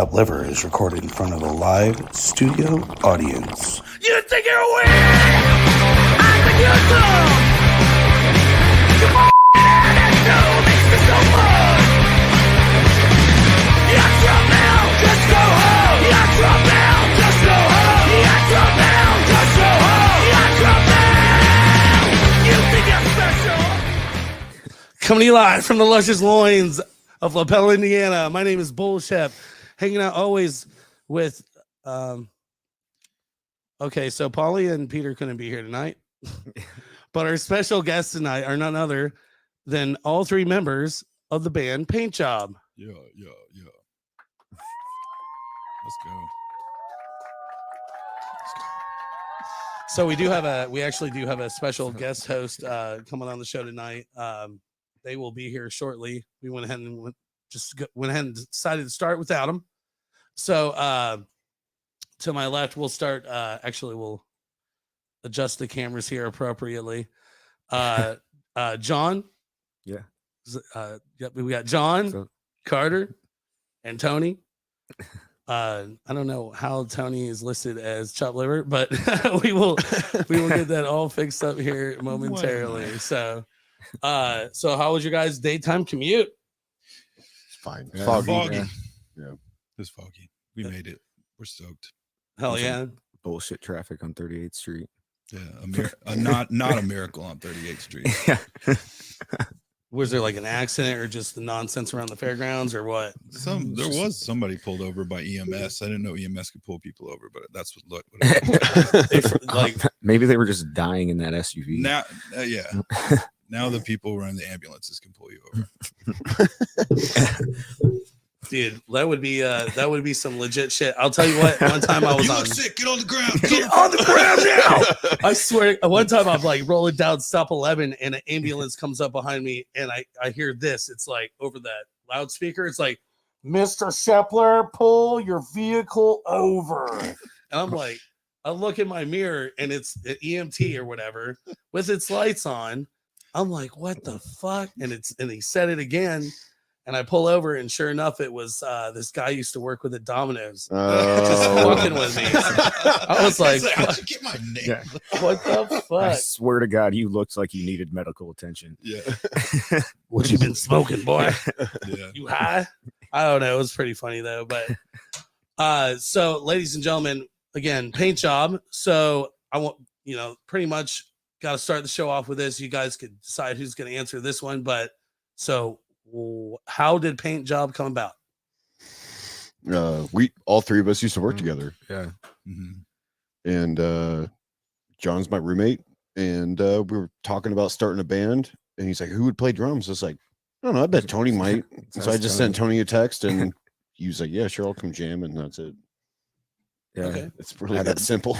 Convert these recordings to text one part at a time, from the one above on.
Liver is recorded in front of a live studio audience. You think you're weird? I think you're dumb. You f***ing know makes me so fun. You're drunk now, just go home. You're drunk now, just go home. You're drunk now, just go home. You're drunk now. You think you're special? Coming to you live from the luscious loins of LaPel, Indiana. My name is Bullshep. Hanging out always with, okay, so Polly and Peter couldn't be here tonight, but our special guests tonight are none other than all three members of the band Paint Job. Yeah. Let's go. So we actually do have a special guest host coming on the show tonight. They will be here shortly. We went ahead and decided to start without them. So to my left, we'll start. We'll adjust the cameras here appropriately. John. Yeah. Yep. We got John, Carter, and Tony. I don't know how Tony is listed as chopped liver, but we will get that all fixed up here momentarily. So how was your guys' daytime commute? It's fine. Yeah. Foggy. Yeah. It's foggy. We made it. We're stoked. Hell yeah. Bullshit traffic on 38th Street. Yeah. Not a miracle on 38th Street. Yeah. Was there like an accident or just the nonsense around the fairgrounds or what? There was somebody pulled over by EMS. I didn't know EMS could pull people over, but that's what Like Maybe they were just dying in that SUV. now. Yeah. Now the people running the ambulances can pull you over. dude, that would be some legit shit. I'll tell you what, one time I was You on look sick. Get on the ground. Get on the ground now. I swear, one time I'm like rolling down stop 11 and an ambulance comes up behind me and I hear this. It's like over that loudspeaker. It's like, Mr. Shepler, pull your vehicle over. And I'm like, I look in my mirror and it's an EMT or whatever with its lights on. I'm like, what the fuck? And he said it again. And I pull over, and sure enough, it was this guy used to work with at Domino's, just fucking with me. I was like, how'd you get my name? Yeah. "What the I fuck? swear to God, you looked like you needed medical attention. Yeah. What you been smoking, boy? Yeah. You high?" I don't know. It was pretty funny though. But so, ladies and gentlemen, again, Paint Job. So I want pretty much got to start the show off with this. You guys could decide who's going to answer this one, but so. How did Paint Job come about? We all three of us used to work together. Yeah. Mhm. And John's my roommate, and we were talking about starting a band, and he's like, who would play drums? I was like, I don't know, I bet Tony might. So I just sent Tony a text, and he was like, yeah, sure, I'll come jam, and that's it. Yeah. Okay. It's really that simple.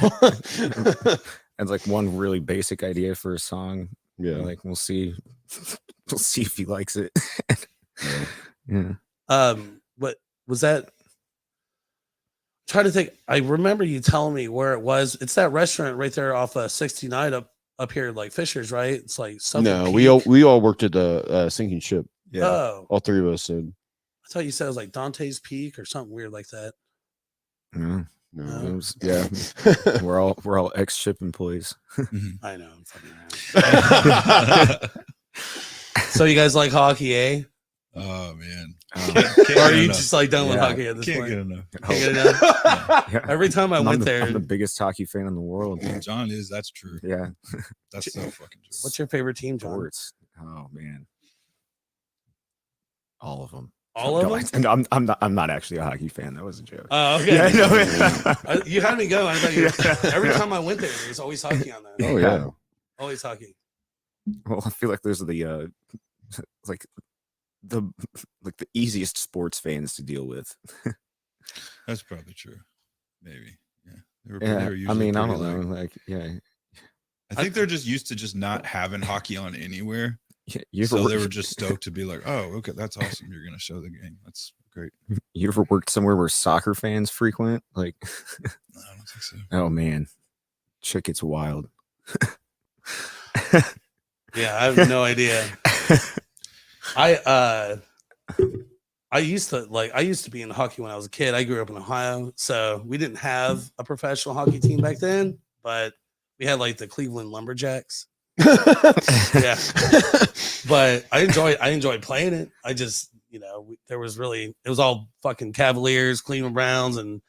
And like one really basic idea for a song. Yeah. Like we'll see if he likes it. Yeah. What was that? Try to think. I remember you telling me where it was. It's that restaurant right there off 69 up here, like Fisher's, right? It's like something. No, Peak. we all worked at the sinking ship. Yeah. Oh, All three of us. And I thought you said it was like Dante's Peak or something weird like that. Yeah. no. It was- yeah. We're all ex-ship employees. Mhm. I know. I'm fucking around. So you guys like hockey, eh? Oh man. Or are you just like done with Yeah. hockey at this Can't point? get enough. Can't get enough? Yeah. Every time I went there, I'm the biggest hockey fan in the world. John is. That's true. Yeah. That's so fucking true. what's your favorite team, John? Sports. Oh man. All of them. All of them? And I'm not actually a hockey fan. That was a joke. Oh, okay. Yeah, no, You had me going. I thought every time I went there was always hockey on that. Oh yeah. Always hockey. Well, I feel like those are the like the easiest sports fans to deal with. That's probably true. Maybe. Yeah. They were Yeah, I usually mean, I pretty, don't know. like- Like, yeah, I think they're just used to just not having hockey on anywhere. you ever, So they were just stoked to be like, oh, okay, that's awesome. You're gonna show the game. That's great. you ever worked somewhere where soccer fans frequent? Like, I don't think so. oh man, shit gets wild. Yeah, I have no idea. I I used to be in hockey when I was a kid. I grew up in Ohio, so we didn't have a professional hockey team back then, but we had like the Cleveland Lumberjacks. Yeah, but I enjoyed playing it. I just, it was all fucking Cavaliers, Cleveland Browns, and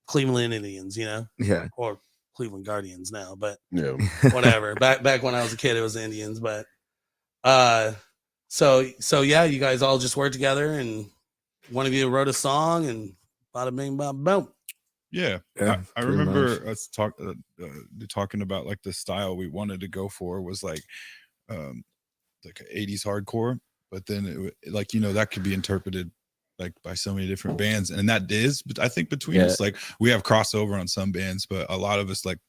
Cleveland Indians, Yeah. or Cleveland Guardians now, but Yeah. whatever. Back when I was a kid, it was the Indians, but so yeah, you guys all just worked together, and one of you wrote a song, and bada bing, bada boom. Yeah, Yeah, I pretty remember much. us talking about like the style we wanted to go for was like an 80s hardcore, but then that could be interpreted like by so many different bands, and that is, but I think between us, like we have crossover on some bands, but a lot of us like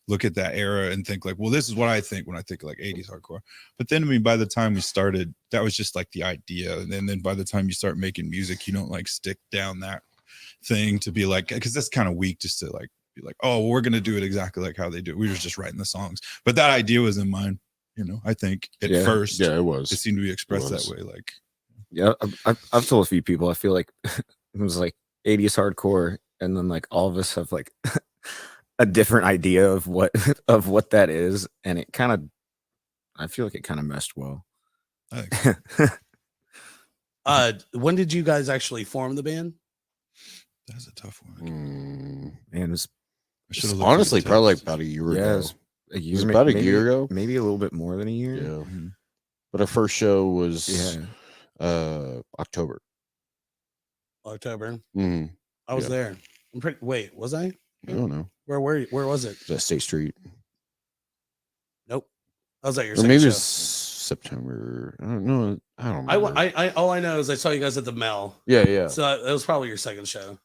look at that era and think like, well, this is what I think when I think of like 80s hardcore. But then, I mean, by the time we started, that was just like the idea. And then by the time you start making music, you don't like stick down that thing to be like, because that's kind of weak just to like be like, oh, well, we're going to do it exactly like how they do it. We were just writing the songs. But that idea was in mind, I think at first. Yeah, it was. It seemed to be expressed that way. Like, yeah, I've told a few people, I feel like it was like 80s hardcore. And then like all of us have like a different idea of what that is, and it kind of, I feel like it kind of meshed well. I think When did you guys actually form the band? that's a tough one. And It's honestly probably like about a year ago. a year, Was it about a year ago? maybe a little bit more than a year. Yeah. Mhm. But our first show was October. October. Mm. I was Yeah. there. Wait, was I? I don't know. Where were you? Where was it? Is that State Street? Nope. I was at your Or second maybe show. it's September. I don't know. I don't know. I all I know is I saw you guys at the Mel. Yeah. So that was probably your second show.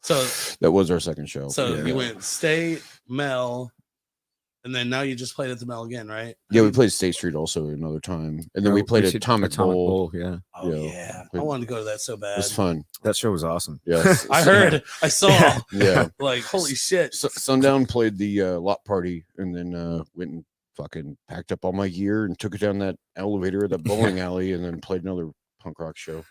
So That was our second show. you yeah. went State, Mel, and then now you just played at the Mel again, right? Yeah, we played State Street also another time. And then we played should- Atomic Bowl. Yeah, Oh Yeah. yeah. I Played- wanted to go to that so It bad. was fun. that show was awesome. Yeah. I heard, I saw, Yeah. like, holy shit. So, Sundown played the lot party and then went and fucking packed up all my gear and took it down that elevator at that bowling alley and then played another punk rock show.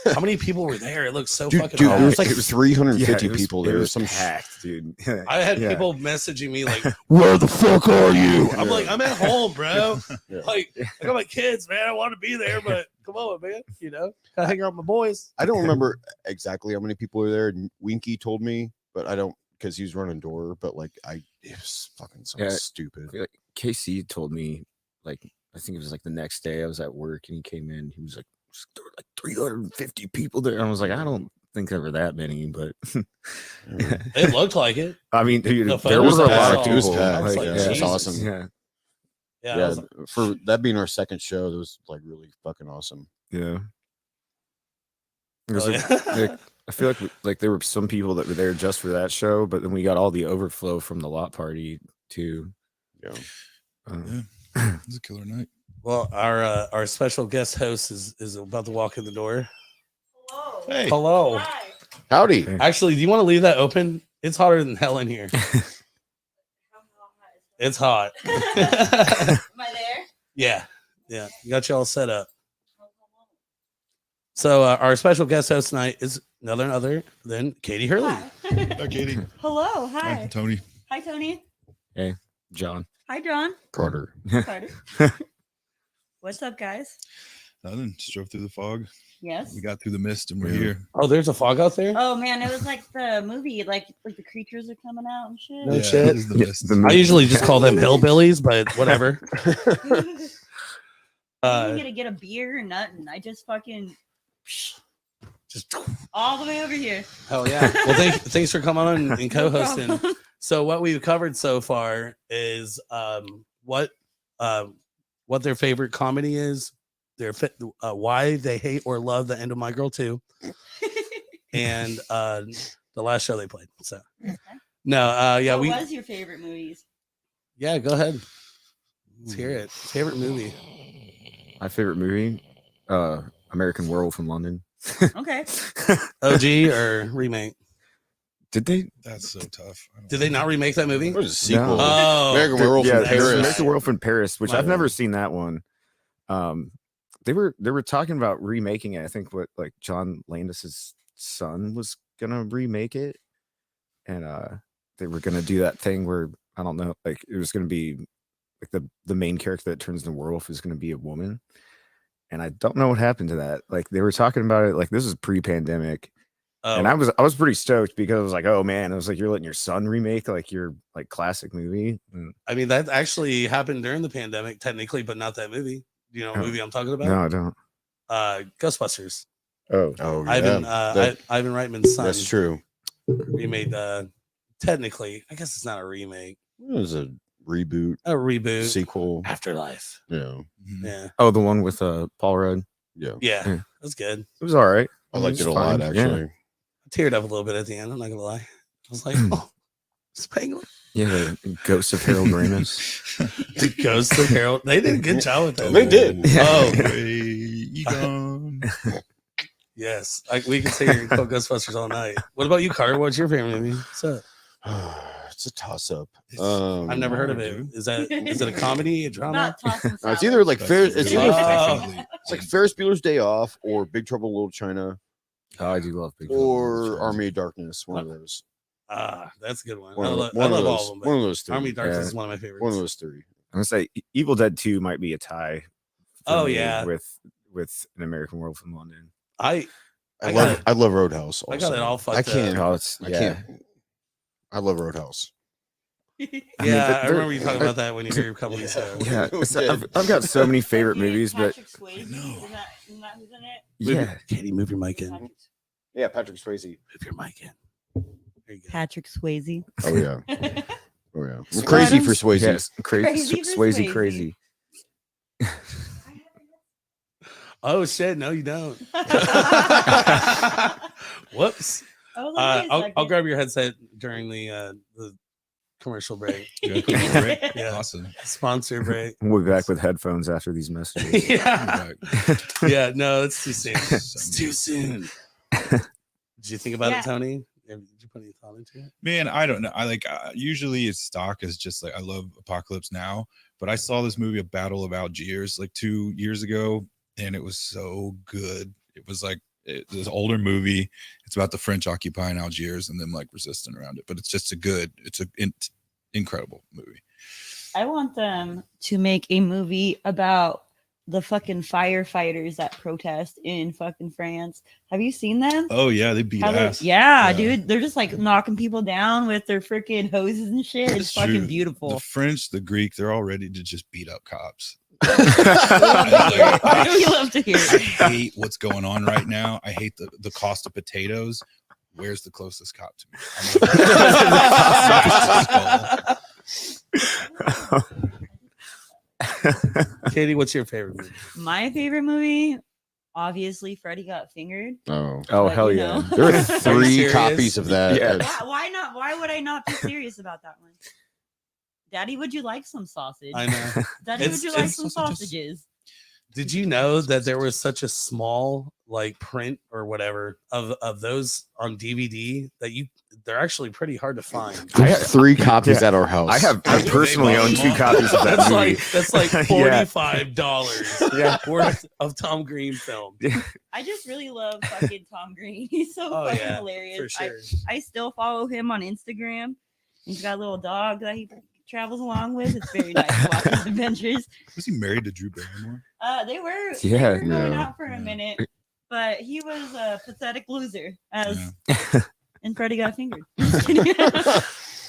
How many people were there? It looked so Dude, fucking there was rad. like 350 it was- people it there. was Some packed, dude. I had Yeah. people messaging me like, where the fuck are you? I'm like, I'm at home, bro. Yeah. Like, I got my kids, man. I want to be there, but come on, man. Gotta hang out with my boys. I don't remember exactly how many people were there. Winky told me, but I don't because he was running door. But like, it was fucking so Yeah. stupid. I feel like KC told me, like, I think it was like the next day I was at work and he came in. He was like, there were like 350 people there. I was like, I don't think there were that many, but It looked like it. I mean, dude, The there was a photos lot I of saw, it was people. packed. Like, Yeah, it was Jesus. awesome. Yeah, Yeah. Yeah, I was- for that being our second show, that was like really fucking awesome. yeah. Because Oh, yeah. like, I feel like there were some people that were there just for that show, but then we got all the overflow from the lot party too. Yeah. Yeah, it was a killer night. Well, our special guest host is about to walk in the door. Hello. Hey, Hello. Hi. Howdy. Actually, do you want to leave that open? It's hotter than hell in here. How hot It's hot. is it? Am I there? Yeah. You got you all set up. So our special guest host tonight is none other than Katie Hurley. hi, Katie. Hello. Hi, Hi. Tony. Hi, Tony. John. Hi, John. Carter. Carter. What's up, guys? Nothing. Just drove through the fog. Yes. We got through the mist and we're Yeah. here. Oh, there's a fog out there. Oh man, it was like the movie, like the creatures are coming out and shit. No shit. It is the Yeah, mist. the I usually just call them hillbillies, but whatever. I'm gonna get a beer and nothing. I just fucking Just all the way over here. hell yeah. Well, thanks for coming on and No co-hosting. problem. So what we've covered so far is what their favorite comedy is, why they hate or love the End of My Girl 2, and the last show they played. So no, yeah, what was your favorite movies? yeah, go ahead. Let's hear it. Favorite movie. My favorite movie, American Werewolf in London. Okay. OG or remake? Did they? That's so tough. I don't Did they know. not remake that movie? What is a sequel? Oh, American Werewolf yeah, in that's Paris. right. American Werewolf in Paris, which My I've never bad. seen that one. they were talking about remaking it. I think what like John Landis's son was gonna remake it, and they were gonna do that thing where I don't know, like it was gonna be like the main character that turns into werewolf is gonna be a woman, and I don't know what happened to that. Like they were talking about it, like this is pre-pandemic, and I was pretty stoked because I was like, oh man, I was like, you're letting your son remake like your like classic movie. And, I mean, that actually happened during the pandemic, technically, but not that movie. Do you know what Oh. movie I'm talking about? no, I don't. Ghostbusters. Oh, Oh, Ivan, that- Ivan Reitman's son that's true. remade. Technically, I guess it's not a remake, It was a reboot, a reboot. sequel. Afterlife. Yeah, Mhm. Yeah, oh, the one with Paul Rudd. yeah. yeah, Yeah. that's good. It was all right. I liked it was a lot, fine. Yeah. actually. I teared up a little bit at the end. I'm not gonna lie. I was like, oh, it's Penguin. Yeah, the Ghost of Harold Ramis. The Ghost of Harold. They did a good job with that. They did. Oh, Egon. yes. We can say you're called Ghostbusters all night. What about you, Carter? What's your favorite movie? What's up? It's a toss-up. I've never heard of it. dude. Is it a comedy, a drama? Not tossing It's either like That's It's really either Oh. it's like Ferris Bueller's Day Off or Big Trouble in Little China Oh, I do love Big Trouble in Little or China. Army of Darkness. One of those. That's a good one. One I of, love, one I of love those. all of them. One But of those three. Army of Darkness Yeah. is one of my favorites. One of those three. I'm gonna say Evil Dead 2 might be a tie. for Oh, me yeah. with An American Werewolf in London. I I got love it. I love Roadhouse. I got also. it all fucked I can't. Oh, it's I yeah. can't. I love Roadhouse. I mean, yeah, I they're- remember you talking about that when you were a couple weeks ago. Yeah, We it's- did. I've got so many favorite movies, but Patrick Swayze. No. Isn't that who's in it? yeah, Katie, move your mic in. Move Yeah, Patrick Swayze. your mic in. There you go. Patrick Swayze. Oh yeah. Oh yeah. I'm crazy for Swayze. yes, crazy, Crazy for Swayze, Swayze. crazy. Oh shit! No, you don't. Whoops. Oh, let me a I'll second. grab your headset during the commercial break. Yeah, cool, right? Yeah. Awesome. Sponsor break. We'll be back with headphones after these messages. Yeah. Right. Yeah. No, it's too soon. It's too soon. Did you think about Yeah. it, Tony? Did you put any thought into it? Man, I don't know. I like usually it's stock is just like I love Apocalypse Now, but I saw this movie, A Battle of Algiers, like 2 years ago, and it was so good. It was like this older movie. It's about the French occupying Algiers and them like resisting around it, but it's just it's an incredible movie. I want them to make a movie about the fucking firefighters that protest in fucking France. Have you seen them? Oh yeah, they beat How they're- ass. yeah, Yeah. dude. They're just like knocking people down with their freaking hoses and shit. It's It's fucking true. beautiful. The French, the Greek, they're all ready to just beat up cops. I really love to hear I it. hate what's going on right now. I hate the cost of potatoes. Where's the closest cop to me? Katie, what's your favorite movie? My favorite movie, obviously, Freddy Got Fingered. Oh. Oh But, hell you yeah! know. There are Are you 3 serious? copies of that. Yeah. Yeah, why not? Why would I not be serious about that one? Daddy, would you like some sausage? I know. Daddy, It's- would you like it's some sausages. sausages? Did you know that there was such a small like print or whatever of those on DVD that they're actually pretty hard to find. There's I have- 3 copies yeah. at our house. I personally own 2 copies of that That's movie. that's like Yeah. $45 Yeah. worth of Tom Green film. I just really love fucking Tom Green. He's so Oh, fucking yeah, hilarious. For sure. I still follow him on Instagram. He's got a little dog that he travels along with. It's very nice to watch his adventures. Was he married to Drew Barrymore? They were Yeah. going Yeah. out for a Yeah. minute, but he was a pathetic loser as Yeah. and Freddy Got Fingered. Just kidding.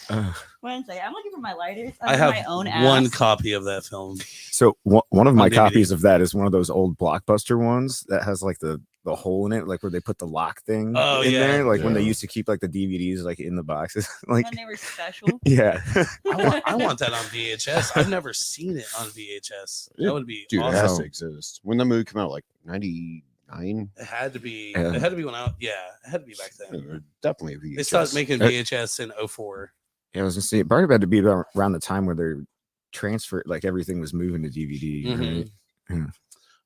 Uh, Wednesday. I'm looking for my lighters. I I'm have my own one ass. copy of that film. so one of my On DVD. copies of that is one of those old Blockbuster ones that has like the hole in it, like where they put the lock thing Oh, in yeah. there, like when they Yeah. used to keep like the DVDs like in the boxes. Like when they were special. yeah. I want that on VHS. I've never seen it on VHS. That would be Dude, it awesome. has to exist. When the movie came out, like 99, It had to be. Yeah. It had to be when I. Yeah, it had to be back then. definitely a VHS. They started making VHS in 04. Yeah, I was gonna say it probably had to be around the time where they transferred, like everything was moving to DVD. Mhm. Right? Yeah.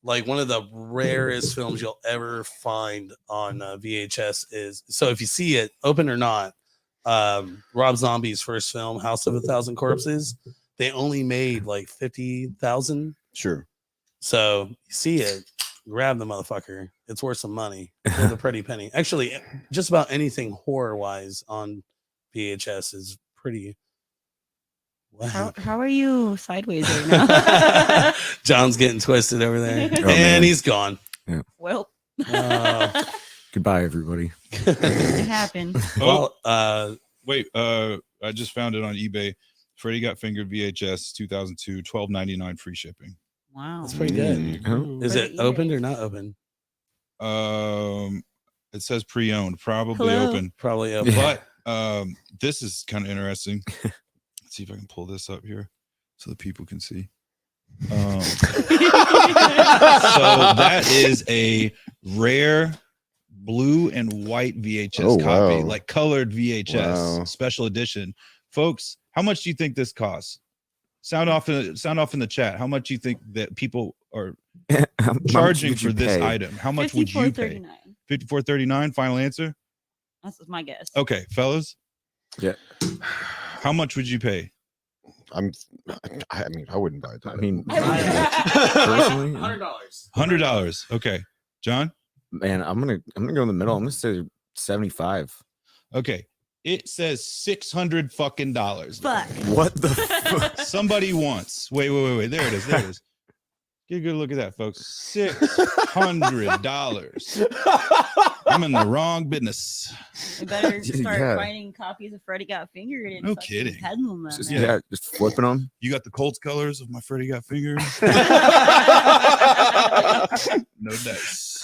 Like one of the rarest films you'll ever find on VHS is, so if you see it, open or not, Rob Zombie's first film, House of a Thousand Corpses, they only made like 50,000. Sure. So you see it, grab the motherfucker. It's worth some money for the pretty penny. Actually, just about anything horror wise on VHS is pretty. How are you sideways right now? John's getting twisted over there, Oh, and man. he's gone. Well, Goodbye, everybody. it happened. Well, Wait, I just found it on eBay. Freddy Got Fingered VHS 2002, $12.99 free shipping. Wow. that's pretty good. Mm. Is For it the opened eBay. or not open? It says pre-owned, probably Hello? open. Probably open. But this is kind of interesting. Let's see if I can pull this up here so the people can see. So that is a rare blue and white VHS Oh, copy, wow. like colored VHS Wow. special edition. Folks, how much do you think this costs? Sound off in the chat. How much do you think that people are How much charging would you for this pay? item? How much would you pay? $54.39. Final answer. That's my guess. Okay, fellas. Yeah. How much would you pay? I mean, I wouldn't buy that. I mean, $100. $100. Okay, John. man, I'm gonna go in the middle. I'm gonna say 75. Okay, it says $600 fucking dollars. Fuck. What the? Fuck? Somebody wants. Wait. There it is. Get a good look at that, folks. $600. I'm in the wrong business. We better start Yeah. finding copies of Freddy Got Fingered and No fucking kidding. peddling them. Just, man. yeah, just flipping them. You got the Colts colors of my Freddy Got Fingered. No dice.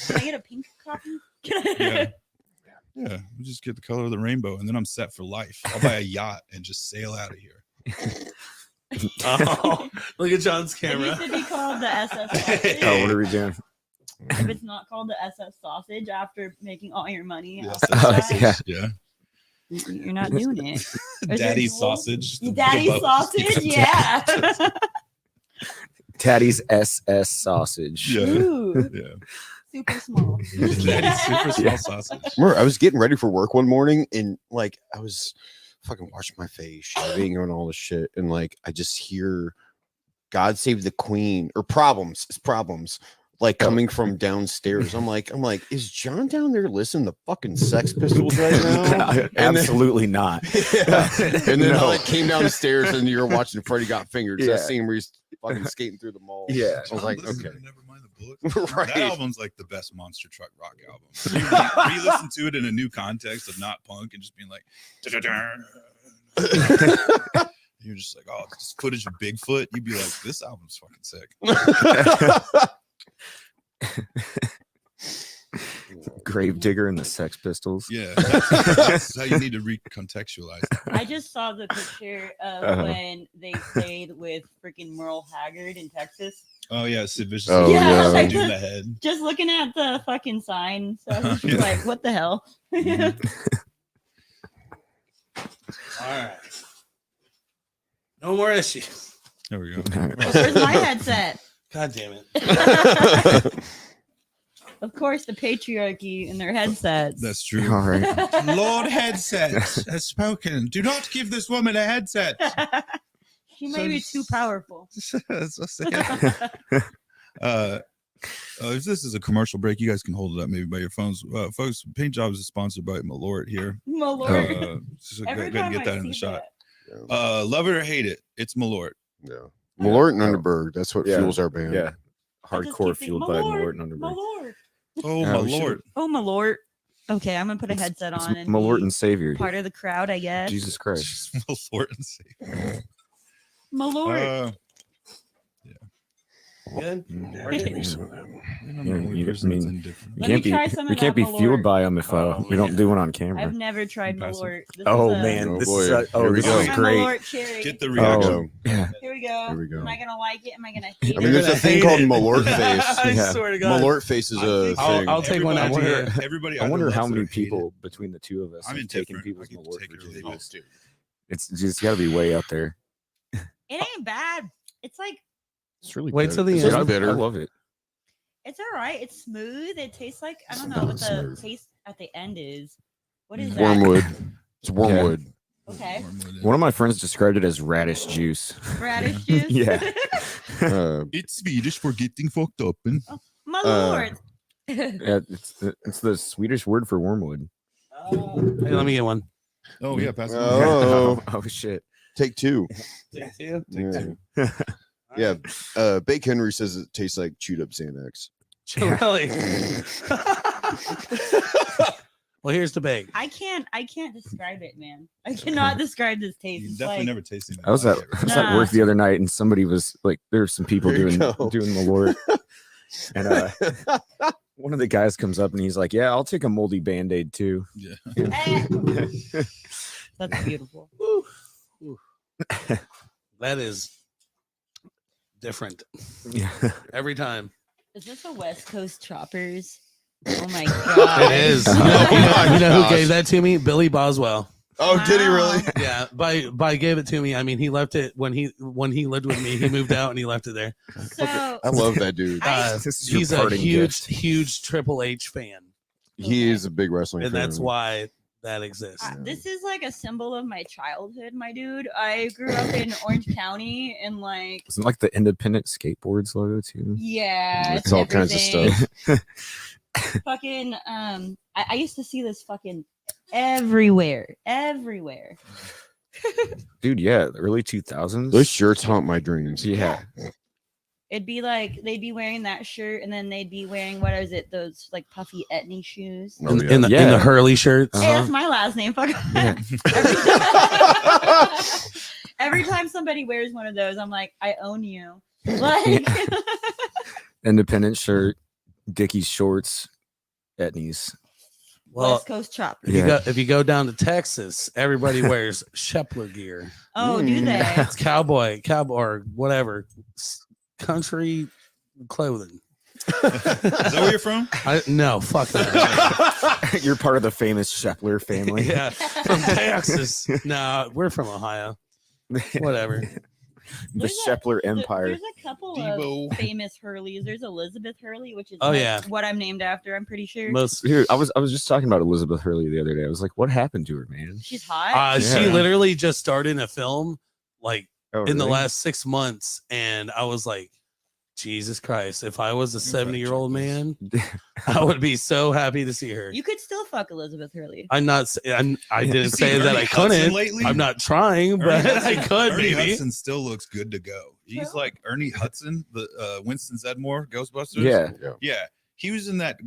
Can I get a pink copy? Yeah. Yeah, we'll just get the color of the rainbow, and then I'm set for life. I'll buy a yacht and just sail out of here. Oh, look at John's It camera. used to be called the SS sausage. Oh, what are we doing? If it's not called the SS sausage after making all your money, Yeah, off sausage. the yeah. Yeah. you're not doing it. Is there Daddy dual- sausage. Daddy Above- sausage, yeah. Taddy's SS sausage. Yeah. Ooh, Yeah. super small. Daddy's super small sausage. Remember, I was getting ready for work one morning and like I was fucking washing my face, shaving and all this shit, and like I just hear God Save the Queen or problems like coming from downstairs. I'm like, is John down there listening to fucking Sex Pistols right now? And then- Absolutely not. Yeah. And then No. I came down the stairs and you're watching Freddy Got Fingered. So Yeah. that scene where he's fucking skating through the mall. Yeah. I was like, Listen, okay. Never mind the bullets. Right. That album's like the best monster truck rock album. You listen to it in a new context of not punk and just being like, you're just like, oh, this footage of Bigfoot. You'd be like, this album's fucking sick. Gravedigger and the Sex Pistols. Yeah, that's how you need to recontextualize it. I just saw the picture of Uh-huh. when they played with freaking Merle Haggard in Texas. Oh yeah, Sid Vicious. Oh, Yeah, yeah. Dude in the head. Just looking at the fucking sign, so I was just Yeah. like, "What the hell?" All right. No more issues. There we go. Where's my headset? God damn it. Of course, the patriarchy in their headsets. That's true. All right. Lord Headset has spoken. Do not give this woman a headset. She may be too powerful. That's what I'm saying. If this is a commercial break, you guys can hold it up maybe by your phones. Folks, Paint Jobs is sponsored by Malort here. My lord. So go Every ahead and time get I that in the see shot. that. Love it or hate it, it's Malort. Yeah. Malort and Underberg. That's what Yeah. fuels our band. Yeah. I just Hardcore keep thinking, fueled by "My Malort lord, and my Underberg. lord. Oh, Yeah, my we should- lord. Oh, my lord. Okay, I'm gonna put a It's- headset it's on and Malort be and Savior. part of the crowd, I guess. Jesus Christ. Malort and Savior. My lord. Good. You're Yeah, not the only you- person I that's mean, indifferent. We Let me can't be try some of we can't that be fueled Malort. by them if Oh, we don't man. do it on camera. I've never tried Pass it. Malort. This Oh is a- man, Oh, this boy. is Here we this go. is my great. Malort cherry. Get the Oh, reaction. Yeah. Here we go. Here we go. Am I gonna like it? Am I gonna I hate mean, it? there's a thing called Malort I face. Yeah. swear to God. Malort face is a thing. I'll take one Everybody- out to wonder- you. Everybody. I either wonder how loves it many or hate people it. between the two of us I'm have taken indifferent. people's I can Malort take it for or leave Jesus. it. It's just got to be way out there. It ain't bad. It's like It's really Wait good. till the It's end. just I bitter. love it. it's all right. It's smooth. It tastes like I don't know Not what the smooth. taste at the end is. What is that? Wormwood. It's wormwood. Okay. One of my friends described it as radish juice. Radish juice. Yeah. Uh, It's Swedish for getting fucked up. And My Lord. Yeah, it's the Swedish word for wormwood. Hey, let me get one. Oh yeah, pass it on. Oh, Oh shit. take two. Take two. Yeah. Yeah. Bake Henry says it tastes like chewed up Xanax. Really? Well, here's the bake. I can't describe it, man. I cannot describe this taste. You It's definitely like, never tasted that. I was at Nah. work the other night and somebody was like, there were some people There you doing go. the Lord. And one of the guys comes up and he's like, "Yeah, I'll take a moldy Band-Aid too." Yeah. that's beautiful. That is different Yeah. every time. Is this a West Coast Choppers? Oh my god. It is. Oh You know who gosh. gave that to me? Billy Boswell. Oh, did he really? Wow. Yeah, by gave it to me. I mean, he left it when he lived with me. He moved out and he left it there. So I love that dude. I- This is your He's a parting huge Triple H fan, He is a big wrestling and fan. that's why that exists. this is like a symbol of my childhood, my dude. I grew up in Orange County and like Wasn't like the independent skateboards logo too? yeah, It's all kinds of everything. stuff. Fucking I used to see this fucking everywhere. Dude, yeah, the early 2000s. Those shirts haunt my dreams. Yeah. It'd be like they'd be wearing that shirt and then they'd be wearing what is it, those like puffy etny shoes. Oh, in, yeah. in the Yeah. Hurley shirts. Hey, that's my last name. Fuck. Yeah. Every time somebody wears one of those, I'm like, I own you. Like Independent shirt, Dickies shorts, Etnies. Well, West Coast Choppers. Yeah. if you go down to Texas, everybody wears Shepler gear. Oh, do they? It's cowboy, or whatever, country clothing. Is that where you're from? No, fuck that. You're part of the famous Shepler family. Yeah, from Texas. No, we're from Ohio. Whatever. The There's a- Shepler Empire. There's a couple Debo. of famous Hurleys. There's Elizabeth Hurley, which is Oh, like yeah. what I'm named after. I'm pretty sure. Most. Dude, I was just talking about Elizabeth Hurley the other day. I was like, what happened to her, man? She's hot. She Yeah. literally just started in a film like Oh, in the really? last 6 months, and I was like, Jesus Christ! If I was a 70-year-old man, I would be so happy to see her. You could still fuck Elizabeth Hurley. I'm not. I didn't You say seen that Ernie I Hudson couldn't. lately? I'm not trying, but I could Ernie maybe. Hudson still looks good to go. He's like Ernie Hudson, the Winston Zedmore Ghostbusters. Yeah. Yeah. He was in that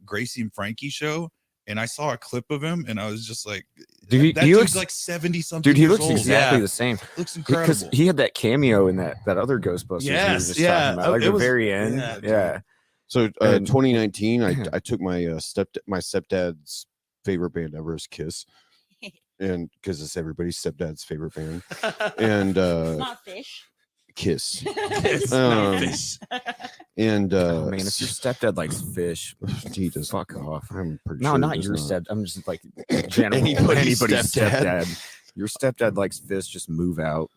Gracie and Frankie show, and I saw a clip of him, and I was just like, Dude, he that dude's looks like 70 something. Dude, he years looks old. exactly Yeah. the same. Looks Because incredible. he had that cameo in that other Ghostbusters. we were Yes, just yeah. talking about, like It the was- very end. yeah. Yeah. So And- 2019, I took my stepdad's favorite band ever is Kiss, and because it's everybody's stepdad's favorite band, and It's not fish. Kiss, It's Um, not fish. and Oh, man, if your stepdad likes fish, he does. fuck off. I'm pretty No, sure he not does your not. step. I'm just like general, Anybody's anybody's stepdad. stepdad. Your stepdad likes fish. Just move out.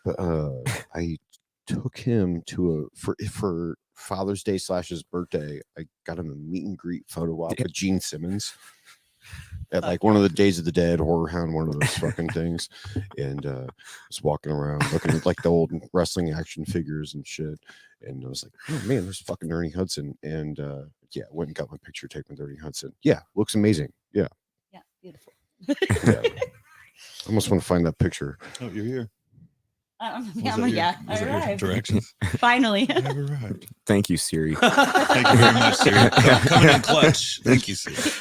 But I took him to for Father's Day / his birthday. I got him a meet and greet photo op with Gene Simmons at like one of the Days of the Dead, Horror Hound, one of those fucking things, and was walking around looking at like the old wrestling action figures and shit. And I was like, oh man, there's fucking Ernie Hudson. And yeah, went and got my picture taken with Ernie Hudson. Yeah, looks amazing. Yeah, Yeah, beautiful. yeah. I almost want to find that picture. Oh, you're here. Yeah, Was that your arrived. directions? Finally. I have arrived. Thank you, Siri. Thank you very much, Siri. Coming in clutch. Thank you, Siri.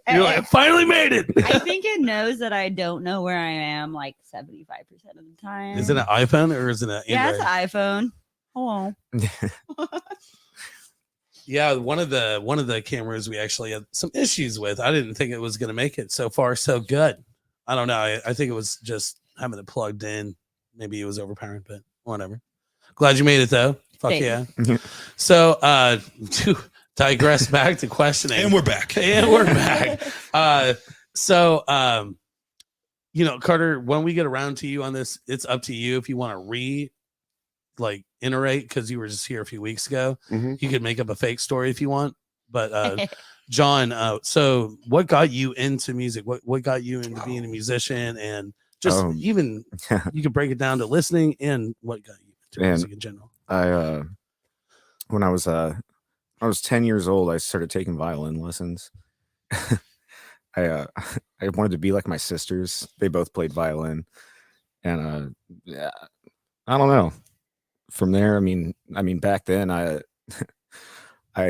You're like, I finally made it. I think it knows that I don't know where I am like 75% of the time. Is it an iPhone or is it an Yeah, Android? it's an iPhone. Hello. Yeah, one of the cameras we actually had some issues with. I didn't think it was going to make it. So far, so good. I don't know. I think it was just having it plugged in. Maybe it was overpowering, but whatever. Glad you made it though. Fuck Thank yeah. So to digress back to questioning. And we're back. And we're back. You know, Carter, when we get around to you on this, it's up to you if you want to iterate because you were just here a few weeks ago. Mhm. You could make up a fake story if you want. But John, so what got you into music? What got you into being a musician, and just even you could break it down to listening and what got you into Man. music in general. I when I was I was 10 years old, I started taking violin lessons. I I wanted to be like my sisters. They both played violin, and yeah, I don't know. From there, I mean, back then, I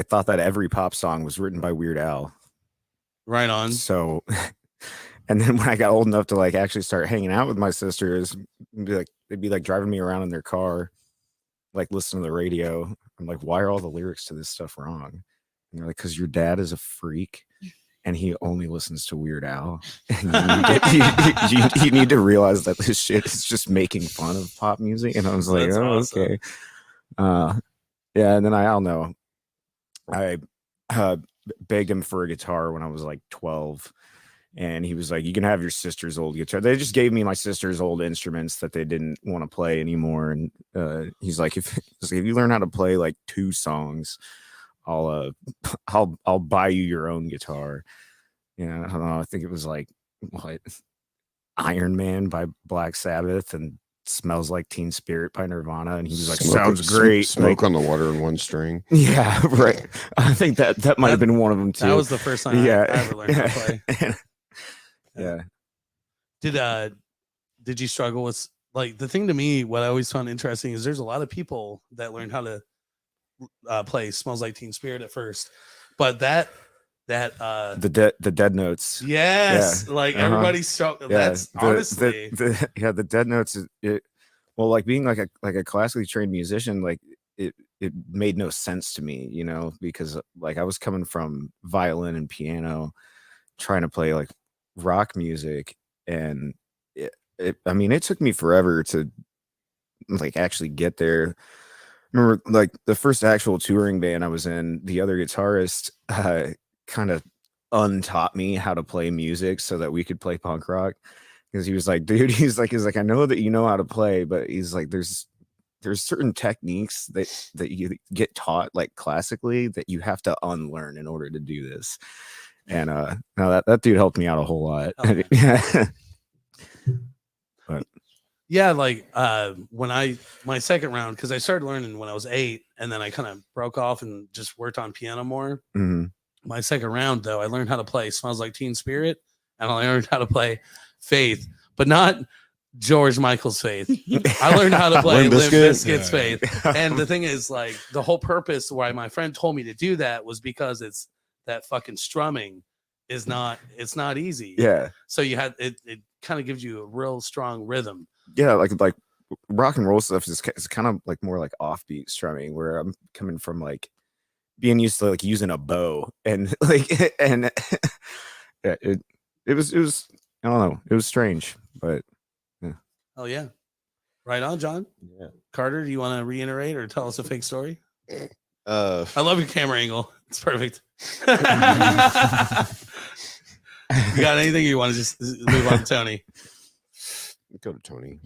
thought that every pop song was written by Weird Al. Right on. So, and then when I got old enough to like actually start hanging out with my sisters, they'd be like driving me around in their car, like listening to the radio. I'm like, why are all the lyrics to this stuff wrong? And they're like, because your dad is a freak and he only listens to Weird Al. And you need to realize that this shit is just making fun of pop music. And I was like, That's oh, awesome. okay. Yeah, and then I don't know. I begged him for a guitar when I was like 12. And he was like, you can have your sister's old guitar. They just gave me my sister's old instruments that they didn't want to play anymore. And he's like, if you learn how to play like 2 songs, I'll buy you your own guitar. Yeah, I don't know. I think it was like what Iron Man by Black Sabbath and Smells Like Teen Spirit by Nirvana. And he was like, sounds great. Smoke Like, on the Water in 1 string. yeah, right. I think that might have been one of them too. That was the first time I ever learned how to play. Yeah. Did you struggle with, like, the thing to me, what I always found interesting is there's a lot of people that learn how to play Smells Like Teen Spirit at first, but the dead notes. yes, Yeah. like Uh-huh. everybody's struggle. Yeah, That's honestly the dead notes is it. Well, like being like a classically trained musician, like it made no sense to me, you know, because like I was coming from violin and piano, trying to play like rock music, and I mean, it took me forever to like actually get there. Remember, like the first actual touring band I was in, the other guitarist kind of untaught me how to play music so that we could play punk rock, because he was like, dude, he's like, I know that you know how to play, but he's like, there's certain techniques that you get taught like classically that you have to unlearn in order to do this. And no, that dude helped me out a whole lot. Oh, Yeah. But yeah, like when my second round, because I started learning when I was 8, and then I kind of broke off and just worked on piano more. mhm. My second round, though, I learned how to play Smells Like Teen Spirit, and I learned how to play Faith, but not George Michael's Faith. I learned how to play Limp Limp Bizkit? Bizkit's Faith. And the thing is, like, the whole purpose why my friend told me to do that was because it's that fucking strumming is not, it's not easy. Yeah. So you had it kind of gives you a real strong rhythm. Yeah, like rock and roll stuff is kind of like more like offbeat strumming, where I'm coming from like being used to like using a bow and like and yeah, it was I don't know, it was strange, but Oh yeah. Right on, John. yeah. Carter, do you want to reiterate or tell us a fake story? Uh, I love your camera angle. It's perfect. You got anything, or you want to just move on to Tony? go to Tony.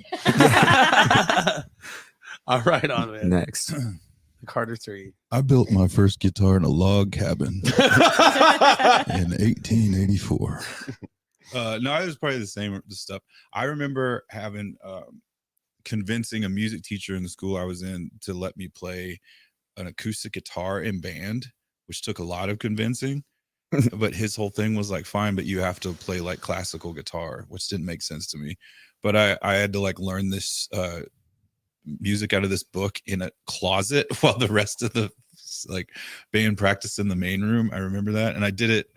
All right, on man. Next. Carter 3. I built my first guitar in a log cabin in 1884. No, it was probably the same stuff. I remember having convincing a music teacher in the school I was in to let me play an acoustic guitar in band, which took a lot of convincing. But his whole thing was like, fine, but you have to play like classical guitar, which didn't make sense to me. But I had to like learn this music out of this book in a closet while the rest of the like band practiced in the main room. I remember that. And I did it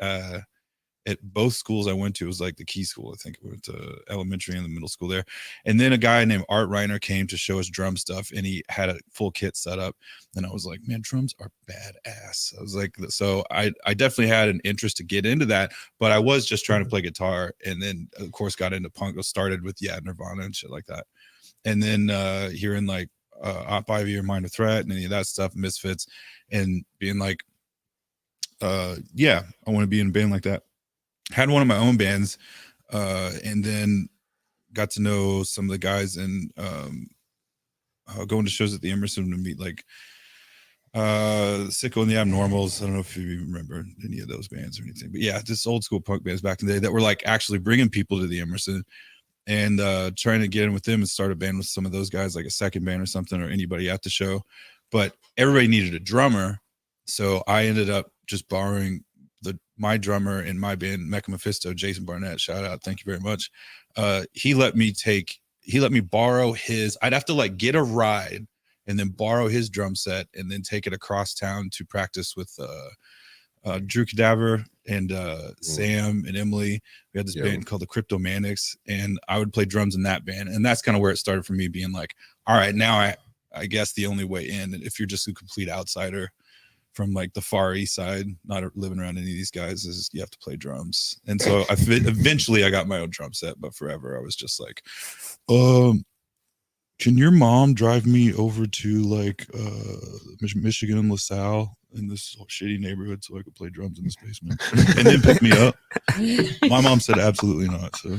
at both schools I went to. It was like the Key School, I think. We went to elementary and the middle school there. And then a guy named Art Reiner came to show us drum stuff, and he had a full kit set up. And I was like, man, drums are badass. I was like, so I definitely had an interest to get into that, but I was just trying to play guitar. And then of course got into punk. I started with Nirvana and shit like that. And then hearing like Op Ivy or Minor Threat and any of that stuff, Misfits, and being like, yeah, I want to be in a band like that. Had one of my own bands, and then got to know some of the guys, and going to shows at the Emerson to meet like Sicko and the Abnormals. I don't know if you remember any of those bands or anything, but yeah, just old school punk bands back in the day that were like actually bringing people to the Emerson, and trying to get in with them and start a band with some of those guys, like a second band or something, or anybody at the show. But everybody needed a drummer, So I ended up just borrowing my drummer in my band, Mecca Mephisto, Jason Barnett, shout out, thank you very much. He let me borrow his. I'd have to like get a ride and then borrow his drum set and then take it across town to practice with Drew Cadaver and Sam and Emily. We had this band called the Cryptomanics, and I would play drums in that band. And that's kind of where it started for me, being like, all right, now I guess the only way in, if you're just a complete outsider from like the Far East Side, not living around any of these guys, is you have to play drums. And so eventually I got my own drum set, but forever I was just like, can your mom drive me over to like Michigan and LaSalle in this shitty neighborhood so I could play drums in this basement and then pick me up? My mom said absolutely not. So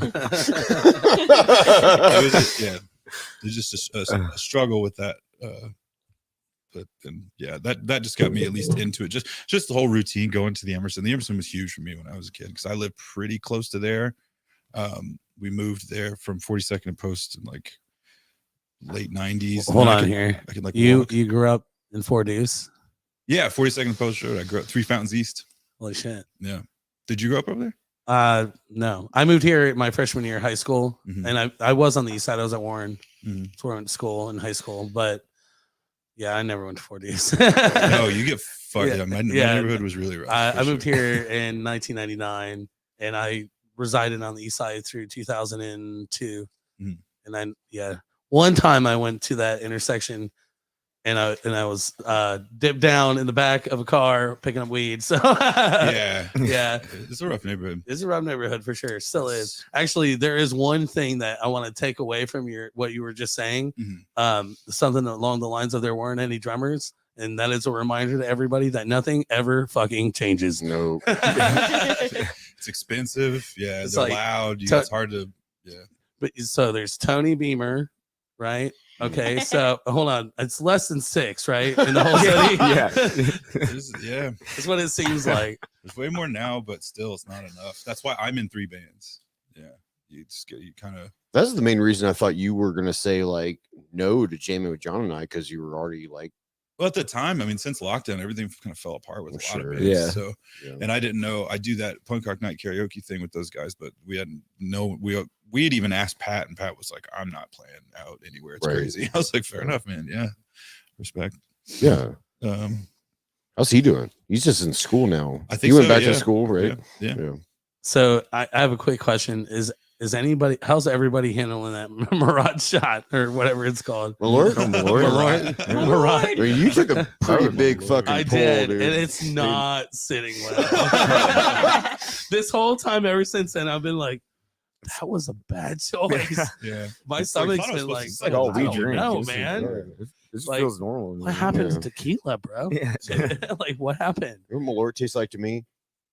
it was just a struggle with that. But then that just got me at least into it. Just the whole routine going to the Emerson. The Emerson was huge for me when I was a kid because I lived pretty close to there. We moved there from 42nd and Post in like late 90s. Hold on here. I could like you grew up in Fort Deuce? Yeah, 42nd Post Road. I grew up 3 Fountains East. Holy shit. Yeah. Did you grow up over there? No. I moved here my freshman year of high school, and I was on the east side. I was at Warren. That's where I went to school in high school, but yeah, I never went to Fort Deuce. No, you get fucked. Yeah, my neighborhood was really rough. I moved here in 1999, and I resided on the east side through 2002. And then, one time I went to that intersection, and I was dipped down in the back of a car picking up weed. So yeah, it's a rough neighborhood. It's a rough neighborhood for sure. Still is. Actually, there is one thing that I want to take away from what you were just saying. Something along the lines of there weren't any drummers, and that is a reminder to everybody that nothing ever fucking changes. No, it's expensive. Yeah, it's they're like, loud. It's hard to. Yeah, but so there's Tony Beamer, right? Okay, so hold on. It's less than 6, right? In the whole city? Yeah. That's what it seems like. There's way more now, but still it's not enough. That's why I'm in 3 bands. Yeah. You kind of. That's the main reason I thought you were going to say like no to jamming with John and I, because you were already like. Well, at the time, I mean, since lockdown, everything kind of fell apart with a lot of bands. Yeah. So, and I didn't know. I do that punk rock night karaoke thing with those guys, but we had even asked Pat, and Pat was like, "I'm not playing out anywhere. It's crazy." I was like, "Fair enough, man. Yeah, respect." Yeah. How's he doing? He's just in school now. I think he went so, back to school, right? Yeah. So I have a quick question: how's everybody handling that Murat shot or whatever it's called? Malort? Murat. I mean, you took a pretty big fucking I pull, did, dude. and it's not sitting well. This whole time, ever since then, I've been like, that was a bad choice. Yeah. My stomach's been like, all we I drink. don't know, This is- man. This Like, feels normal. What happened to tequila, bro? Yeah. Like, what happened? You know what Malort tastes like to me?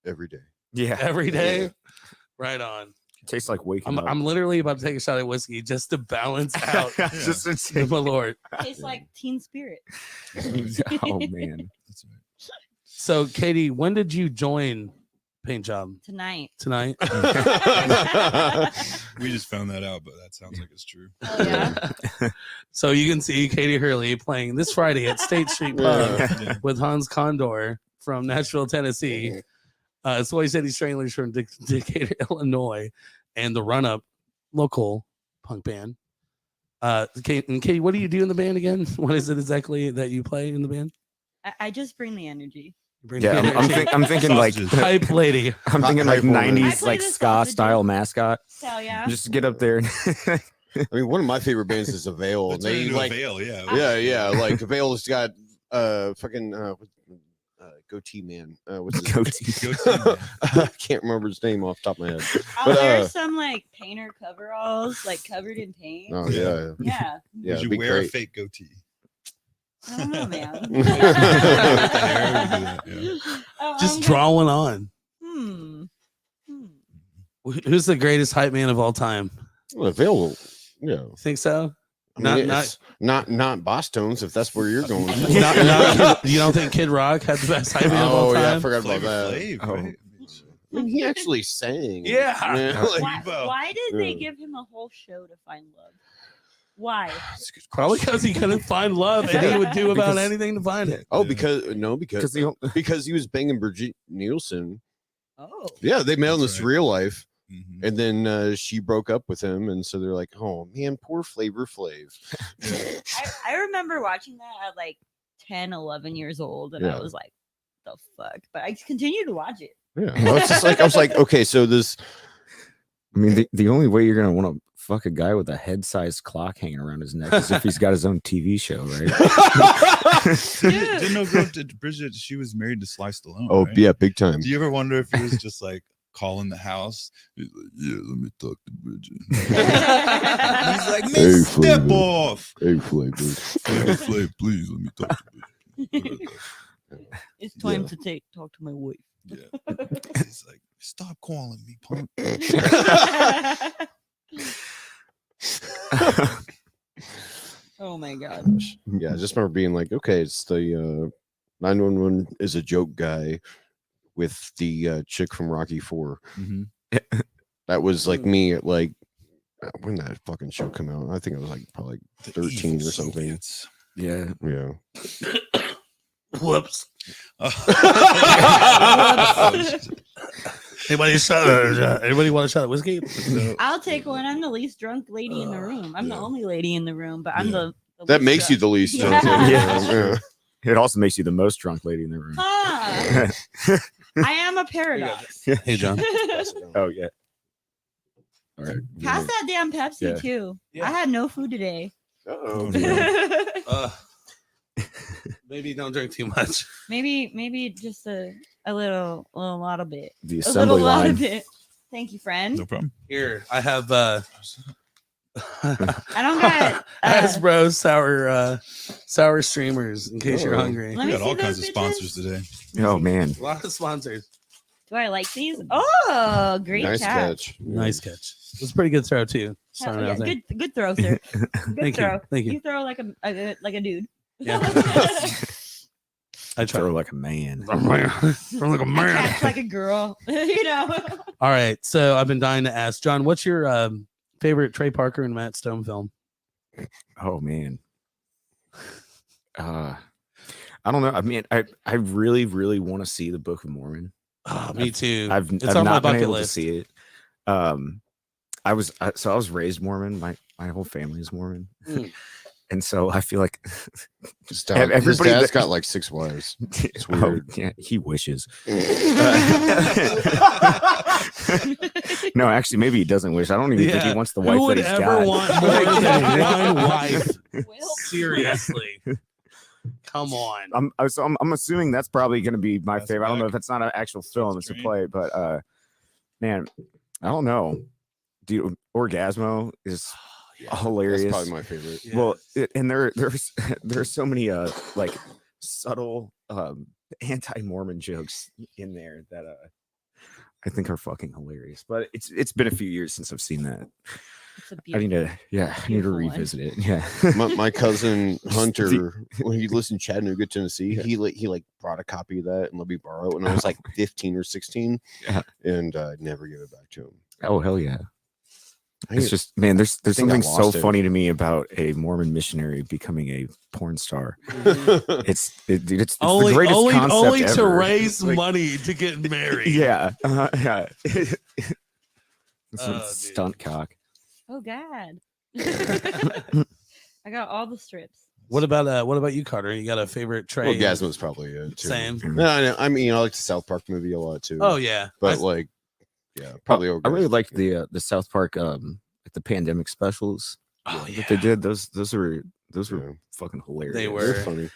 Every day. Yeah. Every day? Right on. It tastes like waking up. I'm literally about to take a shot of whiskey just to balance out Just the insane. Malort. Tastes like Teen Spirit. Oh man. That's right. So, Katie, when did you join Paint Job? Tonight. Tonight? We just found that out, but that sounds like it's true. Oh, yeah. So you can see Katie Hurley playing this Friday at State Street Pub with Hans Condor from Nashville, Tennessee. Soy City Stranglers from Decatur, Illinois, and the Run-Up local punk band. Katie, what do you do in the band again? What is it exactly that you play in the band? I just bring the energy. Yeah, I'm thinking like hype lady. I'm thinking like Hype woman. 90s I play like the ska sausage. style mascot. Hell yeah. Just get up there. I mean, one of my favorite bands is Avail. Let's They do a like, veil, yeah. yeah, like Avail's got fucking goatee man. What's his Goatee. I can't remember his name off the top of my head. Oh, But, there's some like painter coveralls, like covered in paint. Oh yeah, Yeah. yeah. Would it'd you be wear a great. fake goatee? I don't know, man. With the hair, we do that, yeah. Oh, Just I'm draw one on. Hmm. Who's the greatest hype man of all time? Well, Avail, yeah. You think so? I mean, it's not Boss Tones, if that's where you're going. You don't think Kid Rock had the best hype man of all Oh yeah, I time? forgot about Flavor that. Flav, Oh. right? I mean, he actually sang. Yeah. like, Why did they Yeah. give him a whole show to find love? Why? That's a good Probably question. because he couldn't find love, and he would do about Because- anything to find it. Oh, Yeah. because because he was banging Brigitte Nielsen. Oh. Yeah, they met on That's this right. real life, Mhm. and then she broke up with him, and so they're like, "Oh man, poor Flavor Flav." I remember watching that at like 10, 11 years old, and Yeah. I was like, the fuck? But I continued to watch it. Yeah, I was just like, okay, so this. I mean, the only way you're gonna want to fuck a guy with a head-sized clock hanging around his neck is if he's got his own TV show, right? Didn't know grow up to Bridget. She was married to Sly Stallone. Oh right? yeah, big time. Do you ever wonder if he was just like calling the house? He's like, yeah, let me talk to Bridget. He's like, man, Hey, step Flavor. off. Hey, Flavor. Flav, please let me talk to Bridget. It's time Yeah. to talk to my wife. Yeah. He's like, stop calling me punk. Oh my god. Yeah, I just remember being like, okay, it's the 911 is a joke guy with the chick from Rocky 4. Mhm. That was like me at like when that fucking show come out. I think it was like probably The 13 evil or something. Soviets. Yeah. Yeah. Whoops. Oh, Anybody anybody want a shot of whiskey? no. I'll take one. I'm the least drunk lady in the room. I'm the Yeah. only lady in the room, but I'm Yeah. the That least makes you drunk. the least. Yeah. drunk. Yeah. It also makes you the most drunk lady in the room. Huh. I am a paradox. Hey, John. Oh yeah. All right. Pass that damn Pepsi Yeah. too. Yeah. I had no food today. Uh-oh. Maybe don't drink too much. maybe just a little lot bit. The A assembly little lot line. bit. Thank you, friend. No problem. Here, I have I don't got. Hasbro sour streamers in case you're Oh. hungry. Let We me got all see kinds those of sponsors bitches. today. Oh man. A lot of sponsors. Do I like these? Oh, great Nice catch. catch. Nice catch. It was a pretty good throw too. Hell Starting yeah, out there. good throw, sir. Good Thank throw. you. Thank you. You throw like a dude. Yeah. I Throw try. like a man. Throw like a I man. catch like a girl. You know. All right. So I've been dying to ask John, what's your favorite Trey Parker and Matt Stone film? Oh man. I don't know. I mean, I really, really want to see the Book of Mormon. Oh, me too. I've it's I've on my not been bucket able list. to see it. I was raised Mormon. My whole family is Mormon, Mm. and so I feel like His dad, Everybody his dad's that- got like 6 wives. It's Oh, weird. yeah, he wishes. No, actually, maybe he doesn't wish. I don't even think he Yeah. wants the Who wife would that he's ever got. want more than one wife? Well, Seriously. Come on. I'm assuming that's probably going to be my That's favorite. I don't know back. if it's not an actual film; it's a Train. play. But man, I don't know. Dude, Orgasmo is hilarious. That's probably my favorite. Yeah. Well, and there's so many like subtle anti-Mormon jokes in there that I think are fucking hilarious. But it's been a few years since I've seen that. it's a I need beautiful. to I need to Beautiful one. revisit it. Yeah. My cousin Hunter, when he lived in Chattanooga, Tennessee, he like brought a copy of that and let me borrow it when I was like 15 or 16, Yeah. and never gave it back to him. Oh hell yeah. I think It's just man, there's think I something so lost it. funny to me about a Mormon missionary becoming a porn star. Dude, it's only the greatest concept only to ever. raise Like, money to get married. Yeah, yeah. It's Oh, a dude. stunt cock. Oh God. I got all the strips. What about you, Carter? You got a favorite Trey? well, Gasman's probably it too. Same. No, I mean, I like the South Park movie a lot too. Oh yeah. but like, yeah, probably. I really liked the South Park like the pandemic specials Oh, that yeah. they did. Those were Yeah. fucking hilarious. They They're were. funny.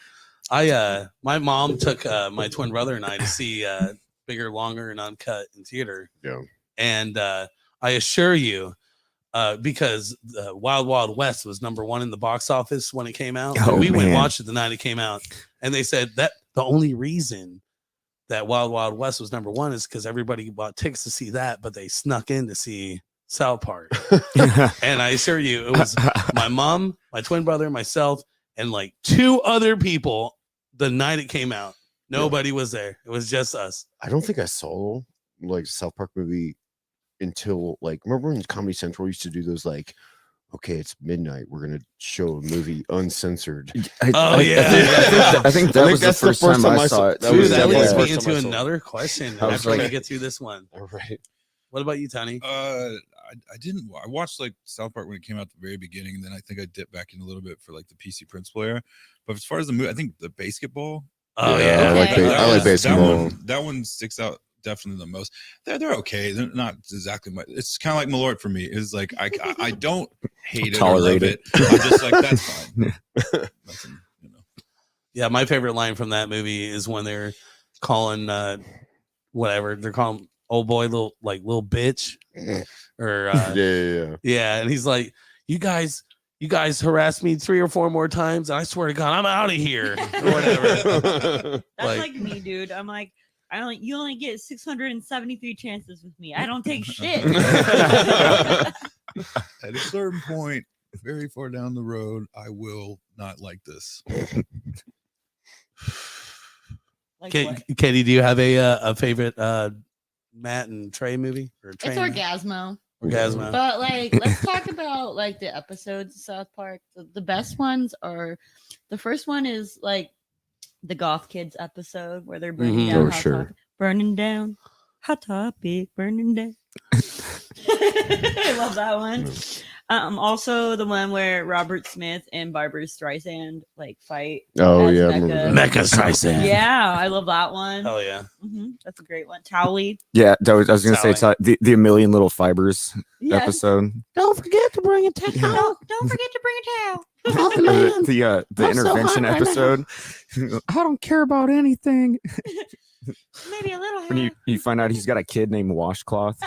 My mom took my twin brother and I to see Bigger, Longer, and Uncut in theater. Yeah. And I assure you, because Wild Wild West was #1 in the box office when it came out. Oh, We went and man. watched it the night it came out, and they said that the only reason that Wild Wild West was #1 is because everybody bought tickets to see that, but they snuck in to see South Park. And I assure you, it was my mom, my twin brother, myself, and like 2 other people the night it came out. Nobody was there. It was just us. I don't think I saw like South Park movie until like remember when Comedy Central used to do those like okay, it's midnight. We're gonna show a movie uncensored. Oh, yeah. I think that was the that's first time I saw it. That Dude, was that definitely leads the me first time I into saw it. another question I was after we like- get through this one. All right. What about you, Tony? I didn't. I watched like South Park when it came out at the very beginning, and then I think I dipped back in a little bit for like the PC Principal era. But as far as the movie, I think the basketball. Oh, Yeah, yeah. I like Okay. I like basketball. That one sticks out definitely the most. They're okay. They're not exactly my. It's kind of like Malort for me. Is like I don't hate it or love Tolerate it. it. I'm just like that's fine. Nothing, you know. Yeah, my favorite line from that movie is when they're calling whatever they're calling old boy little bitch or Yeah. and he's like, you guys harassed me 3 or 4 more times, and I swear to God, I'm out of here or whatever. That's like me, dude. I'm like, you only get 673 chances with me. I don't take shit. At a certain point, very far down the road, I will not like this. Like Okay, what? Katie, do you have a favorite Matt and Trey movie or Trey It's and- Orgasmo. Orgasmo? But like, let's talk about like the episodes of South Park. The best ones are the first one is like The Goth Kids episode where they're burning Mhm. down Oh, Hot sure. Topic. Burning down Hot Topic, burning down. I love that one. Also the one where Robert Smith and Barbara Streisand like fight. Oh as yeah. I Mecca. remember that. Mecca Streisand. Yeah, I love that one. Hell yeah. That's a great one. Towley. Yeah, I was gonna say Sally. the A Million Little Fibers Yes. episode. Don't forget to bring a towel. Don't forget to bring a towel. The I'm so intervention hot right now. episode. I don't care about anything. Maybe a little When hair. you find out he's got a kid named Washcloth.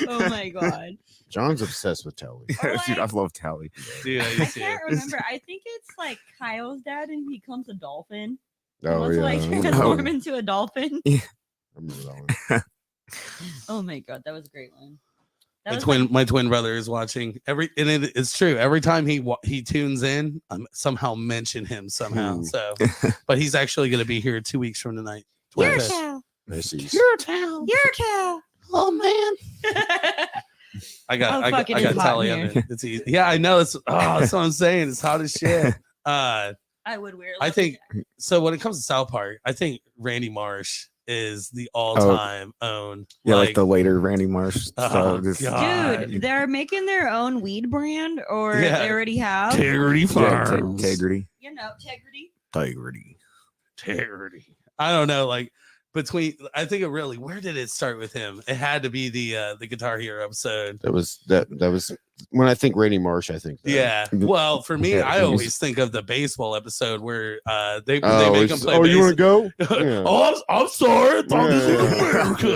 Oh my god. John's obsessed with Telly. Dude, I love Tally. Dude, I I used to. can't remember. I think it's like Kyle's dad and he becomes a dolphin. He Oh wants yeah. to like I remember transform into a dolphin. that one. Oh my god, that was a great one. That My was twin, like- my twin brother is watching it's true. Every time he tunes in, I somehow mention him somehow. Hmm. So, but he's actually going to be here 2 weeks from tonight. You're a 25th. cow. I see. You're a town. You're a cow. Oh man, I got Oh, fuck, it is hot Tally in on here. it. It's easy. Yeah, I know. That's what I'm saying. It's hot as shit. I would wear. I think so. When it comes to South Park, I think Randy Marsh is the all-time owned. Yeah, like the later Randy Marsh Oh, style. Just- God. dude, they're making their own weed brand, or Yeah. they already have. Integrity Yeah, Farms. integrity. You know, integrity. Integrity. Integrity. I don't know. Like I think it really. Where did it start with him? It had to be the Guitar Hero episode. That was when I think Randy Marsh. I think that. Yeah. Well, for me, Yeah, I he's- always think of the baseball episode where they Oh, make him play. you want to go? Oh, I'm sorry. I thought this was Yeah. America.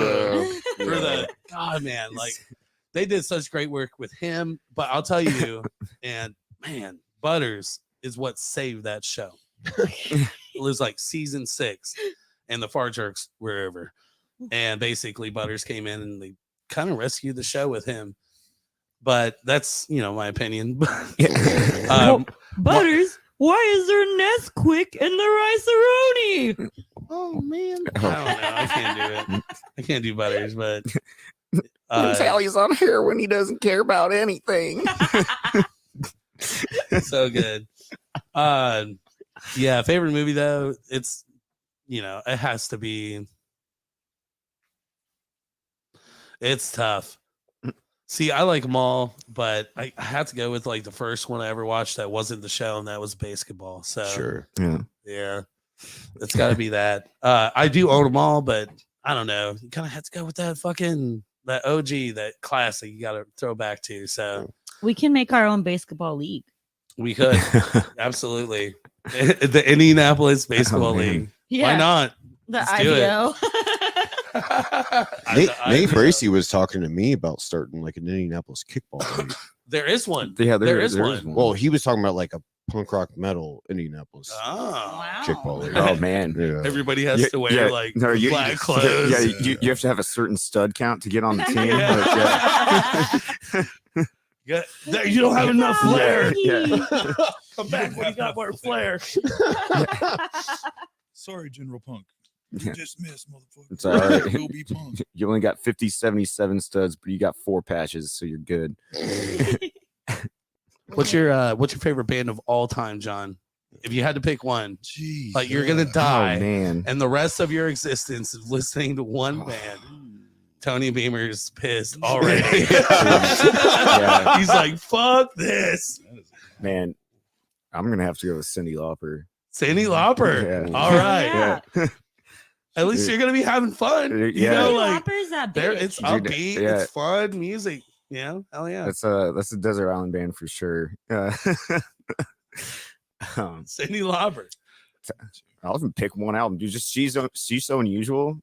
Yeah. For the God, man, like they did such great work with him. But I'll tell you, and man, Butters is what saved that show. It was like season 6, and the Far Jerks were over, and basically Butters came in and they kind of rescued the show with him. But that's my opinion. um, Butters, why is there Nesquik in the rice-a-roni? oh man, I don't know. I can't do it. I can't do Butters, but Tally's on heroin. He doesn't care about anything. so good. Yeah, favorite movie though, it's it has to be. It's tough. See, I like them all, but I had to go with like the first one I ever watched that wasn't the show, and that was Basketball. So Sure. Yeah. yeah, it's got to be that. I do own them all, but I don't know. You kind of have to go with that OG, that classic. You got to throw back to. So We can make our own basketball league. we could absolutely the Indianapolis Baseball Oh, man. League. Yeah, Why not? the Let's do it. IBO. Nate Bracey was talking to me about starting like an Indianapolis kickball league. There is one. Yeah, there is one. Well, he was talking about like a punk rock metal Indianapolis Oh, Wow. kickball league. Oh man. Yeah. everybody has Yeah, to wear yeah, like no, black yeah, clothes. Yeah, you have to have a certain stud count to get on the team. Yeah. But, Yeah, you don't have enough flair. Yeah. Come back when you got more flair. Sorry, General Punk. Yeah. Just missed, motherfucker. It's all right. Go be punk. You only got 50, 77 studs, but you got 4 patches, so you're good. What's your favorite band of all time, John? If you had to pick one, Jeez. like you're gonna Oh die, man. and the rest of your existence is listening to one band. Tony Beamer's pissed already. Yeah. He's like, "Fuck this." Man, I'm gonna have to go with Cyndi Lauper. Cyndi Lauper. Yeah. All right. Yeah. At least you're gonna be having fun. You Yeah. know, Cyndi like Lauper's that there, bitch. it's Dude, upbeat. yeah. It's fun music. You know, hell yeah. That's a desert island band for sure. Cyndi Lauper. I'll even pick one album, dude. Just she's so unusual.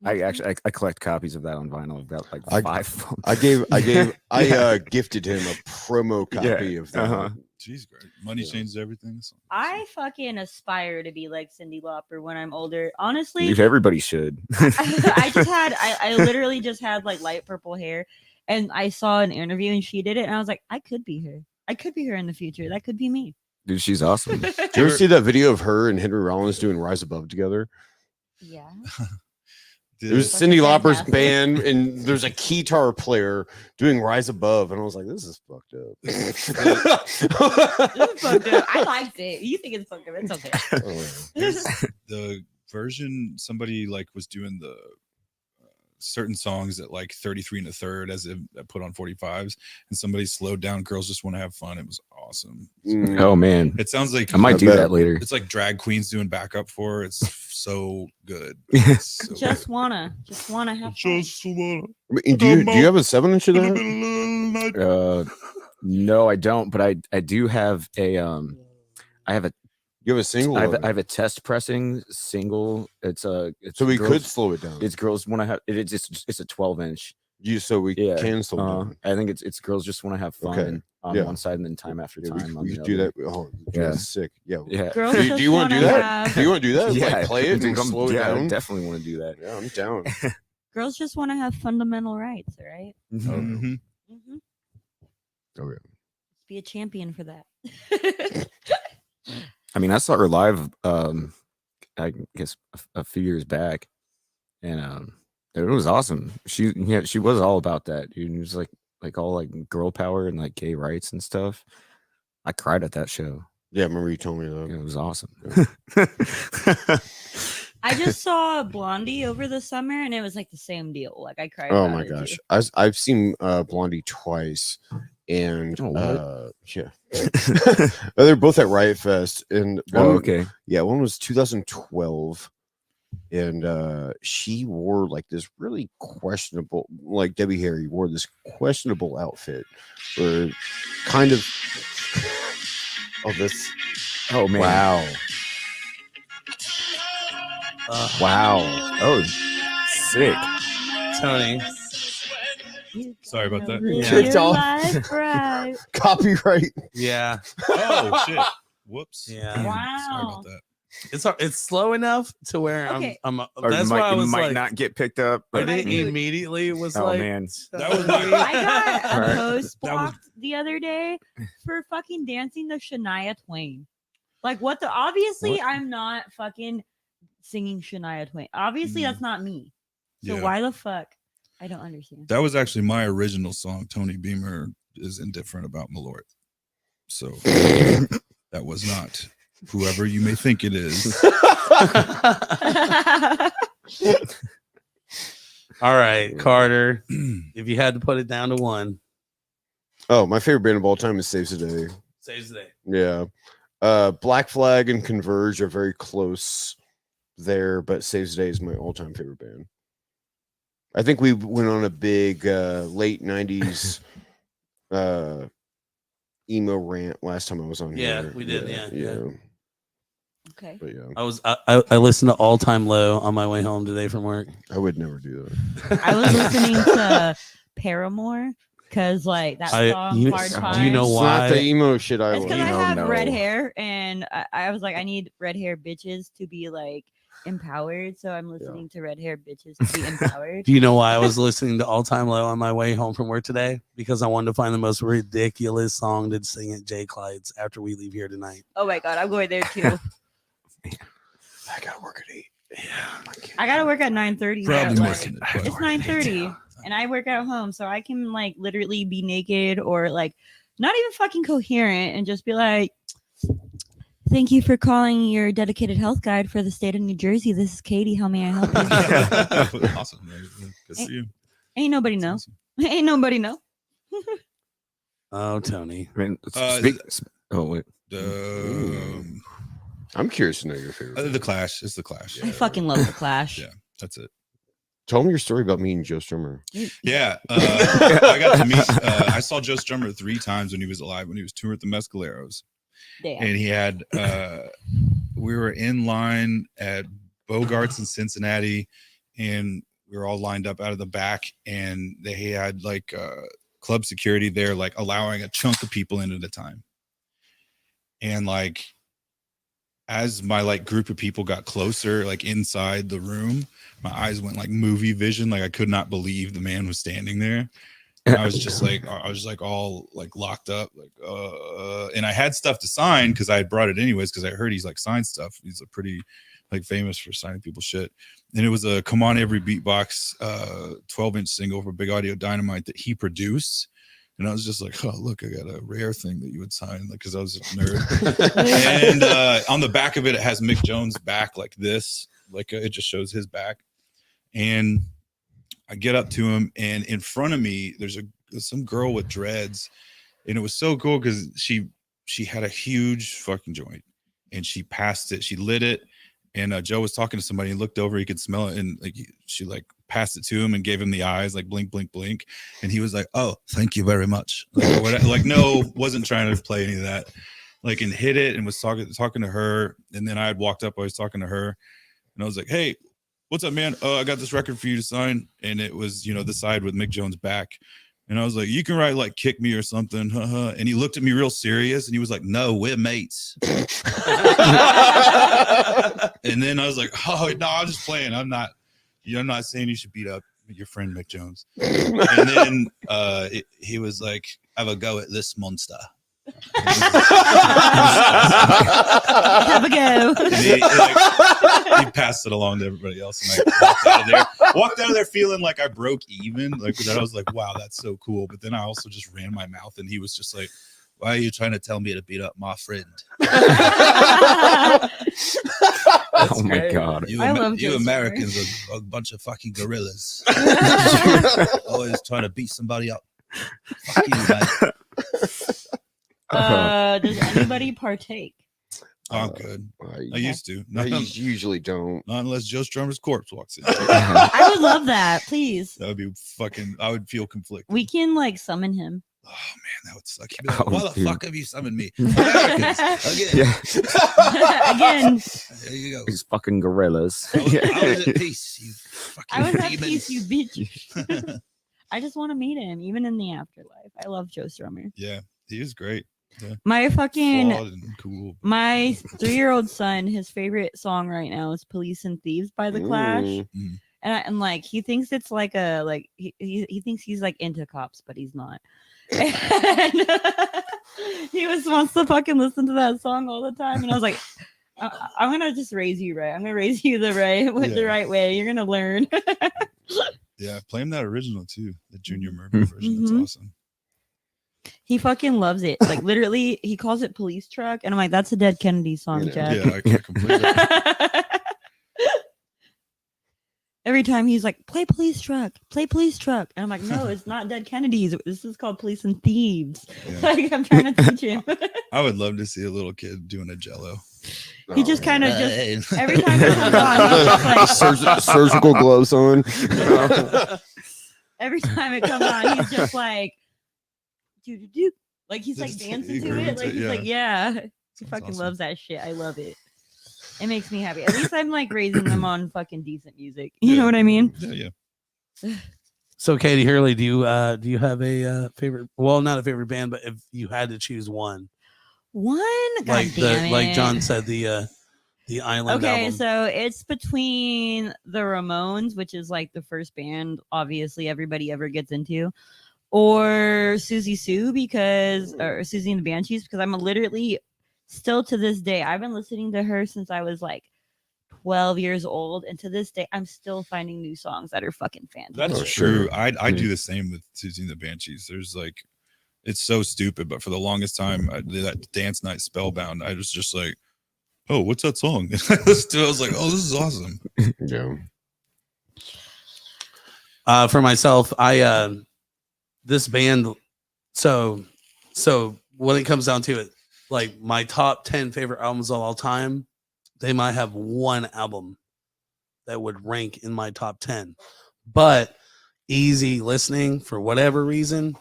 I collect copies of that on vinyl. I've got like 5. I gifted him a promo copy of that. Uh-huh. Jeez, great. Money changes everything. I fucking aspire to be like Cyndi Lauper when I'm older. Honestly, Dude, everybody should. I literally just had like light purple hair, and I saw an interview and she did it, and I was like, I could be her. I could be her in the future. That could be me. Dude, she's awesome. Did you ever see that video of her and Henry Rollins doing Rise Above together? Yeah. It was Fucking Cyndi Lauper's fantastic. band, and there's a guitar player doing Rise Above, and I was like, "This is fucked up." This is fucked up. I liked it. You think it's fucked up? It's okay. The version somebody like was doing the certain songs at like 33 and a third as it put on 45s, and somebody slowed down Girls Just Want to Have Fun. It was awesome. Oh man, It sounds like I might do bet. that later. it's like drag queens doing backup for her. It's so good. It's so just wanna have fun. wanna I mean, do you have a 7-inch of that? No, I don't. But I do have a I have a You have a single. I of it. have a test pressing single. It's so we girls, could slow it down. It's girls want to have it's a 12-inch. So we Yeah. can slow it down. I think it's girls just want to have fun Okay. on Yeah. one side and then time after Yeah, time on we the could do other. that. Oh, Yeah. that's sick. Yeah. Yeah. Girls Do just you want to do wanna that? have- Do you want to do that? Yeah, Like play it dude, and slow it yeah, I down. definitely want to do that. Yeah, I'm down. Girls just want to have fundamental rights, all right? Mhm. Mm-hmm. Oh yeah. Be a champion for that. I mean, I saw her live. I guess a few years back, and it was awesome. She was all about that, dude. It was like all like girl power and like gay rights and stuff. I cried at that show. Yeah, I remember you told me that. It was awesome. I just saw Blondie over the summer, and it was like the same deal. Like I cried. Oh about my it, gosh, too. I've seen Blondie twice, and Oh, what? yeah, they're both at Riot Fest, and Oh, okay. yeah, one was 2012, and she wore like this really questionable, like Debbie Harry wore this questionable outfit, or kind of. Oh, this! Oh man. Wow! Wow! Oh, sick. Tony. Sorry about that. Live Yeah. your It's all- life right. Copyright. Yeah. Oh shit! Whoops. Yeah. Sorry Wow. about that. It's slow enough to where Okay. I'm Or that's you why I might, was might like not get picked up. I But didn't Dude. immediately was Oh, like man. That was I got a Alright. post That was- blocked the other day for fucking dancing to Shania Twain. Like what the obviously I'm not fucking singing Shania Twain. Obviously that's not me. So Yeah. why the fuck? I don't understand. That was actually my original song. Tony Beamer is indifferent about Malort. So that was not whoever you may think it is. all right, Carter. If you had to put it down to one, Oh, my favorite band of all time is Saves the Day. saves the day. Yeah. Black Flag and Converge are very close there, but Saves the Day is my all-time favorite band. I think we went on a big late 90s emo rant last time I was on Yeah, here. we did, yeah. Okay. But yeah, I listened to All Time Low on my way home today from work. I would never do that. I was listening to Paramore because like that song Hard Times. do you know It's why? not the emo shit I It's because like. I No, have no. red hair, and I was like, I need red hair bitches to be like empowered. So I'm listening to red hair bitches to be empowered. Do you know why I was listening to All Time Low on my way home from work today? Because I wanted to find the most ridiculous song to sing at Jay Clyde's after we leave here tonight. Oh my god, I'm going there too. I gotta work at 8. I gotta work at 9:30. Probably Like, missing it. it's but- 9:30, and I work at home, so I can like literally be naked or like not even fucking coherent and just be like, "Thank you for calling your dedicated health guide for the state of New Jersey. This is Katie. How may I help you?" Awesome. Man. Good to see you. Ain't nobody know. That's Ain't nobody know. Oh, Tony. I mean, Uh, oh wait, awesome. I'm curious to know your favorite. The Clash. It's the Clash. I fucking love the Clash. Yeah. That's it. Tell me your story about meeting Joe Strummer. Yeah, I got to meet. I saw Joe Strummer 3 times when he was alive. When he was touring with the Mescaleros, Damn. and he had. We were in line at Bogart's in Cincinnati, and we were all lined up out of the back, and they had like club security there, like allowing a chunk of people in at a time. And like, as my like group of people got closer, like inside the room, my eyes went like movie vision. Like I could not believe the man was standing there. And I was just like all like locked up, like and I had stuff to sign because I had brought it anyways, because I heard he's like signed stuff. He's a pretty like famous for signing people shit. And it was a Come On Every Beatbox 12-inch single for Big Audio Dynamite that he produced. And I was just like, oh, look, I got a rare thing that you would sign, like, because I was a nerd. And on the back of it, it has Mick Jones' back like this, like it just shows his back. And I get up to him, and in front of me, there's some girl with dreads, and it was so cool because she had a huge fucking joint, and she passed it, she lit it, and Joe was talking to somebody, and looked over, he could smell it, and like she like passed it to him and gave him the eyes, like blink, blink, blink, and he was like, "Oh, thank you very much." Like no, wasn't trying to play any of that, like, and hit it, and was talking to her, and then I had walked up, I was talking to her, and I was like, "Hey, what's up, man? I got this record for you to sign," and it was, the side with Mick Jones' back, and I was like, "You can write like kick me or something," and he looked at me real serious, and he was like, "No, we're mates." And then I was like, "Oh no, I'm just playing. I'm not saying you should beat up your friend Mick Jones." And then he was like, "Have a go at this monster." Have a go. And he passed it along to everybody else, and I walked out of there feeling like I broke even. Like, I was like, wow, that's so cool. But then I also just ran my mouth, and he was just like, "Why are you trying to tell me to beat up my friend?" oh my god, I love you Joe Americans are a bunch of fucking gorillas. Always trying to beat somebody up. Fuck you, mate. Does anybody partake? I'm good. I used to. I Not usually don't. unless Joe Strummer's corpse walks in. I would love that. Please. That would be fucking. I would feel conflicted. We can like summon him. Oh man, that would suck. He'd be like, Oh, why the dude. fuck have you summoned me? Americans, again. yeah, Again, There you go. these fucking gorillas. I was at peace, you fucking I was at demons. peace, you bitch. I just want to meet him, even in the afterlife. I love Joe Strummer. Yeah, he is great. My fucking Flawed and cool. my 3-year-old son, his favorite song right now is "Police and Thieves" by The Clash, Mm. and like he thinks it's like he thinks he's like into cops, but he's not. And he wants to fucking listen to that song all the time, and I was like, I'm gonna just raise you right. I'm gonna raise you the right way. You're gonna learn. Yeah, play him that original too, the Junior Murphy version. That's Mhm. awesome. He fucking loves it. Like literally, he calls it "Police Truck," and I'm like, "That's a Dead Kennedy song, Yeah. Jack." Yeah, I can completely. Every time he's like, play police truck. And I'm like, no, it's not Dead Kennedys. This is called Police and Thieves. Yeah. Like, I'm trying to teach him. I would love to see a little kid doing a Jello. He just kind of just, Hey. every time he comes on, he's just like, Surgical gloves on. every time it comes on, he's just like, do. Like, he's like Just dancing to agreeing it. to Like, it, he's yeah. like, yeah. He Sounds fucking awesome. loves that shit. I love it. It makes me happy. At least I'm like raising them on fucking decent music. You know what I mean? Yeah. So, Katie Hurley, do you have a favorite? Well, not a favorite band, but if you had to choose one, One? God like damn like it. John said, the Island Okay, album. so it's between the Ramones, which is like the first band obviously everybody ever gets into, or Susie Sue or Susie and the Banshees, because I'm literally still to this day, I've been listening to her since I was like 12 years old, and to this day, I'm still finding new songs that are fucking fantastic. That's Oh, true. sure. I do the same with Susie and the Banshees. There's like, it's so stupid, but for the longest time, that dance night Spellbound, I was just like, oh, what's that song? I was like, oh, this is awesome. Yeah. For myself, I this band. So when it comes down to it, like my top 10 favorite albums of all time, they might have one album that would rank in my top 10. But easy listening for whatever reason,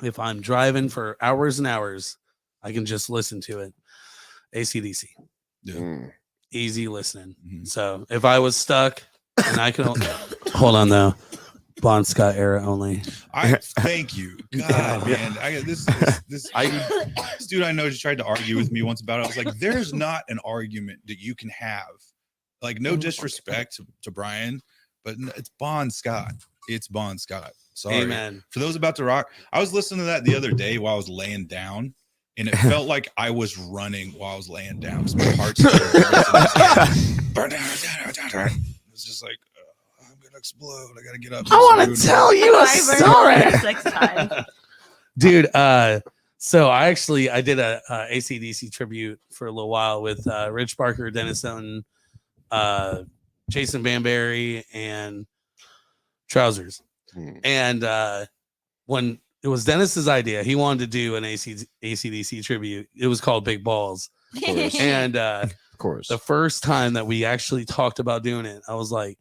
if I'm driving for hours and hours, I can just listen to it. AC/DC. Yeah. Mm. Easy listening. Mhm. So if I was stuck and I could hold on though, Bon Scott era only. I thank you, God, man. This dude I know just tried to argue with me once about it. I was like, there's not an argument that you can have. Like, no disrespect to Brian, but it's Bon Scott. It's Bon Scott. Sorry. Amen. For those about to rock, I was listening to that the other day while I was laying down, and it felt like I was running while I was laying down because my heart's it was just like, I'm gonna explode. I gotta get up. I want to tell you a Fiverr story. 6 times. Dude, so I did a AC/DC tribute for a little while with Rich Barker, Dennis Owen, Jason Banbury, and Trousers. Hmm. And when it was Dennis's idea, he wanted to do an AC/DC tribute. It was called Big Balls. course. And Of course. the first time that we actually talked about doing it, I was like,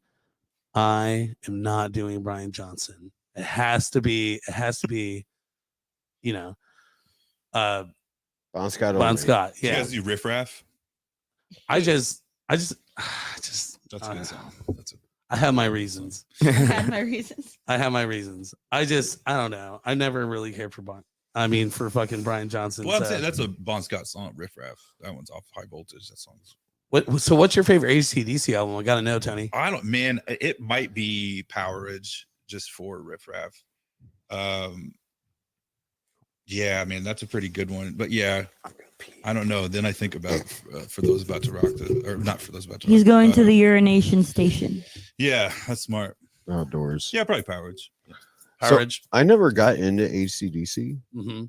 I am not doing Brian Johnson. It has to be, you know, Bon Scott. Bon only. Scott. You Yeah. guys do Riff Raff? I just That's a I good don't song. That's I have my reasons. Had my reasons. I don't know. I never really cared for for fucking Brian Johnson. well, I'm so. saying that's a Bon Scott song, Riff Raff. That one's off High Voltage. That song's. So what's your favorite AC/DC album? I gotta know, Tony. I don't, man. It might be Powerage just for Riff Raff. Yeah, I mean that's a pretty good one. But yeah, I don't know. Then I think about for those about to rock, or not for those about to. He's rock, going to the urination station. Yeah, that's smart. Outdoors. Yeah, probably Powerage. Courage. I never got into ACDC, Mm-hmm.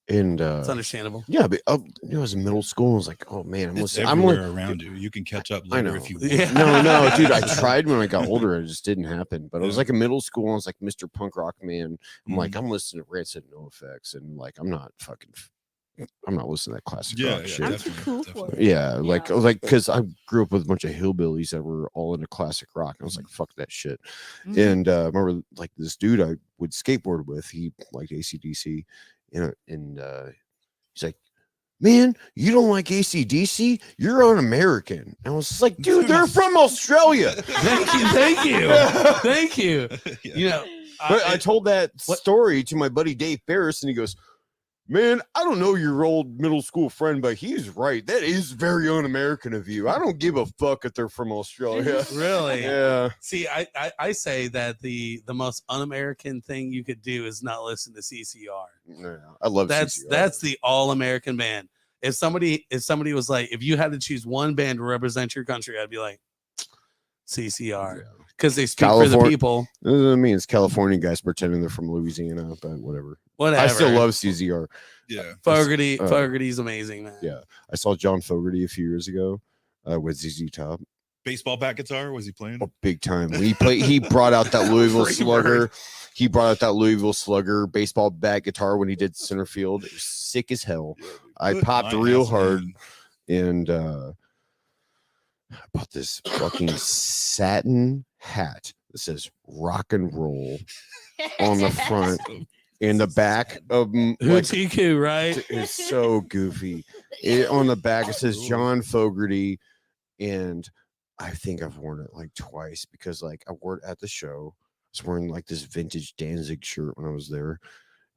and It's understandable. yeah, but I was in middle school. I was like, oh man, I'm It's listening. everywhere around you. You can catch up I later know. if you. Yeah. No, dude. I tried when I got older. It just didn't happen. But I was Yeah. like in middle school. I was like Mr. Punk Rock Man. I'm like, Mm-hmm. I'm listening to Rancid No Effects, and like, I'm not listening to that classic Yeah, rock yeah, shit. I'm too cool for definitely. it. Yeah, like because I grew up with a bunch of hillbillies that were all into classic rock. I was like, fuck that shit. Mhm. And I remember like this dude I would skateboard with, he liked ACDC, and he's like, man, you don't like ACDC? You're un-American. And I was just like, dude, they're from Australia. Thank you. Thank you. Yeah. You know, But I told that what- story to my buddy Dave Ferris, and he goes, man, I don't know your old middle school friend, but he's right. That is very un-American of you. I don't give a fuck if they're from Australia. really. Yeah. See, I say that the most un-American thing you could do is not listen to CCR. Yeah, I love CCR. That's the all-American band. If somebody was like, if you had to choose one band to represent your country, I'd be like CCR because they speak for the Californ- people. I mean, it's California guys pretending they're from Louisiana, but whatever. Whatever. I still love CZR. Yeah. Fogerty. uh, Fogerty's amazing, man. Yeah. I saw John Fogerty a few years ago with ZZ Top. Baseball bat guitar. Was he playing? Oh, big time. He brought out that Louisville Slugger. He brought out that Louisville Slugger baseball bat guitar when he did center field. It was sick as hell. I Good popped night, real house hard. man. And I bought this fucking satin hat that says rock and roll on the front. In the back of like, Hoochie right? it's so goofy. On the back it says John Fogerty, and I think I've worn it like twice because like I wore it at the show. I was wearing like this vintage Danzig shirt when I was there,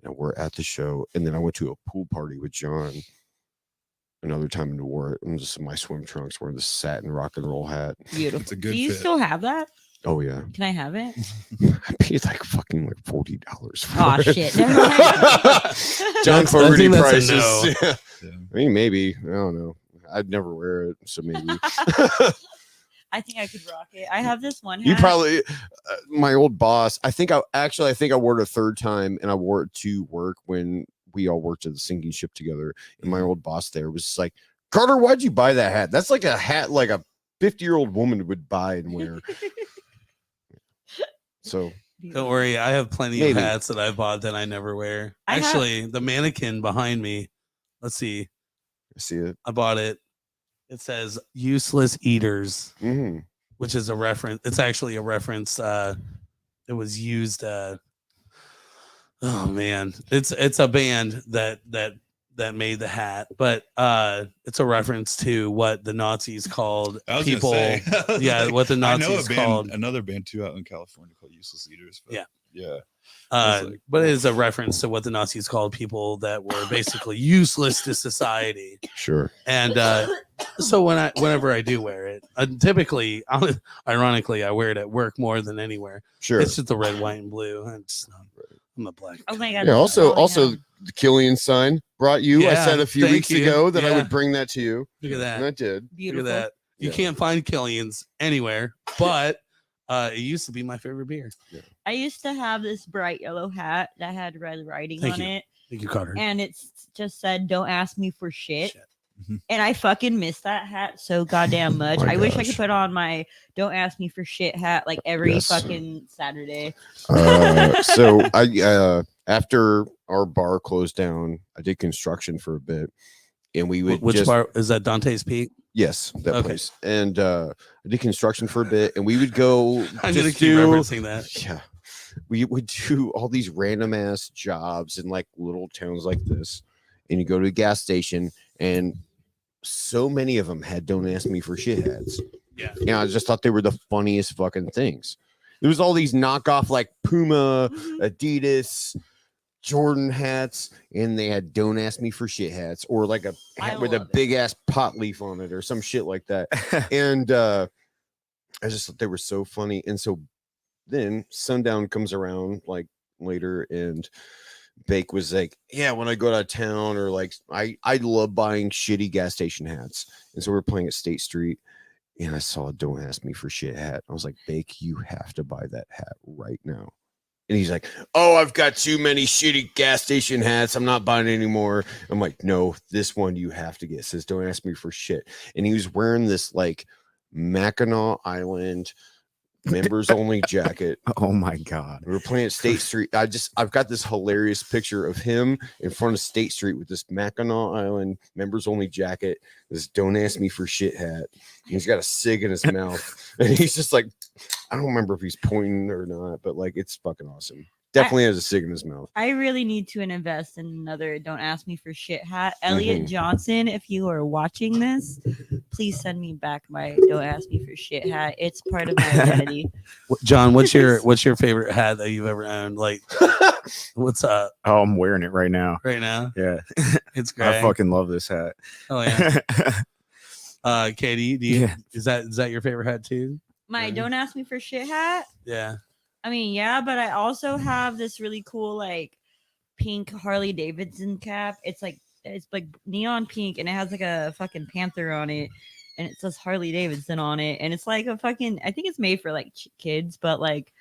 and I wore it at the show, and then I went to a pool party with John another time and wore it in just my swim trunks, wearing the satin rock and roll hat. Beautiful. It's a good Do you fit. still have that? Oh yeah, Can I have it? I paid like fucking like $40 for Oh it. shit. Never mind. John I Fogerty think that's a prices. no. Yeah. Yeah. I mean, maybe. I don't know. I'd never wear it, so maybe. I think I could rock it. I have this one hat. You probably my old boss. I think I wore it a third time, and I wore it to work when we all worked at the sinking ship together. And my old boss there was just like, Carter, why'd you buy that hat? That's like a hat like a 50-year-old woman would buy and wear. So Don't worry, I have plenty Maybe. of hats that I bought that I never wear. I have- Actually, the mannequin behind me. Let's see. I see it. I bought it. It says "Useless Eaters," Mm-hmm. which is a reference. It's actually a reference. It was used. Oh man, it's a band that made the hat, but it's a reference to what the Nazis called I was people. gonna say, I was Yeah, like, what the I know Nazis a band, called. another band too out in California called Useless Eaters. But Yeah. yeah. I was like, But it is a reference to what the Nazis called people that were basically useless to society. Sure. And so whenever I do wear it, typically, ironically, I wear it at work more than anywhere. Sure. It's just the red, white, and blue. I'm a black. Oh my god. Yeah. Also, Oh, yeah. the Killian sign brought you. I Yeah, said a few thank weeks you. ago that I Yeah. would bring that to you, Look at and that. I did. Beautiful. Look at that. You Yeah. can't find Killian's anywhere, but it used to be my favorite beer. I used to have this bright yellow hat that had red writing Thank on you. it, Thank you, Carter. and it just said, "Don't ask me for shit." Shit. Mhm. And I fucking miss that hat so goddamn much. My I wish I gosh. could put on my "Don't ask me for shit" hat like every Yes. fucking Saturday. So I after our bar closed down, I did construction for a bit, and we would Which just bar is that? Dante's Peak. yes, that Okay. place. And I did construction for a bit, and we would go I'm gonna just keep do referencing that. yeah. We would do all these random ass jobs in like little towns like this, and you go to a gas station, and so many of them had "Don't ask me for shit" hats. Yeah. Yeah, I just thought they were the funniest fucking things. There was all these knockoff like Puma, Adidas, Jordan hats, and they had "Don't ask me for shit" hats, or like a I hat with a love it. big ass pot leaf on it, or some shit like that. And I just thought they were so funny. And so then sundown comes around like later, and Bake was like, yeah, when I go out of town, or like I love buying shitty gas station hats. And so we're playing at State Street, and I saw a "Don't ask me for shit" hat. I was like, Bake, you have to buy that hat right now. And he's like, oh, I've got too many shitty gas station hats. I'm not buying anymore. I'm like, no, this one you have to get. It says, "Don't ask me for shit." And he was wearing this like Mackinac Island members only jacket. Oh my god. We were playing at State Street. I've got this hilarious picture of him in front of State Street with this Mackinac Island members only jacket, this "Don't ask me for shit" hat. And he's got a cig in his mouth, and he's just like, I don't remember if he's pointing or not, but like it's fucking awesome. Definitely has a cig in his mouth. I really need to invest in another "Don't ask me for shit" hat. Elliot Mhm. Johnson, if you are watching this, please send me back my "Don't ask me for shit" hat. It's part of my identity. John, what's your favorite hat that you've ever owned? Like, what's up Oh, I'm wearing it right now. right now? Yeah. It's great. I fucking love this hat. Oh yeah. Katie, Yeah. is that your favorite hat too? My "Don't ask me for shit" hat. Yeah. I mean, yeah, but I also have this really cool like pink Harley Davidson cap. It's like neon pink, and it has like a fucking panther on it, and it says Harley Davidson on it, and it's like a fucking. I think it's made for like kids, but like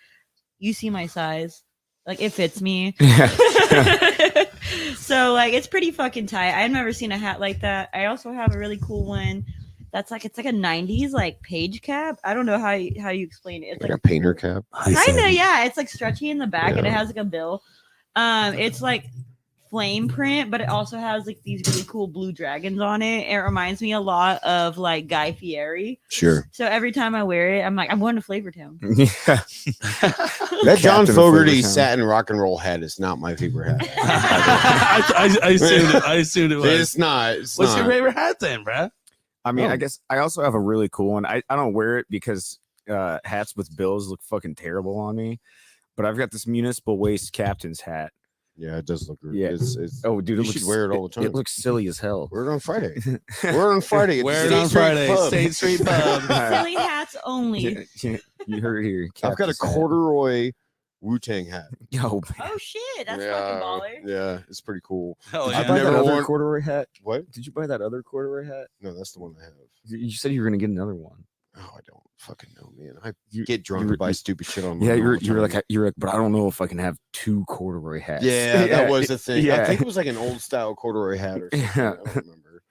you see my size, like it fits me. So like it's pretty fucking tight. I've never seen a hat like that. I also have a really cool one. It's like a 90s like page cap. I don't know how you explain it. It's Like like a painter cap. kind of, yeah. It's like stretchy in the back, and it Yeah. has like a bill. It's like flame print, but it also has like these really cool blue dragons on it. It reminds me a lot of like Guy Fieri. Sure. So every time I wear it, I'm like, I'm going to Flavortown. Yeah. That John Captain of Fogerty Flavortown. satin rock and roll hat is not my favorite hat. I assumed it was. It's not. It's What's not. your favorite hat then, bruh? I mean, Oh. I guess I also have a really cool one. I don't wear it because hats with bills look fucking terrible on me. But I've got this municipal waste captain's hat. Yeah, it does look good. Yeah. It's, Oh, dude, You it should looks, wear it all the time. It looks silly as hell. we're on Friday. We're on Friday. at the Wear it State on Street Friday. Pub. State Street Pub. Silly hats only. You heard it here. I've got a Captain's hat. corduroy Wu-Tang hat. Yo, man. Oh shit, that's yeah, fucking baller. yeah, it's pretty cool. Hell Did yeah. you buy never that other worn- corduroy hat? What? Did you buy that other corduroy hat? No, that's the one I have. You said you were gonna get another one. Oh, I don't fucking know, man. I get drunk you and buy stupid shit online. Yeah, all you're the you're time. like, but I don't know if I can have 2 corduroy hats. Yeah, that was the thing. I Yeah. think it was like an old style corduroy hat or something. Yeah. I don't remember.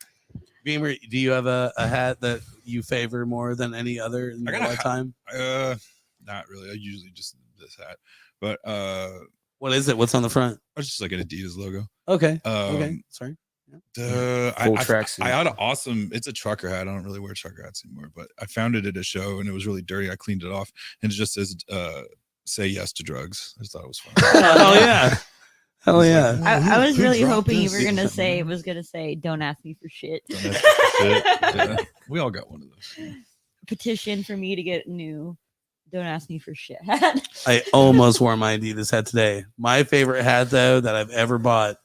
Beamer, do you have a hat that you favor more than any other in I your got a lifetime? Not really. I usually just this hat, but What is it? What's on the front? it's just like an Adidas logo. Okay. Okay. Sorry. Full tracksuit. I had an awesome. It's a trucker hat. I don't really wear trucker hats anymore, but I found it at a show and it was really dirty. I cleaned it off and it just says "Say yes to drugs." I just thought it was fun. Hell yeah. Hell It's yeah. like, I was who really dropped hoping you this? were gonna say, "Don't ask me for shit." Don't ask me for shit. Yeah. We all got one of those. Petition for me to get new. Don't ask me for shit hat. I almost wore my Adidas hat today. My favorite hat, though, that I've ever bought.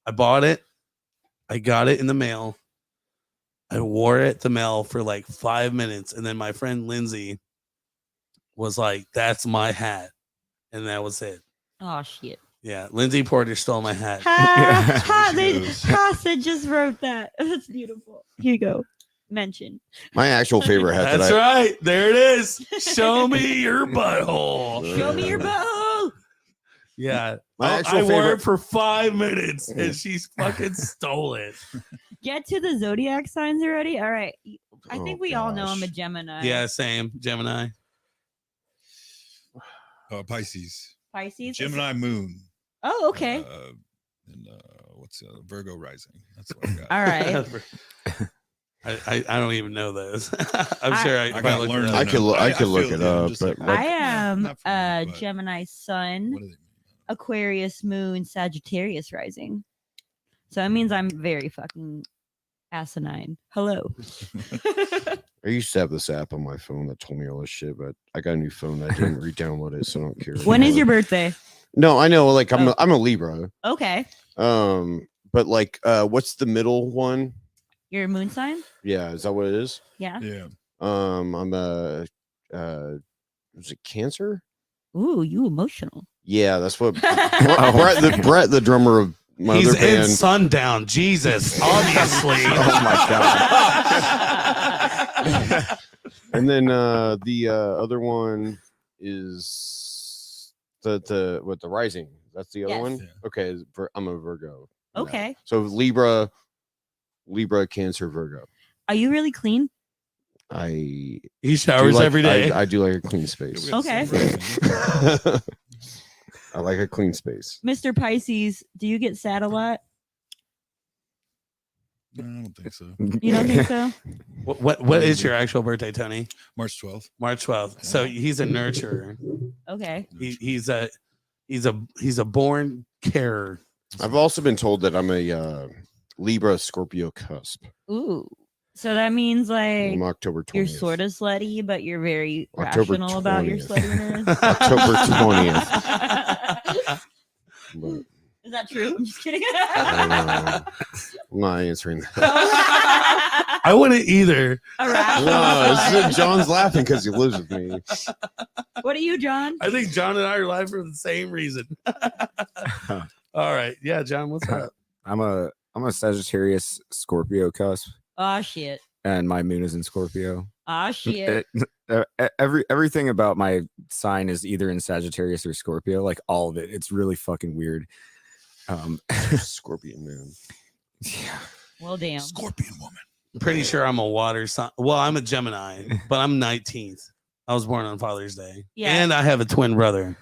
I bought it. I got it in the mail. I wore it the mail for like 5 minutes, and then my friend Lindsay was like, "That's my hat," and that was it. Oh shit! Yeah, Lindsay Porter stole my hat. Casa just wrote that. That's beautiful. Here you go. Mention. My actual favorite hat That's that right. There it is. Show me your butthole. Show me your butthole. Yeah, My I actual wore it favorite- for 5 minutes, and she's fucking stole it. Get to the zodiac signs already. All right. I think Oh, we all know I'm a gosh. Gemini. Yeah, same. Gemini. Pisces, Pisces. Gemini moon. Oh, okay. And what's the other? Virgo rising. That's what I got. All right. I don't even know those. I'm I- sure I if gotta looked learn it them. up. I could look- I could look feel it them, up, just but, like- like- I am Not for me, but Gemini sun, what do they mean? Aquarius moon, Sagittarius rising. So that means I'm very fucking asinine. Hello. I used to have this app on my phone that told me all this shit, but I got a new phone that didn't re-download it, so I don't care. When is anymore. your birthday? No, I know. Like Oh. I'm a Libra. Okay. But like, what's the middle one? Your moon sign? Yeah, is that what it is? Yeah. Yeah. I'm a was it Cancer? Ooh, you emotional. Yeah, that's what Oh, Brett, the drummer of my He's other in band. Sundown. Jesus, obviously. Oh my god. And then the other one is the Rising. That's the other Yes. one. Yeah. Okay, I'm a Virgo. Yeah. Okay. So Libra, Cancer, Virgo. Are you really clean? I He do showers like- every day. I do like a clean space. Yeah, we got the Okay. same rising. I like a clean space. Mr. Pisces, do you get sad a lot? No, I don't think so. You don't think so? What is your actual birthday, Tony? March 12th. March 12th. So he's a nurturer. Okay. He's a born carer. I've also been told that I'm a Libra Scorpio cusp. Ooh. So that means like I'm October 20th. you're sort of slutty, but you're very October rational about your 20th. sluttiness. October 20th. But Is that true? I'm just kidding. I don't know. I'm not answering that. I wouldn't either. A rational No, slut. it's- John's laughing because he lives with me. What are you, John? I think John and I are live for the same reason. All right. Yeah, John, what's up? I'm a Sagittarius Scorpio cusp, Oh shit. and my moon is in Scorpio. Oh shit. Everything about my sign is either in Sagittarius or Scorpio, like all of it. It's really fucking weird. Scorpion man. Yeah. Well, damn. Scorpion woman. I'm pretty sure I'm a water sign. Well, I'm a Gemini, but I'm 19th. I was born on Father's Day. Yeah. And I have a twin brother,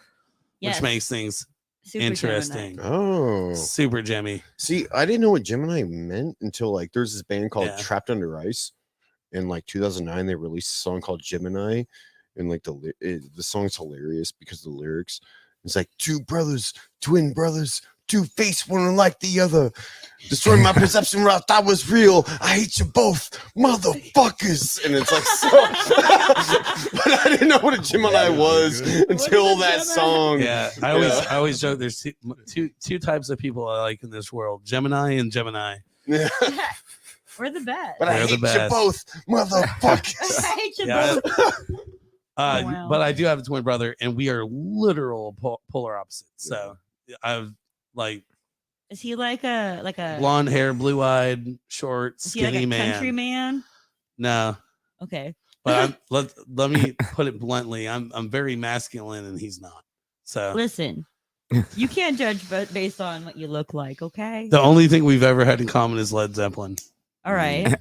Yes. which makes things Super interesting. Oh. Super Jemmy. See, I didn't know what Gemini meant until like there's this band called Yeah. Trapped Under Ice. In like 2009, they released a song called Gemini, and like the song's hilarious because of the lyrics. It's like twin brothers, two-faced, one unlike the other. Destroy my perception where I thought was real. I hate you both, motherfuckers. And it's like so. But I didn't know what a Gemini was until that song. Yeah. I always joke there's two types of people I like in this world, Gemini and Gemini. Yeah. We're the best. But I They're the hate you best. both, motherfuckers. I hate you Yeah. both. Wow. But I do have a twin brother, and we are literal polar opposites. So I've like Is he like a blonde hair, blue eyed, short, is he like skinny a man. country man? No, Okay. But let me put it bluntly. I'm very masculine and he's not. So Listen, you can't judge but based on what you look like, okay? the only thing we've ever had in common is Led Zeppelin. All right.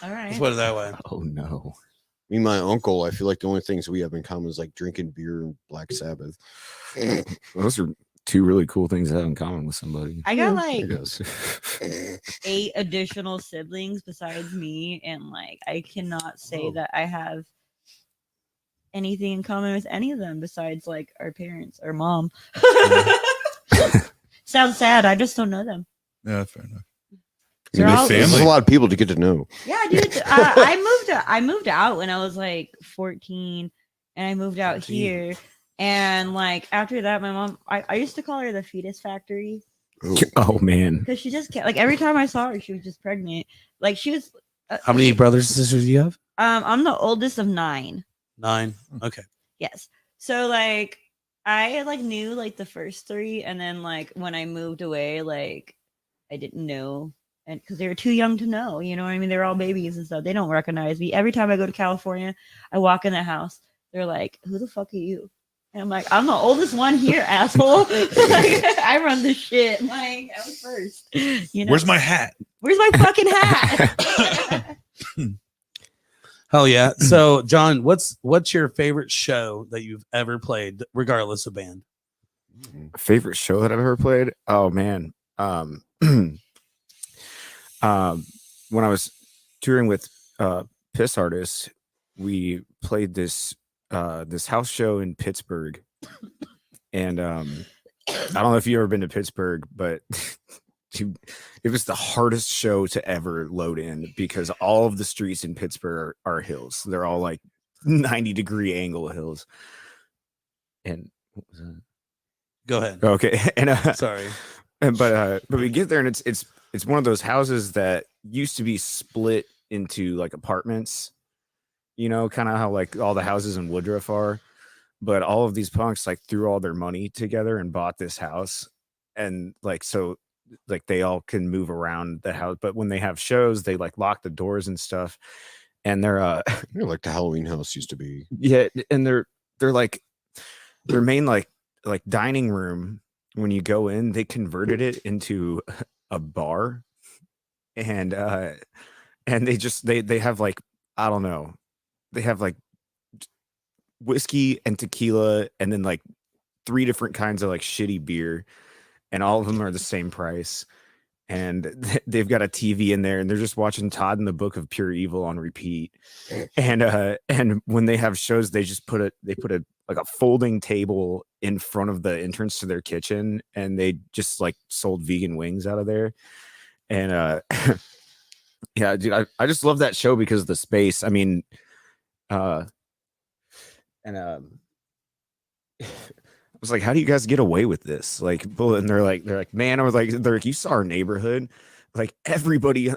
All Let's right. put it that way. Oh no. Me and my uncle, I feel like the only things we have in common is like drinking beer and Black Sabbath. Those are two really cool things to have in common with somebody. I got I like guess. 8 additional siblings besides me, and like I cannot say Oh. that I have anything in common with any of them besides like our parents or mom. Sounds sad. I just don't know them. Yeah, fair enough. They're Your all- This is family. a lot of people to get to know. Yeah, dude. I moved out when I was like 14, and I moved out 14. here. And like after that, my mom, I used to call her the fetus factory Oh man. because she just kept like every time I saw her, she was just pregnant. Like she was. How many brothers and sisters do you have? I'm the oldest of 9. 9. Okay. Yes. So like I like knew like the first 3, and then like when I moved away, like I didn't know, and because they were too young to know, you know what I mean? They're all babies and stuff. They don't recognize me. Every time I go to California, I walk in the house, they're like, "Who the fuck are you?" And I'm like, "I'm the oldest one here, asshole. Like, I run the shit. Like I was first. You know, Where's my hat? where's my fucking hat?" Hell yeah. So John, what's your favorite show that you've ever played, regardless of band? Favorite show that I've ever played? Oh man. When I was touring with Piss Artists, we played this house show in Pittsburgh. And I don't know if you've ever been to Pittsburgh, but it was the hardest show to ever load in because all of the streets in Pittsburgh are hills. They're all like 90-degree angle hills. And what was that? Go ahead. Okay. And Sorry. but we get there and it's one of those houses that used to be split into like apartments, you know, kind of how like all the houses in Woodruff are. But all of these punks like threw all their money together and bought this house, and like so like they all can move around the house. But when they have shows, they like lock the doors and stuff. And they're You're like the Halloween house used to be. yeah, and they're like their main like dining room. When you go in, they converted it into a bar, and they have like I don't know, they have like whiskey and tequila, and then like 3 different kinds of like shitty beer, and all of them are the same price. And they've got a TV in there, and they're just watching Todd and the Book of Pure Evil on repeat. And when they have shows, they just put a like a folding table in front of the entrance to their kitchen, and they just like sold vegan wings out of there. And yeah, dude, I just love that show because of the space. I mean, I was like, how do you guys get away with this? Like, and they're like, man, I was like, they're like, you saw our neighborhood. Like everybody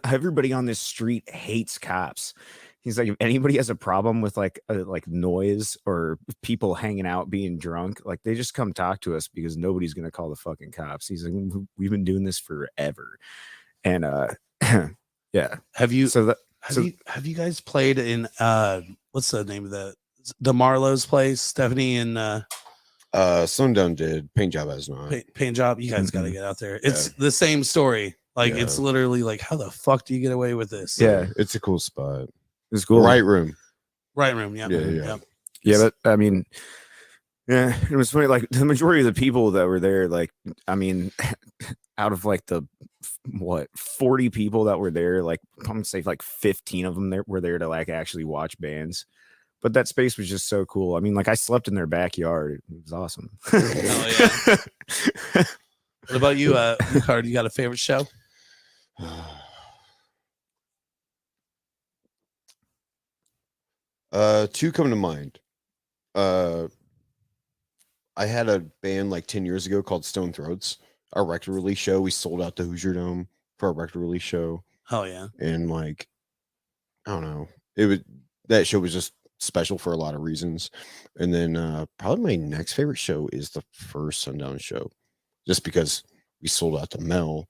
on this street hates cops. He's like, if anybody has a problem with like noise or people hanging out being drunk, like they just come talk to us because nobody's gonna call the fucking cops. He's like, we've been doing this forever. And yeah. Have you Have you guys played in what's the name of the Marlowe's place? Stephanie and Sundown did. Paint Job has not. Paint Job. You guys got to get out there. It's the same story. Like it's literally like, how the fuck do you get away with this? Yeah, It's a cool spot. it's cool. Right room. Right room. Yeah. Yeah. Yeah, but I mean, yeah, it was funny. Like the majority of the people that were there, like, I mean, out of like the 40 people that were there, like I'm gonna say like 15 of them were there to like actually watch bands. But that space was just so cool. I mean, like I slept in their backyard. It was awesome. Oh, yeah. What about you, Ricardo? You got a favorite show? Two come to mind. I had a band like 10 years ago called Stone Throats. Our record release show, we sold out the Hoosier Dome for our record release show. Oh yeah. And like, I don't know, that show was just special for a lot of reasons. And then probably my next favorite show is the first Sundown show, just because we sold out to Mel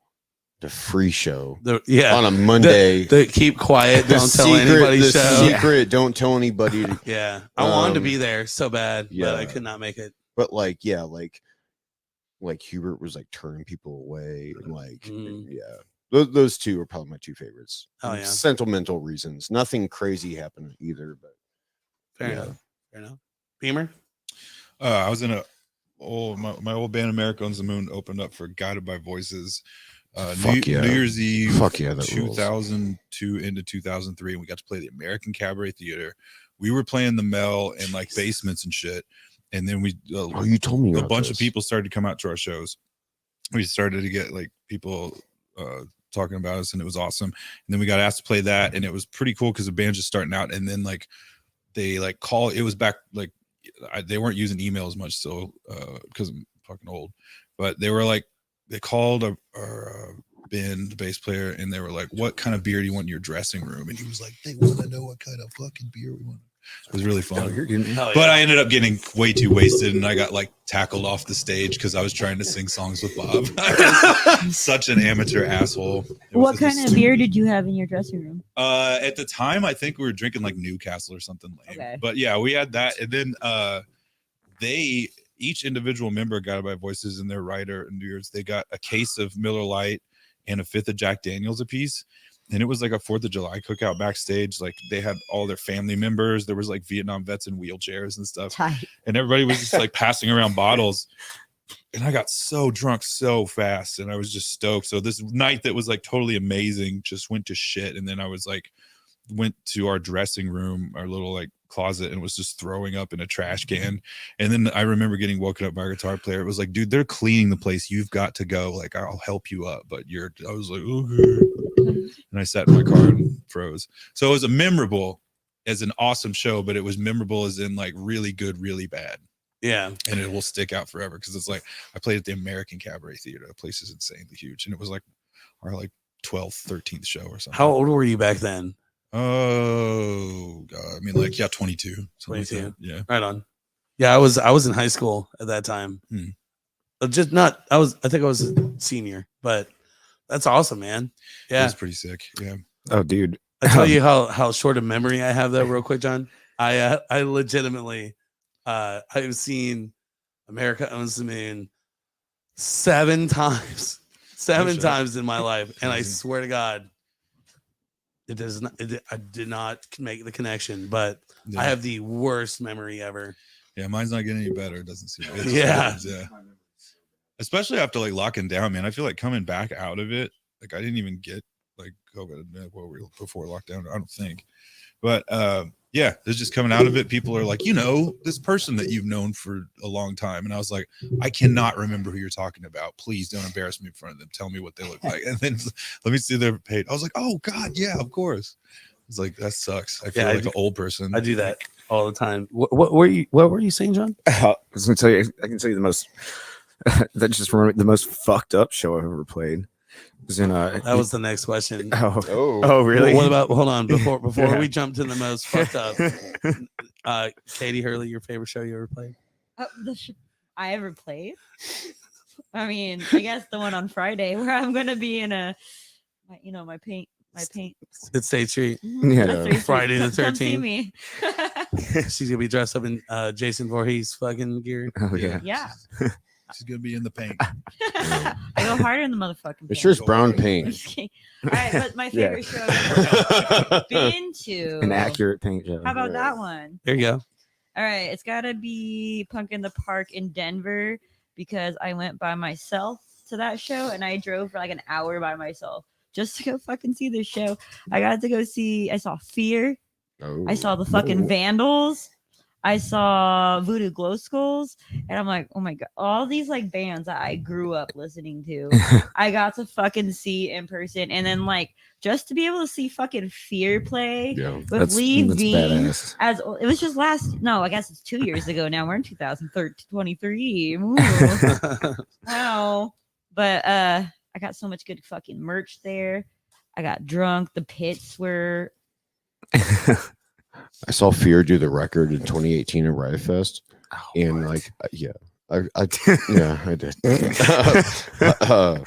the free show Yeah. on a Monday. The keep quiet, The don't tell anybody the show. secret, don't tell anybody. Yeah. I wanted to Um, be there so bad, but I yeah. could not make it. But like, yeah, like Hubert was like turning people away, and like, Mm. yeah, those two are probably my two favorites. Oh, yeah. Sentimental reasons. Nothing crazy happened either, but Fair yeah. enough. Fair enough. Beamer? I was in my old band America Owns the Moon opened up for Guided by Voices. Fuck yeah. New Year's Eve, Fuck yeah, that rules. 2002 into 2003, and we got to play the American Cabaret Theater. We were playing the Mel and like basements and shit, and then we Oh, you told me a about bunch this. of people started to come out to our shows. We started to get like people talking about us, and it was awesome. And then we got asked to play that, and it was pretty cool because the band's just starting out. And then like they like call. It was back like they weren't using email as much, so because I'm fucking old. But they were like they called our Ben, the bass player, and they were like, "What kind of beer do you want in your dressing room?" And he was like, "They want to know what kind of fucking beer we want." It was really fun. Hell But yeah. I ended up getting way too wasted, and I got like tackled off the stage because I was trying to sing songs with Bob. I was such an amateur asshole. It was What such a kind of stupid- beer did you have in your dressing room? At the time, I think we were drinking like Newcastle or something lame. Okay. But yeah, we had that, and then they each individual member got by Voices and their writer and New Year's. They got a case of Miller Lite and a fifth of Jack Daniels a piece. And it was like a 4th of July cookout backstage. Like they had all their family members. There was like Vietnam vets in wheelchairs and stuff. Tight. And everybody was just like passing around bottles. And I got so drunk so fast, and I was just stoked. So this night that was like totally amazing just went to shit. And then I was like, went to our dressing room, our little like closet, and was just throwing up in a trash can. And then I remember getting woken up by a guitar player. It was like, dude, they're cleaning the place. You've got to go. Like, I'll help you up. But I was like, okay. And I sat in my car and froze. So it was a memorable as an awesome show, but it was memorable as in like really good, really bad. Yeah. And it will stick out forever because it's like I played at the American Cabaret Theater. The place is insanely huge. And it was like our like 12th, 13th show or something. How old were you back then? Oh God. I mean, like, yeah, 22. something like 22. that. Yeah. Right on. Yeah, I was in high school at that time. Just not I think I was a senior, but that's awesome, man. It Yeah. was pretty sick. Yeah. Oh, dude. I tell you how short a memory I have though, real quick, John. I legitimately I've seen America Owns the Moon 7 times. 7 shit. times in my life. And I Amazing. swear to God, it does not I did not make the connection, but Yeah. I have the worst memory ever. Yeah, mine's not getting any better. It doesn't seem. It just Yeah. is, yeah. Especially after like locking down, man. I feel like coming back out of it, like I didn't even get like COVID before lockdown. I don't think, but yeah, there's just coming out of it. People are like, this person that you've known for a long time, and I was like, I cannot remember who you're talking about. Please don't embarrass me in front of them. Tell me what they look like, and then let me see their page. I was like, oh God, yeah, of course. It's like that sucks. I feel Yeah, I like do- an old person. I do that all the time. What were you saying, John? I was gonna tell you. I can tell you the most. That just remember the most fucked up show I've ever played. It was in That was the next question. Oh, really? What about hold on before we jump to the most fucked up? Katie Hurley, your favorite show you ever played? I ever played? I mean, I guess the one on Friday where I'm gonna be in my paint. It's State Street. Yeah. That's pretty sweet. Friday the Come see 13th. me. She's gonna be dressed up in Jason Voorhees fucking gear. Oh yeah. Yeah. She's gonna be in the paint. I go harder in the motherfucking. It's paint. just brown I'm paint. just kidding. All right, but my Yeah. favorite show I've been to. An accurate paint job. How about that one? There you go. All right, it's gotta be Punk in the Park in Denver because I went by myself to that show and I drove for like an hour by myself just to go fucking see this show. I saw Fear. Oh. I saw the fucking Vandals. I saw Voodoo Glow Skulls, and I'm like, oh my god, all these like bands that I grew up listening to, I got to fucking see in person, and then like just to be able to see fucking Fear play Yeah. with Lee Veen badass. as it was just I guess it's 2 years ago now. We're in 2023. Ooh. Wow, but I got so much good fucking merch there. I got drunk. The pits were. I saw Fear do the record in 2018 at Riot Fest, Oh, and what? like, yeah, I did. Uh,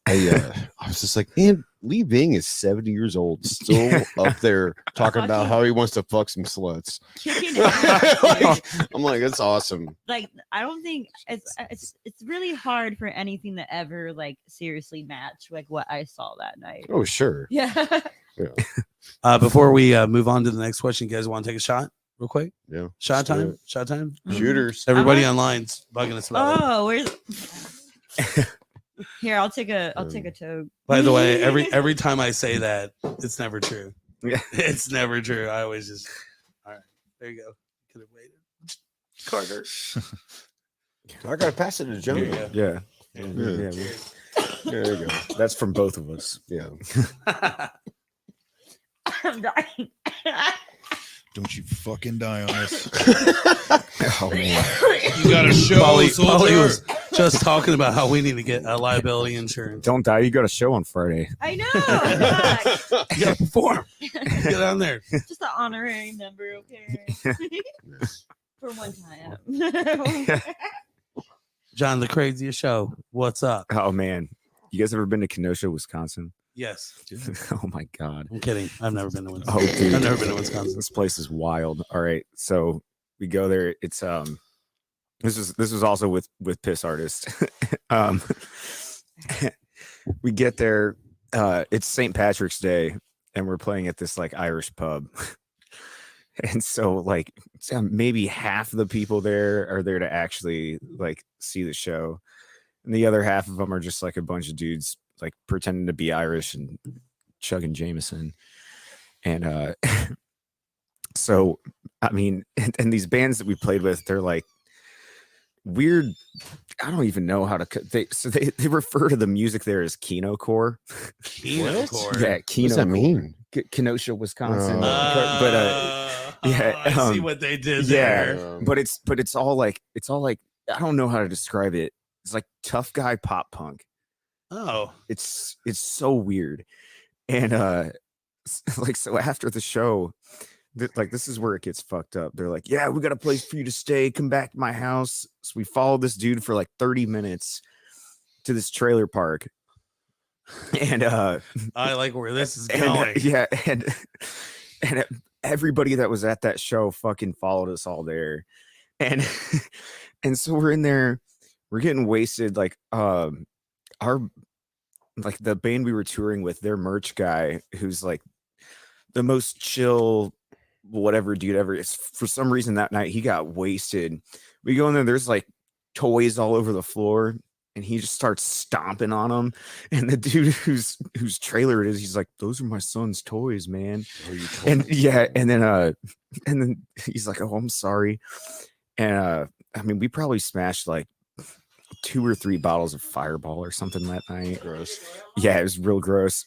I was just like, man, Lee Bing is 70 years old, still up there talking about how he wants to fuck some sluts. Kicking ass, dude. I'm like, that's awesome. Like, I don't think it's really hard for anything to ever like seriously match like what I saw that night. Oh, sure. Yeah. Before we move on to the next question, you guys want to take a shot real quick? Yeah. Shot Let's do time. it. Shot time. Shooters. Everybody I want- online's bugging us about it. Oh, where's here? I'll take a toke. By the way, every time I say that, it's never true. Yeah. It's never true. I always just all right. There you go. Could have waited. Carter. I gotta pass it to John. Here you go. Yeah. Yeah. Yeah. There you go. That's from both of us. Yeah. I'm dying. Don't you fucking die on us. Oh man. You got a show, Polly soldier. was just talking about how we need to get a liability insurance. Don't die. You got a show on Friday. I know. Fuck. You gotta perform. Get on there. Just an honorary member, okay? For one time. John, the craziest show. What's up? Oh man. You guys ever been to Kenosha, Wisconsin? Yes. Oh my god. I'm kidding. I've never been to Wisconsin. Oh dude. I've never been to Wisconsin. This place is wild. All right. So we go there. It's this was also with Piss Artist. We get there, it's St. Patrick's Day, and we're playing at this like Irish pub. And so like maybe half the people there are there to actually like see the show. And the other half of them are just like a bunch of dudes like pretending to be Irish and chugging Jameson. And so I mean, and these bands that we played with, they're like weird. I don't even know how to. They refer to the music there as Kino core. Kino What? core. Yeah, Kino. What does that core. mean? Kenosha, Wisconsin. Oh. But yeah, I see what they did yeah, there. but it's all like I don't know how to describe it. It's like tough guy pop punk. Oh, It's so weird. And like so after the show, like this is where it gets fucked up. They're like, yeah, we got a place for you to stay, come back to my house. So we followed this dude for like 30 minutes to this trailer park. And I like where this is and, going. yeah, and everybody that was at that show fucking followed us all there. And and so we're in there, we're getting wasted. Like our like the band we were touring with, their merch guy, who's like the most chill whatever dude ever is, for some reason that night he got wasted. We go in there, there's like toys all over the floor, and he just starts stomping on them. And the dude whose trailer it is, he's like, those are my son's toys, man. And yeah, and then he's like, oh, I'm sorry. And I mean, we probably smashed like 2 or 3 bottles of Fireball or something that night. Gross. Yeah, it was real gross.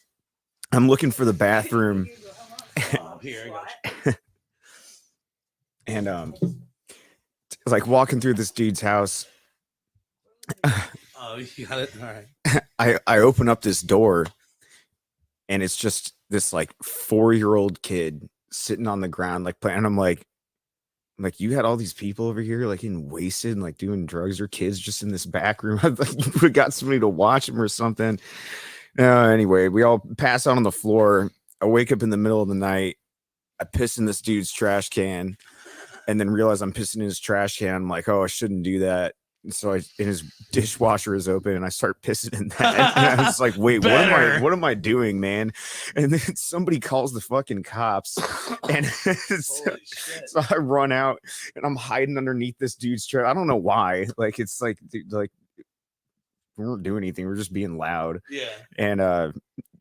I'm looking for the bathroom. Oh, here I got you. And like walking through this dude's house, Oh, you got it. All right. I open up this door, and it's just this like 4-year-old kid sitting on the ground like playing. And I'm like, you had all these people over here like getting wasted and like doing drugs, or kids just in this back room. I thought you would have got somebody to watch him or something. Anyway, we all pass out on the floor. I wake up in the middle of the night. I piss in this dude's trash can, and then realize I'm pissing in his trash can. I'm like, oh, I shouldn't do that. And so and his dishwasher is open, and I start pissing in that. And I was like, wait, Better. what am I doing, man? And then somebody calls the fucking cops, and so, Holy shit. so I run out, and I'm hiding underneath this dude's chair. I don't know why. Like it's like we weren't doing anything. We're just being loud. Yeah. And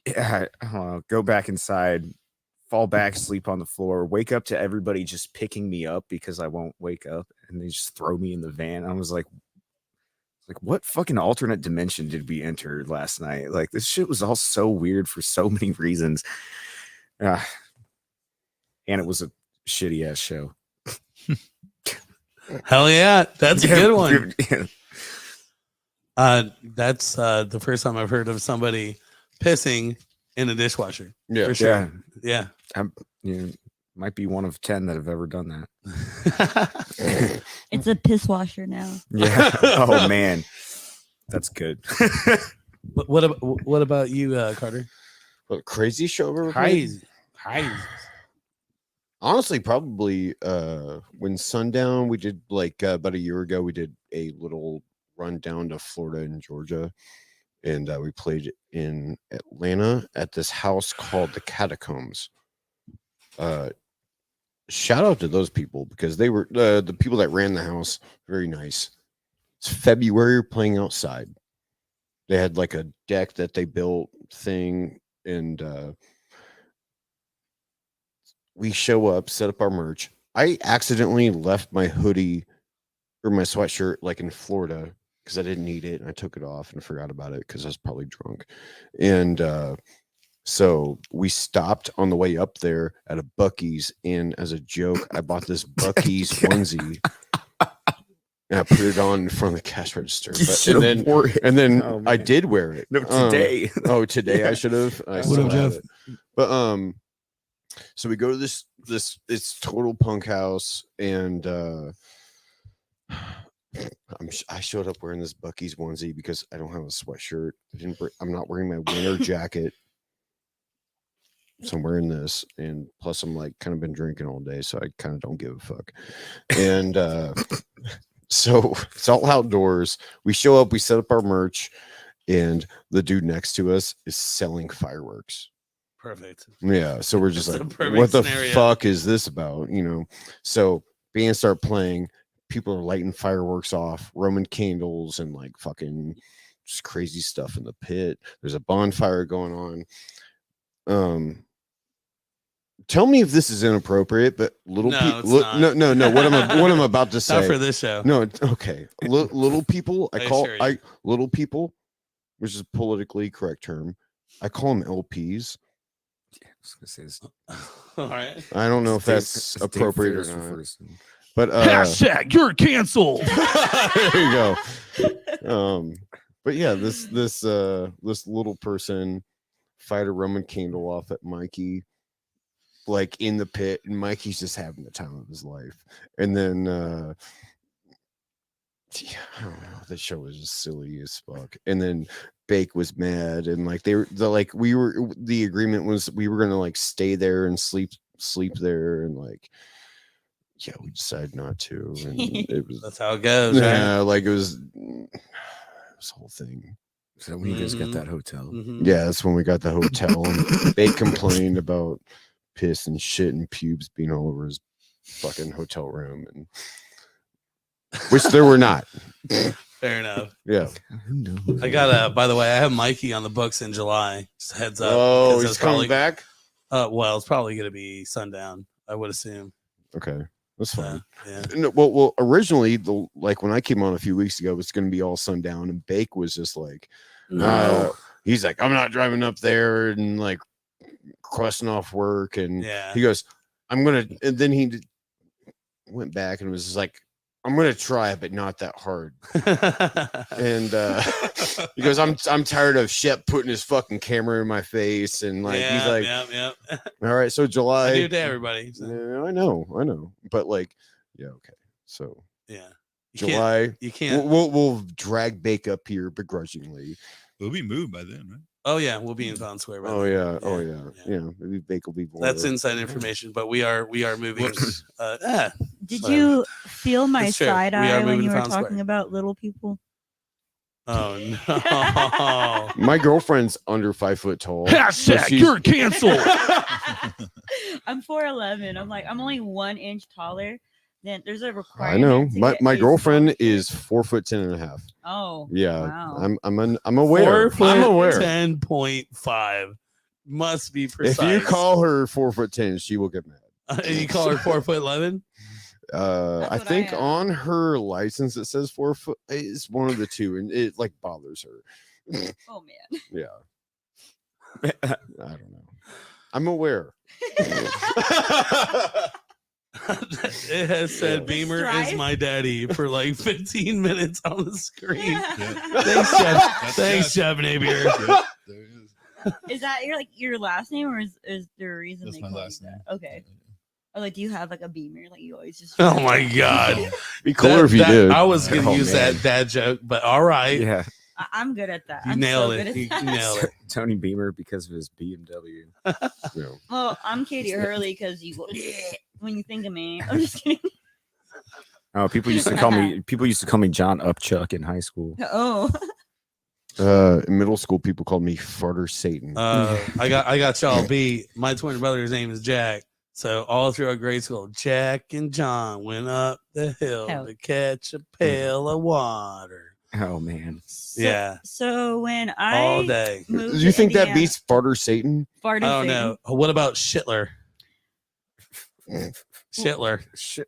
yeah, I don't know, go back inside, fall back, sleep on the floor, wake up to everybody just picking me up because I won't wake up, and they just throw me in the van. I was like, what fucking alternate dimension did we enter last night? Like this shit was all so weird for so many reasons. And it was a shitty ass show. Hell yeah. That's a good one. Yeah. That's the first time I've heard of somebody pissing in a dishwasher. Yeah. For sure. Yeah. You might be one of 10 that have ever done that. It's a piss washer now. Yeah. Oh man, that's good. What about you, Carter? What crazy show I've ever played? Crazy. Honestly, probably when Sundown, we did like about a year ago, we did a little run down to Florida and Georgia, and we played in Atlanta at this house called the Catacombs. Shout out to those people because they were the people that ran the house. Very nice. It's February, playing outside. They had like a deck that they built thing, and we show up, set up our merch. I accidentally left my hoodie or my sweatshirt like in Florida because I didn't need it, and I took it off and forgot about it because I was probably drunk. And so we stopped on the way up there at a Buc-ee's, and as a joke, I bought this Buc-ee's onesie. And I put it on in front of the cash register. And then Oh, I man. did wear it. No, today. Today I should have. I What still up, have Jeff? it. But so we go to this it's total punk house, and I showed up wearing this Buc-ee's onesie because I don't have a sweatshirt. I'm not wearing my winter jacket. So I'm wearing this, and plus I'm like kind of been drinking all day, so I kind of don't give a fuck. And so it's all outdoors. We show up, we set up our merch, and the dude next to us is selling fireworks. Perfect. Yeah, so we're just That's like, the perfect what the scenario. fuck is this about? You know, so bands start playing, people are lighting fireworks off, Roman candles, and like fucking just crazy stuff in the pit. There's a bonfire going on. Tell me if this is inappropriate, but little No, people, it's not. no. What I'm about to say. Not for this show. No, okay. Little people, I assure you. little people, which is a politically correct term. I call them LPs. I was gonna say this. All right. I don't know if that's It's Dave appropriate Ferris or not. refers to- But Hashtag you're canceled. there you go. But yeah, this little person fired a Roman candle off at Mikey, like in the pit, and Mikey's just having the time of his life. And then I don't know, the show was just silly as fuck. And then Bake was mad, and like the agreement was we were gonna like stay there and sleep there, and like yeah, we decided not to, and it was That's how it goes. Right? yeah, like it was this whole thing. Is that when you guys got Mhm. that hotel? Mhm. Yeah, that's when we got the hotel, and they complained about piss and shit and pubes being all over his fucking hotel room, and which there were not. Fair enough. Yeah. Who knows? I got by the way, I have Mikey on the books in July. Just a heads up. Oh, because he's that's coming probably, back. Well, it's probably gonna be sundown, I would assume. Okay, that's fine. Yeah. No, well, originally, like when I came on a few weeks ago, it was going to be all sundown, and Bake was just like, he's like, I'm not driving up there and like crossing off work, and Yeah. he goes, I'm gonna, and then he went back and was just like, I'm gonna try, but not that hard. And he goes, I'm tired of Shep putting his fucking camera in my face, and like yeah, he's like, yeah. all right, so July. I do it to everybody. So, Yeah, I know, but like, yeah, okay, so yeah. July, You can't. we'll drag Bake up here begrudgingly. We'll be moved by then, right? Oh yeah, we'll be in Fountain Square. by Oh then. yeah, oh yeah. Maybe Bake will be more. That's inside information, but we are moving. Whoops. Did Whatever. you feel my It's true. We side are eye when moving you to were Fountain talking Square. about little people? Oh no. My girlfriend's under 5 foot tall. Hashtag she's- you're canceled. I'm 4'11". I'm like, I'm only 1 inch taller. Then there's a I requirement. know. to My get my a girlfriend sponsorship. is 4'10.5". Oh. Yeah, Wow. I'm aware. I'm aware. 10.5 must be precise. If you call her 4'10", she will get mad. you call her 4'11". That's I what I think am. on her license it says 4 foot. It's one of the two, and it like bothers her. Oh man. Yeah, I don't know. I'm aware. It has said Beamer is Stripe? my daddy for like 15 minutes on the screen. Yeah. Thanks, Jeff. That's Thanks, Jeff. Jeff Napier. Yeah, there it is. Is that your last name, or is there a reason That's they my call you last name. that? Okay. Or like, do you have like a Beamer? Like you always just. Oh my god. Be cooler if you did. I was gonna Oh, use man. that dad joke, but all right. Yeah. I'm good at that. You I'm nailed so it. good at You that. nailed it. Tony Beamer because of his BMW. Yeah. Well, I'm Katie Hurley because you go when you think of me. I'm just kidding. Oh, people used to call me John Upchuck in high school. Oh, In middle school, people called me Farter Satan. I got y'all beat. My twin brother's name is Jack. So all throughout grade school, Jack and John went up the hill Hell. to catch a pail of water. Oh man. Yeah, So when all I day. moved Do you to think that Indiana- beats Farter Satan? Farter I don't Satan. know. What about Shitler? Shitler,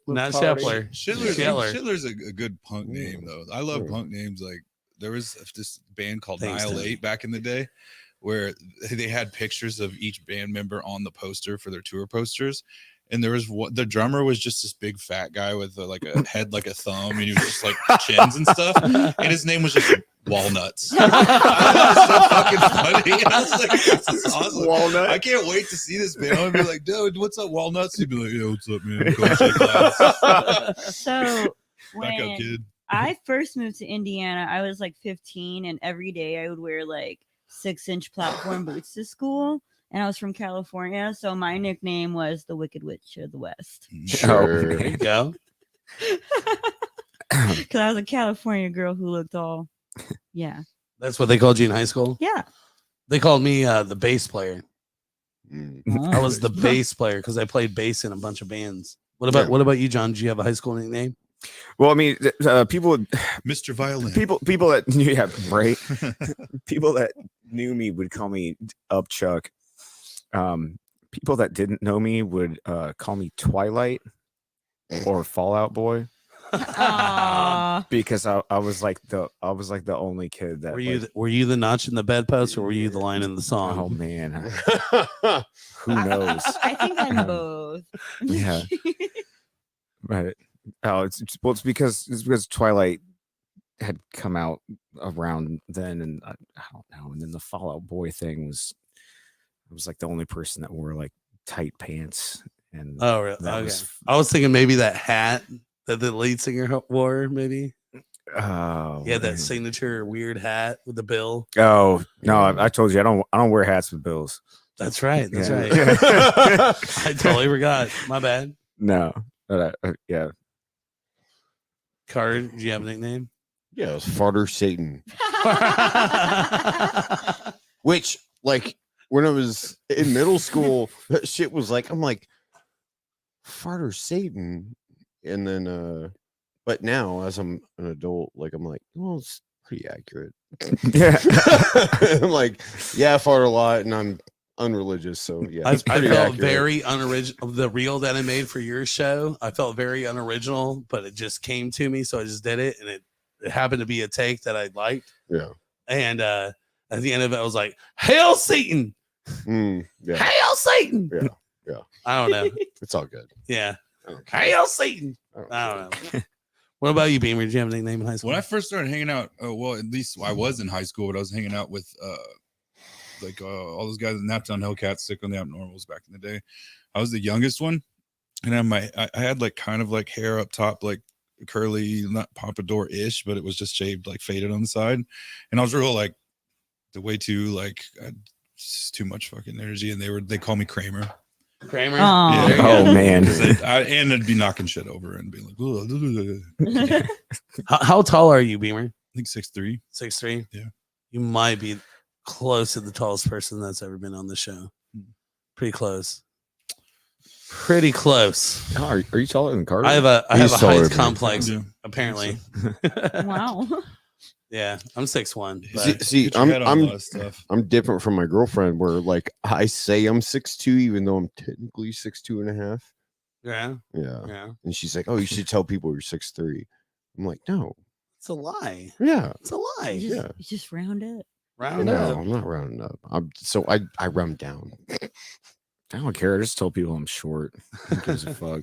not Shepler. Schindler's a good punk name though. I love punk names. Like there was this band called Thanks, Tony. Annihilate back in the day, where they had pictures of each band member on the poster for their tour posters. And there was the drummer was just this big fat guy with like a head like a thumb, and he was just like chins and stuff. And his name was just Walnuts. I thought it was so fucking funny. And I was like, this is awesome. Walnut. I can't wait to see this band. I'm gonna be like, dude, what's up, Walnuts? He'd be like, yeah, what's up, man? Go shake class. So Back up, when kid. I first moved to Indiana, I was like 15, and every day I would wear like 6-inch platform boots to school. And I was from California, so my nickname was the Wicked Witch of the West. Sure. There you go. Because I was a California girl who looked all, yeah. That's what they called you in high school? Yeah. They called me the bass player. Mm. I was the bass player because I played bass in a bunch of bands. What about you, John? Did you have a high school nickname? Well, I mean, people Mr. Violin. people that yeah, right. People that knew me would call me Upchuck. People that didn't know me would call me Twilight or Fallout Boy because I was like the only kid that were you the notch in the bedpost or were you the line in the song? Oh man, who knows? I think I'm both. Yeah. Right. Oh, it's because Twilight had come out around then, and I don't know. And then the Fallout Boy thing was like the only person that wore like tight pants. And Oh, really? that Okay. was- I was thinking maybe that hat that the lead singer wore. Maybe Oh, he had that man. signature weird hat with the bill. Oh no, I told you I don't wear hats with bills. That's right. That's Yeah. right. I totally forgot. My bad. No, but yeah. Card, do you have a nickname? Yeah, it was Farter Satan. Which, like, when I was in middle school, that shit was like, I'm like, Farter Satan. And then, but now as I'm an adult, like, I'm like, well, it's pretty accurate. Yeah. I'm like, yeah, I fart a lot and I'm unreligious. So, yeah, I it's pretty felt accurate. very unoriginal. The reel that I made for your show, I felt very unoriginal, but it just came to me, so I just did it, and it happened to be a take that I liked. Yeah. And at the end of it, I was like, "Hail Satan! Yeah. Hail Satan!" Yeah, yeah. I don't know. It's all good. Yeah. I don't care. Hail Satan! I don't know. What about you, Beamer? Did you have a nickname in high school? When I first started hanging out, well, at least I was in high school, but I was hanging out with all those guys in Naptown Hellcats, Sick on the Abnormals back in the day. I was the youngest one, and I had like kind of like hair up top, like curly, not pompadour ish, but it was just shaved, like faded on the side, and I was real like the way too like just too much fucking energy, and they call me Kramer. Kramer? Aw. There you Oh go. man. And I'd be knocking shit over and being like, "Ugh." How tall are you, Beamer? I think 6'3". 6'3"? Yeah. You might be close to the tallest person that's ever been on the show. Pretty close. Pretty close. Oh, are you taller than Carter? I have a He's taller height than me. complex, Yeah. apparently. Wow. Yeah, I'm 6'1". See, But see Get your head on a I'm lot of stuff. I'm different from my girlfriend where like I say I'm 6'2", even though I'm technically 6'2 and a half. yeah, Yeah. yeah. And she's like, oh, you should tell people you're 6'3". I'm like, no. It's a lie. Yeah. It's a lie. You Yeah. just round it. Round No, up. I'm not rounding up. I round down. I don't care. I just tell people I'm short. Who gives a fuck?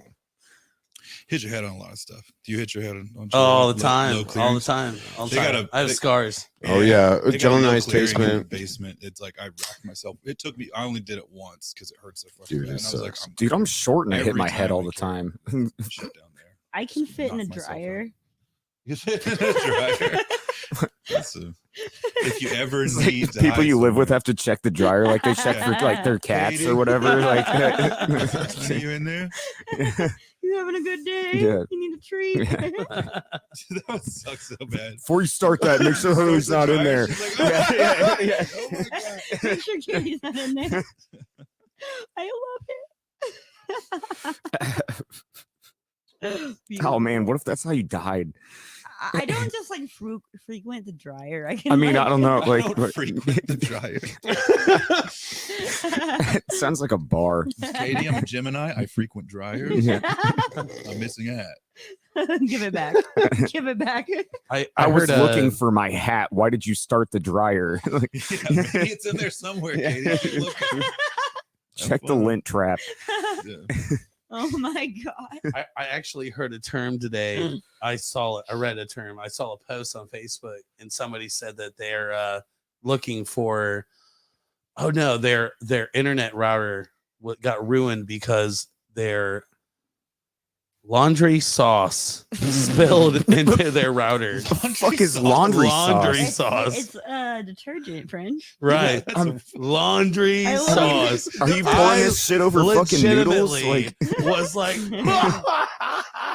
Hit your head on a lot of stuff. Do you hit your head on shit? All the Low time. All the clearance? time. All the They time. got a- I have they- scars. Oh yeah. They got John and low I's clearing in the basement. basement. It's like I racked myself. It took me. I only did it once because it hurts so fucking Dude, bad. it And I was like, sucks. Dude, I'm short and I hit Every my head time all I the care. time. shut down there. I can fit in a knock myself out. dryer. You fit in a dryer. That's If you ever It's like need the people you live with have have to check the dryer, like they check for like their cats or whatever. Like, honey, you in there? You having a good day? Yeah. You need a treat? That would suck so bad. before you start that, make sure Honey's not in there. She's like, oh, Yeah, yeah. oh my God. Make sure Katie's not in there. I love it. Oh man, what if that's how you died? I don't just like frequent the dryer. I I mean, like, I don't know. I Like, don't frequent the dryer. it sounds like a bar. Katie, I'm a Gemini. I frequent dryers. Yeah. I'm missing a hat. Give it back. Give it back. I was heard, looking for my hat. Why did you start the dryer? Like, Yeah, maybe it's in there somewhere, Katie. I should look. check the lint trap. Yeah. Oh my god. I actually heard a term today. I read a term. I saw a post on Facebook, and somebody said that they're looking for. Oh no, their internet router got ruined because their laundry sauce spilled into their router. The fuck is laundry Laundry sauce? sauce. It's detergent, friend. Right. Laundry I love sauce. Are you pouring this shit over fucking noodles? Legitimately Like, was like,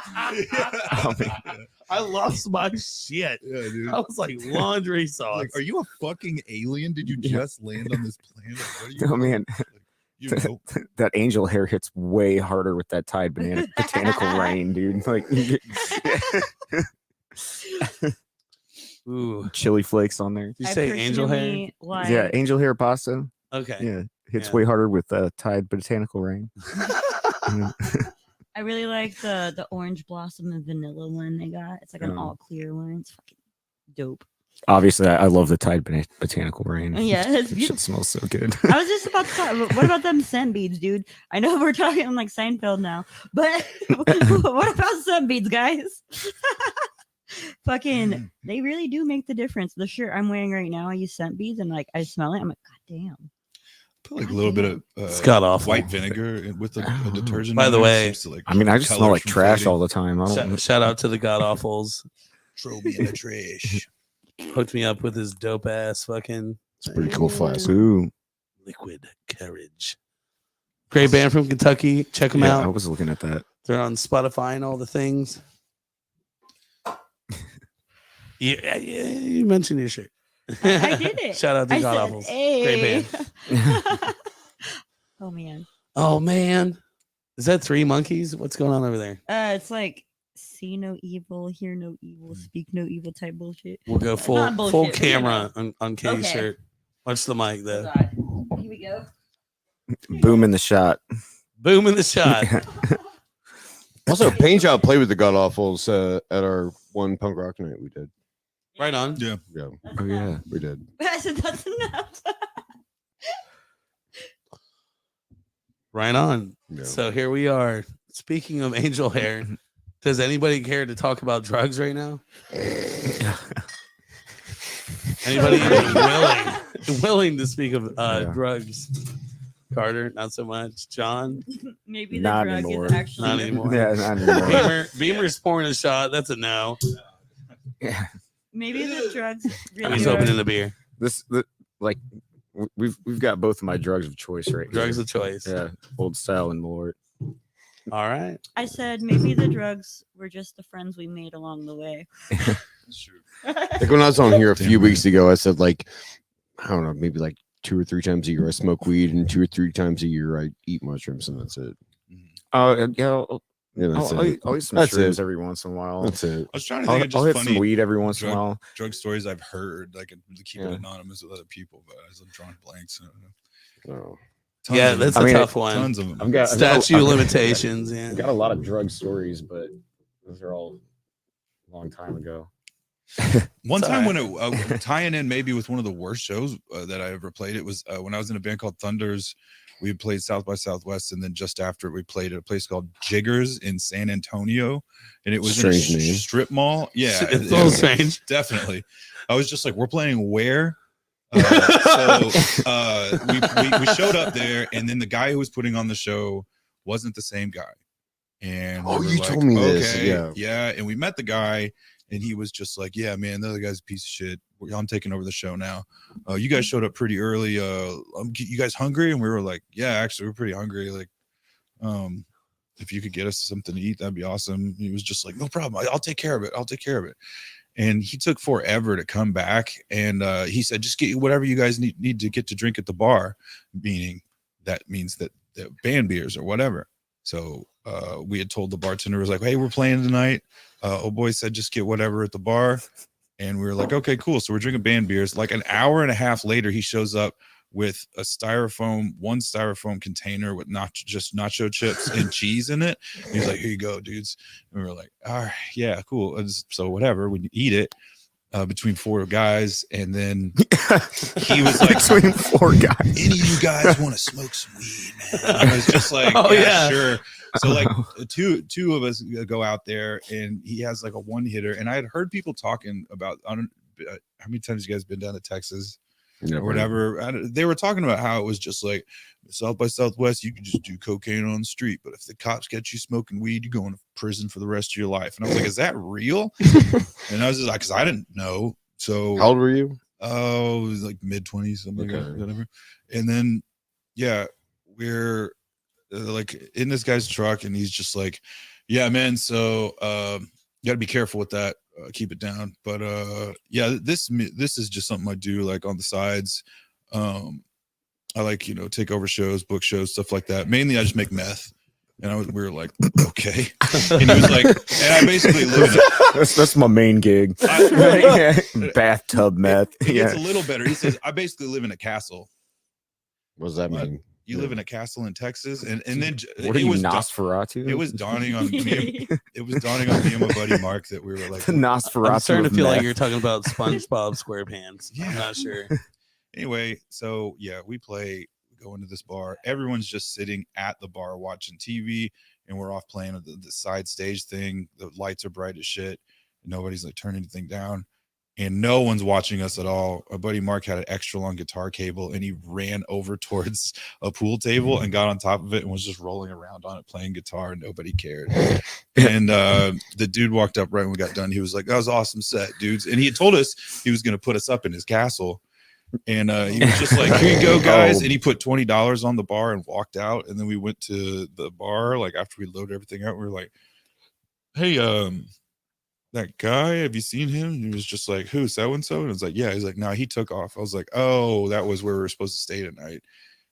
oh, man. I lost my shit. Yeah, dude. I was like, laundry sauce. Like, are you a fucking alien? Did you just land on this planet? What are you? Oh man, You know, that angel hair hits way harder with that Tide botanical rain, dude. Like Ooh. chili flakes on there. Did you say angel hair? Yeah, angel hair pasta. Okay. Yeah, hits Yeah. way harder with Tide botanical rain. I really like the orange blossom and vanilla one they got. It's like an all clear one. It's fucking dope. Obviously, I love the Tide botanical rain. Yeah, it's That beautiful. shit smells so good. I was just about to talk. What about them scent beads, dude? I know we're talking like Seinfeld now, but what about scent beads, guys? Fucking, they really do make the difference. The shirt I'm wearing right now, I use scent beads, and like I smell it, I'm like, God damn. put like a little bit of It's god awful. white vinegar with a detergent. By in the there. way, Seems to, like, I mean, I just smell colors like from trash fading. all the time. I don't. Shout out to the god awfuls. Throw me in the trash. Hooked me up with his dope ass fucking It's a pretty cool flask. Ooh, liquid courage. Great band from Kentucky. Check them yeah, I out. was looking at that. They're on Spotify and all the things. Yeah, you mentioned your shirt. I did it. Shout out to I God said, Awfuls. hey. Great Oh man. Oh man, is that Three Monkeys? What's going on over there? It's like see no evil, hear no evil, speak no evil type bullshit. We'll go Not full bullshit, but camera on Katie's Okay. shirt. Watch the mic Oh, though. God. Here we go. Boom in the shot. Boom in the shot. Also, Pain Job played with the God Awfuls at our one punk rock night we did. Right on. Yeah. Yeah, Oh yeah. we did. I said that's enough. Right on. Yeah. So here we are. Speaking of angel hair, does anybody care to talk about drugs right now? Anybody willing to speak of Yeah. drugs? Carter, not so much. John, Maybe the Not drug anymore. is actually not anymore. Yeah, not anymore. Beamer's pouring a shot. That's a no. Yeah. Maybe the drugs really He's are. opening the beer. Like we've got both of my drugs of choice right Drugs here. of choice. Yeah, old style and Malort. All right. I said maybe the drugs were just the friends we made along the way. That's true. Like when I was on here a Damn few right. weeks ago, I said like, I don't know, maybe like 2 or 3 times a year I smoke weed, and 2 or 3 times a year I eat mushrooms, and that's it. Oh yeah, Yeah, that's I'll it. eat some That's shrooms it. every once in a while. That's it. I was trying to think of I'll just hit funny some weed every once in a drug- while. drug stories I've heard. I can keep Yeah. it anonymous with other people, but I'm drawing blanks. I don't know. No. Tons Yeah, of that's them. a I mean, tough one. Tons of them. I've got Statute I've- limitations. Yeah. I've got a lot of drug stories, but those are all a long time ago. One It's time all when tying in maybe with one of the worst shows that I ever played, it was when I was in a band called Thunders. We had played South by Southwest, and then just after it, we played at a place called Jiggers in San Antonio, and it was Strange in a name. strip mall. Yeah, It's a little strange. definitely. I was just like, we're playing where? We showed up there, and then the guy who was putting on the show wasn't the same guy. And we Oh, were you told me this, yeah. yeah. And we met the guy, and he was just like, "Yeah, man, the other guy's a piece of shit. I'm taking over the show now. You guys showed up pretty early. You guys hungry? And we were like, yeah, actually, we're pretty hungry. Like, if you could get us something to eat, that'd be awesome. He was just like, no problem. I'll take care of it. I'll take care of it. And he took forever to come back. And he said, just get whatever you guys need to get to drink at the bar, meaning that means that the band beers or whatever. So we had told the bartender, was like, hey, we're playing tonight. Oh boy said, just get whatever at the bar. And we were like, okay, cool. So we're drinking band beers. Like an hour and a half later, he shows up with a one styrofoam container with just nacho chips and cheese in it. He's like, here you go, dudes. And we were like, all right, yeah, cool. And so whatever, we eat it between 4 guys. And then he was like, between 4 guys. any of you guys want to smoke some weed, man? I was just like, yeah, sure. So like two of us go out there, and he has like a one hitter. And I had heard people talking about, how many times you guys been down to Texas? Or whatever. They were talking about how it was just like South by Southwest, you can just do cocaine on the street, but if the cops get you smoking weed, you're going to prison for the rest of your life. And I was like, is that real? And I was just like, because I didn't know. So how old were you? Oh, it was like mid-20s, something like that, whatever. And then yeah, we're like in this guy's truck, and he's just like, yeah, man, so you got to be careful with that. Keep it down. But yeah, this is just something I do like on the sides. I like, take over shows, book shows, stuff like that. Mainly I just make meth. And we were like, okay. And he was like, and I basically live in it. That's my main gig. Bathtub meth. It gets a little better. He says, I basically live in a castle. What does that mean? You live in a castle in Texas, and then what are you, Nosferatu? It was dawning on me. It was dawning on me and my buddy Mark that we were like, Nosferatu. I'm starting to feel like you're talking about SpongeBob SquarePants. Yeah. I'm not sure. Anyway, so yeah, we go into this bar. Everyone's just sitting at the bar watching TV, and we're off playing the side stage thing. The lights are bright as shit. Nobody's like turning anything down. And no one's watching us at all. Our buddy Mark had an extra long guitar cable, and he ran over towards a pool table and got on top of it and was just rolling around on it playing guitar, and nobody cared. And the dude walked up right when we got done. He was like, that was an awesome set, dudes. And he had told us he was going to put us up in his castle. And he was just like, here you go, guys. And he put $20 on the bar and walked out. And then we went to the bar, like after we loaded everything out, we were like, hey, that guy, have you seen him? And he was just like, who, so-and-so? And I was like, yeah. He's like, no, he took off. I was like, oh, that was where we were supposed to stay tonight.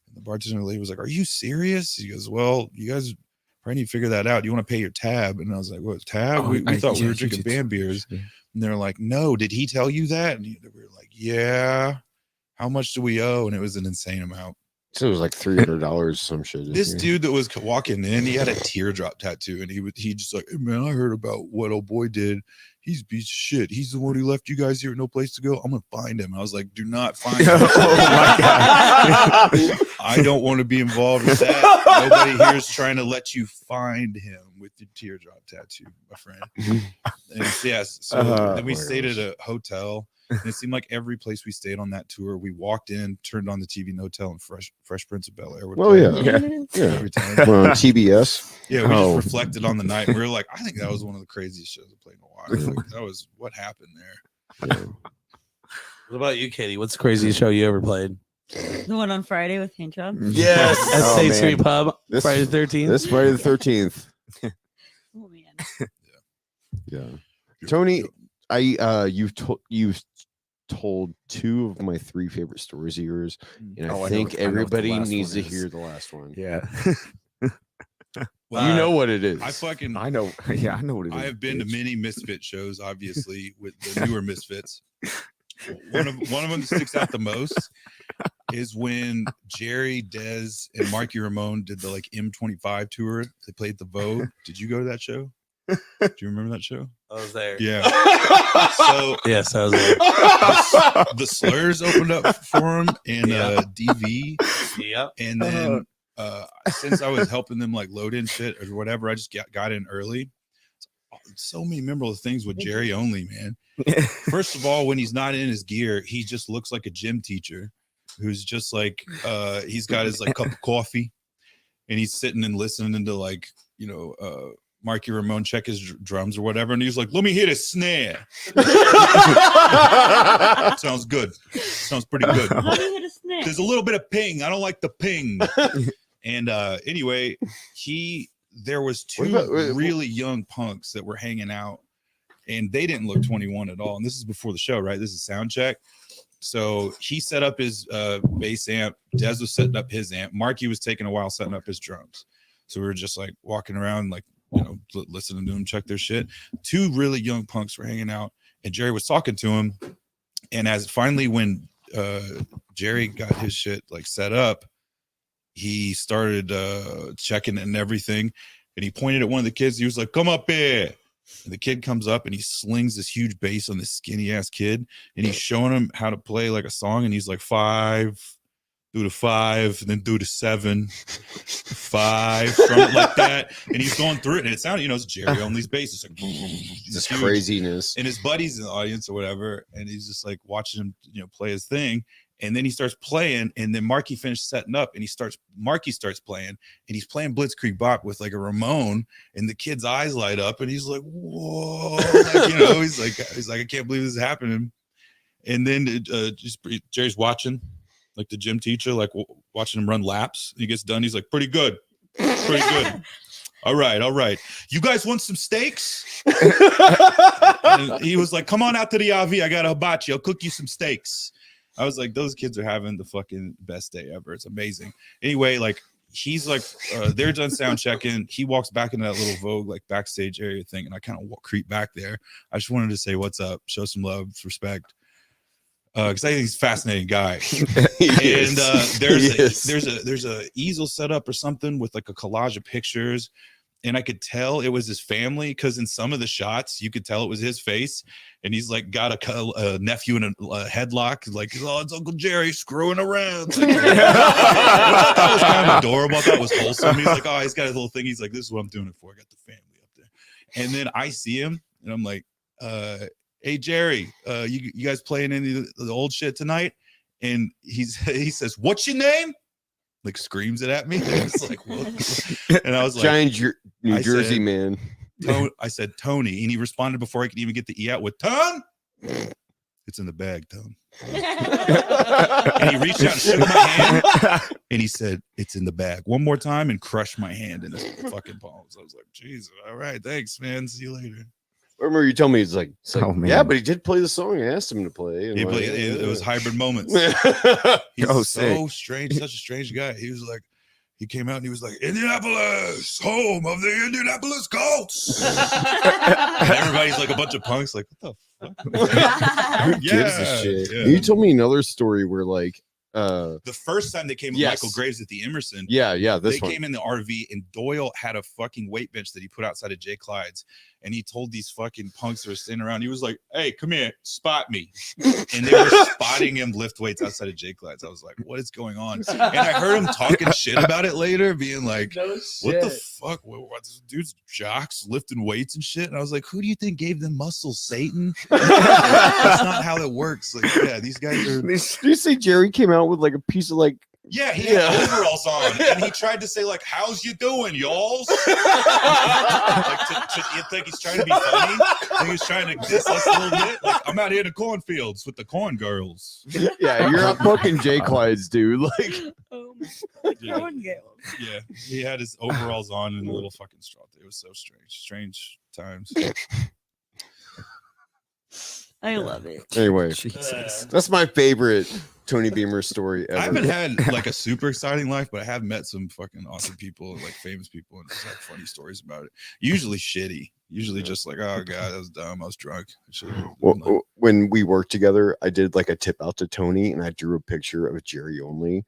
And the bartender lady was like, are you serious? He goes, well, you guys probably need to figure that out. Do you want to pay your tab? And I was like, what, tab? Oh, we thought we were drinking band beers. Yeah. And they're like, no, did he tell you that? And we were like, yeah. How much do we owe? And it was an insane amount. So it was like $300, some shit. This dude that was walking in, he had a teardrop tattoo, and he just like, hey, man, I heard about what old boy did. He's a piece of shit. He's the one who left you guys here with no place to go. I'm gonna find him. I was like, do not find him. Oh my God. I don't want to be involved with that. Nobody here is trying to let you find him with your teardrop tattoo, my friend. And yes, so then we stayed at a hotel. And it seemed like every place we stayed on that tour, we walked in, turned on the TV in the hotel, and Fresh Prince of Bel-Air would play every time. Well, on TBS. Yeah, we just reflected on the night. And we were like, I think that was one of the craziest shows I played in a while. Like, that was what happened there. Yeah. What about you, Katie? What's the craziest show you ever played? The one on Friday with Hand Job. Yes, at Oh, State man. Street Pub, This- Friday the 13th. This Friday the 13th. Oh man. Yeah. Tony, you've told 2 of my 3 favorite stories of yours, and Oh, I I think know what the everybody last needs to one is. hear the last one. Yeah. Well, You know what it is. I fucking I know. Yeah, I know what it is. I have been to bitch. many Misfit shows, obviously, with the newer Misfits. One of them that sticks out the most is when Jerry, Dez, and Marky Ramone did the like M25 tour. They played the Vogue. Did you go to that show? Do you remember that show? I was there. Yeah. So Yes, I was there. the Slurs opened up for him in Yeah. DV, Yep. and then since I was helping them like load in shit or whatever, I just got in early. So many memorable things with Jerry only, man. First of all, when he's not in his gear, he just looks like a gym teacher who's just like he's got his like cup of coffee, and he's sitting and listening to like Marky Ramone check his drums or whatever, and he was like, "Let me hit a snare." Sounds good. Sounds pretty good. How do you hit a snake? There's a little bit of ping. I don't like the ping. And anyway, there was two really young punks that were hanging out, and they didn't look 21 at all. And this is before the show, right? This is sound check. So he set up his bass amp. Des was setting up his amp. Marky was taking a while setting up his drums. So we were just like walking around, like, you know, listening to them check their shit. Two really young punks were hanging out, and Jerry was talking to him. And as finally, when Jerry got his shit like set up, he started checking it and everything. And he pointed at one of the kids. He was like, "Come up here." And the kid comes up and he slings this huge bass on this skinny ass kid, and he's showing him how to play like a song. And he's like, 5, do the 5, and then do the 7, 5, something like that. And he's going through it, and it sounded, you know, it's Jerry on these basses, like This craziness. and his buddies in the audience or whatever, and he's just like watching him, you know, play his thing. And then he starts playing, and then Marky finished setting up, and Marky starts playing, and he's playing Blitzkrieg Bop with like a Ramone, and the kid's eyes light up, and he's like, "Whoa!" Like, you know, he's like, "I can't believe this is happening." And then Jerry's watching, like the gym teacher, like watching him run laps. And he gets done, he's like, "Pretty good, pretty good." All right. You guys want some steaks? And he was like, "Come on out to the RV. I got a hibachi. I'll cook you some steaks." I was like, those kids are having the fucking best day ever. It's amazing. Anyway, like he's like, they're done sound checking. He walks back into that little Vogue like backstage area thing, and I kind of creep back there. I just wanted to say what's up, show some love, respect, because I think he's a fascinating guy. And there's a easel set up or something with like a collage of pictures. And I could tell it was his family, because in some of the shots you could tell it was his face, and he's like got a nephew in a headlock, like, "Oh, it's Uncle Jerry screwing around." Like, I thought that was kind of adorable. I thought it was wholesome. He's like, "Oh, he's got his little thing." He's like, "This is what I'm doing it for. I got the family up there." And then I see him, and I'm like, "Hey Jerry, you guys playing any of the old shit tonight?" And he says, "What's your name?" Like screams it at me. It's like, what? And I was like, Giant New Jersey man. I said, "Tony," and he responded before I could even get the E out with, "Ton, it's in the bag, Ton." And he reached out and shook my hand, and he said, "It's in the bag," one more time, and crushed my hand in his fucking palms. I was like, "Jesus, all right, thanks, man. See you later." I remember you told me it's like Oh, man. yeah, but he did play the song. I asked him to play. And He like, played, it was hybrid moments. He's Oh, so strange, such a strange guy. He was like, he came out and he was like, "Indianapolis, home of the Indianapolis Colts." And everybody's like a bunch of punks, like, "What the fuck?" Who gives a shit? yeah. You told me another story where like The first time they came with Yes. Michael Graves at the Emerson, yeah, this they one. came in the RV, and Doyle had a fucking weight bench that he put outside of Jay Clyde's, and he told these fucking punks that were sitting around, he was like, "Hey, come here, spot me." And they were spotting him lift weights outside of Jay Clyde's. I was like, what is going on? And I heard him talking shit about it later, being like, "What the fuck? What this dude's jocks lifting weights and shit?" And I was like, "Who do you think gave them muscles, Satan?" That's not how it works. Like, yeah, these guys are. Did you say Jerry came out with like a piece of like Yeah, he had overalls on, and he tried to say like, "How's you doing, y'alls?" Like, you think he's trying to be funny? Think he's trying to diss us a little bit? Like, "I'm out here in the cornfields with the corn girls." yeah, you're not fucking Jay Clyde's, dude. Like Oh my Yeah. God. Yeah, he had his overalls on and a little fucking straw. It was so strange times. I love it. anyway, Jesus. that's my favorite Tony Beamer story ever. I haven't had like a super exciting life, but I have met some fucking awesome people, like famous people, and just have funny stories about it. Usually shitty. Usually just like, "Oh god, that was dumb. I was drunk." Well, when we worked together, I did like a tip out to Tony, and I drew a picture of Jerry only,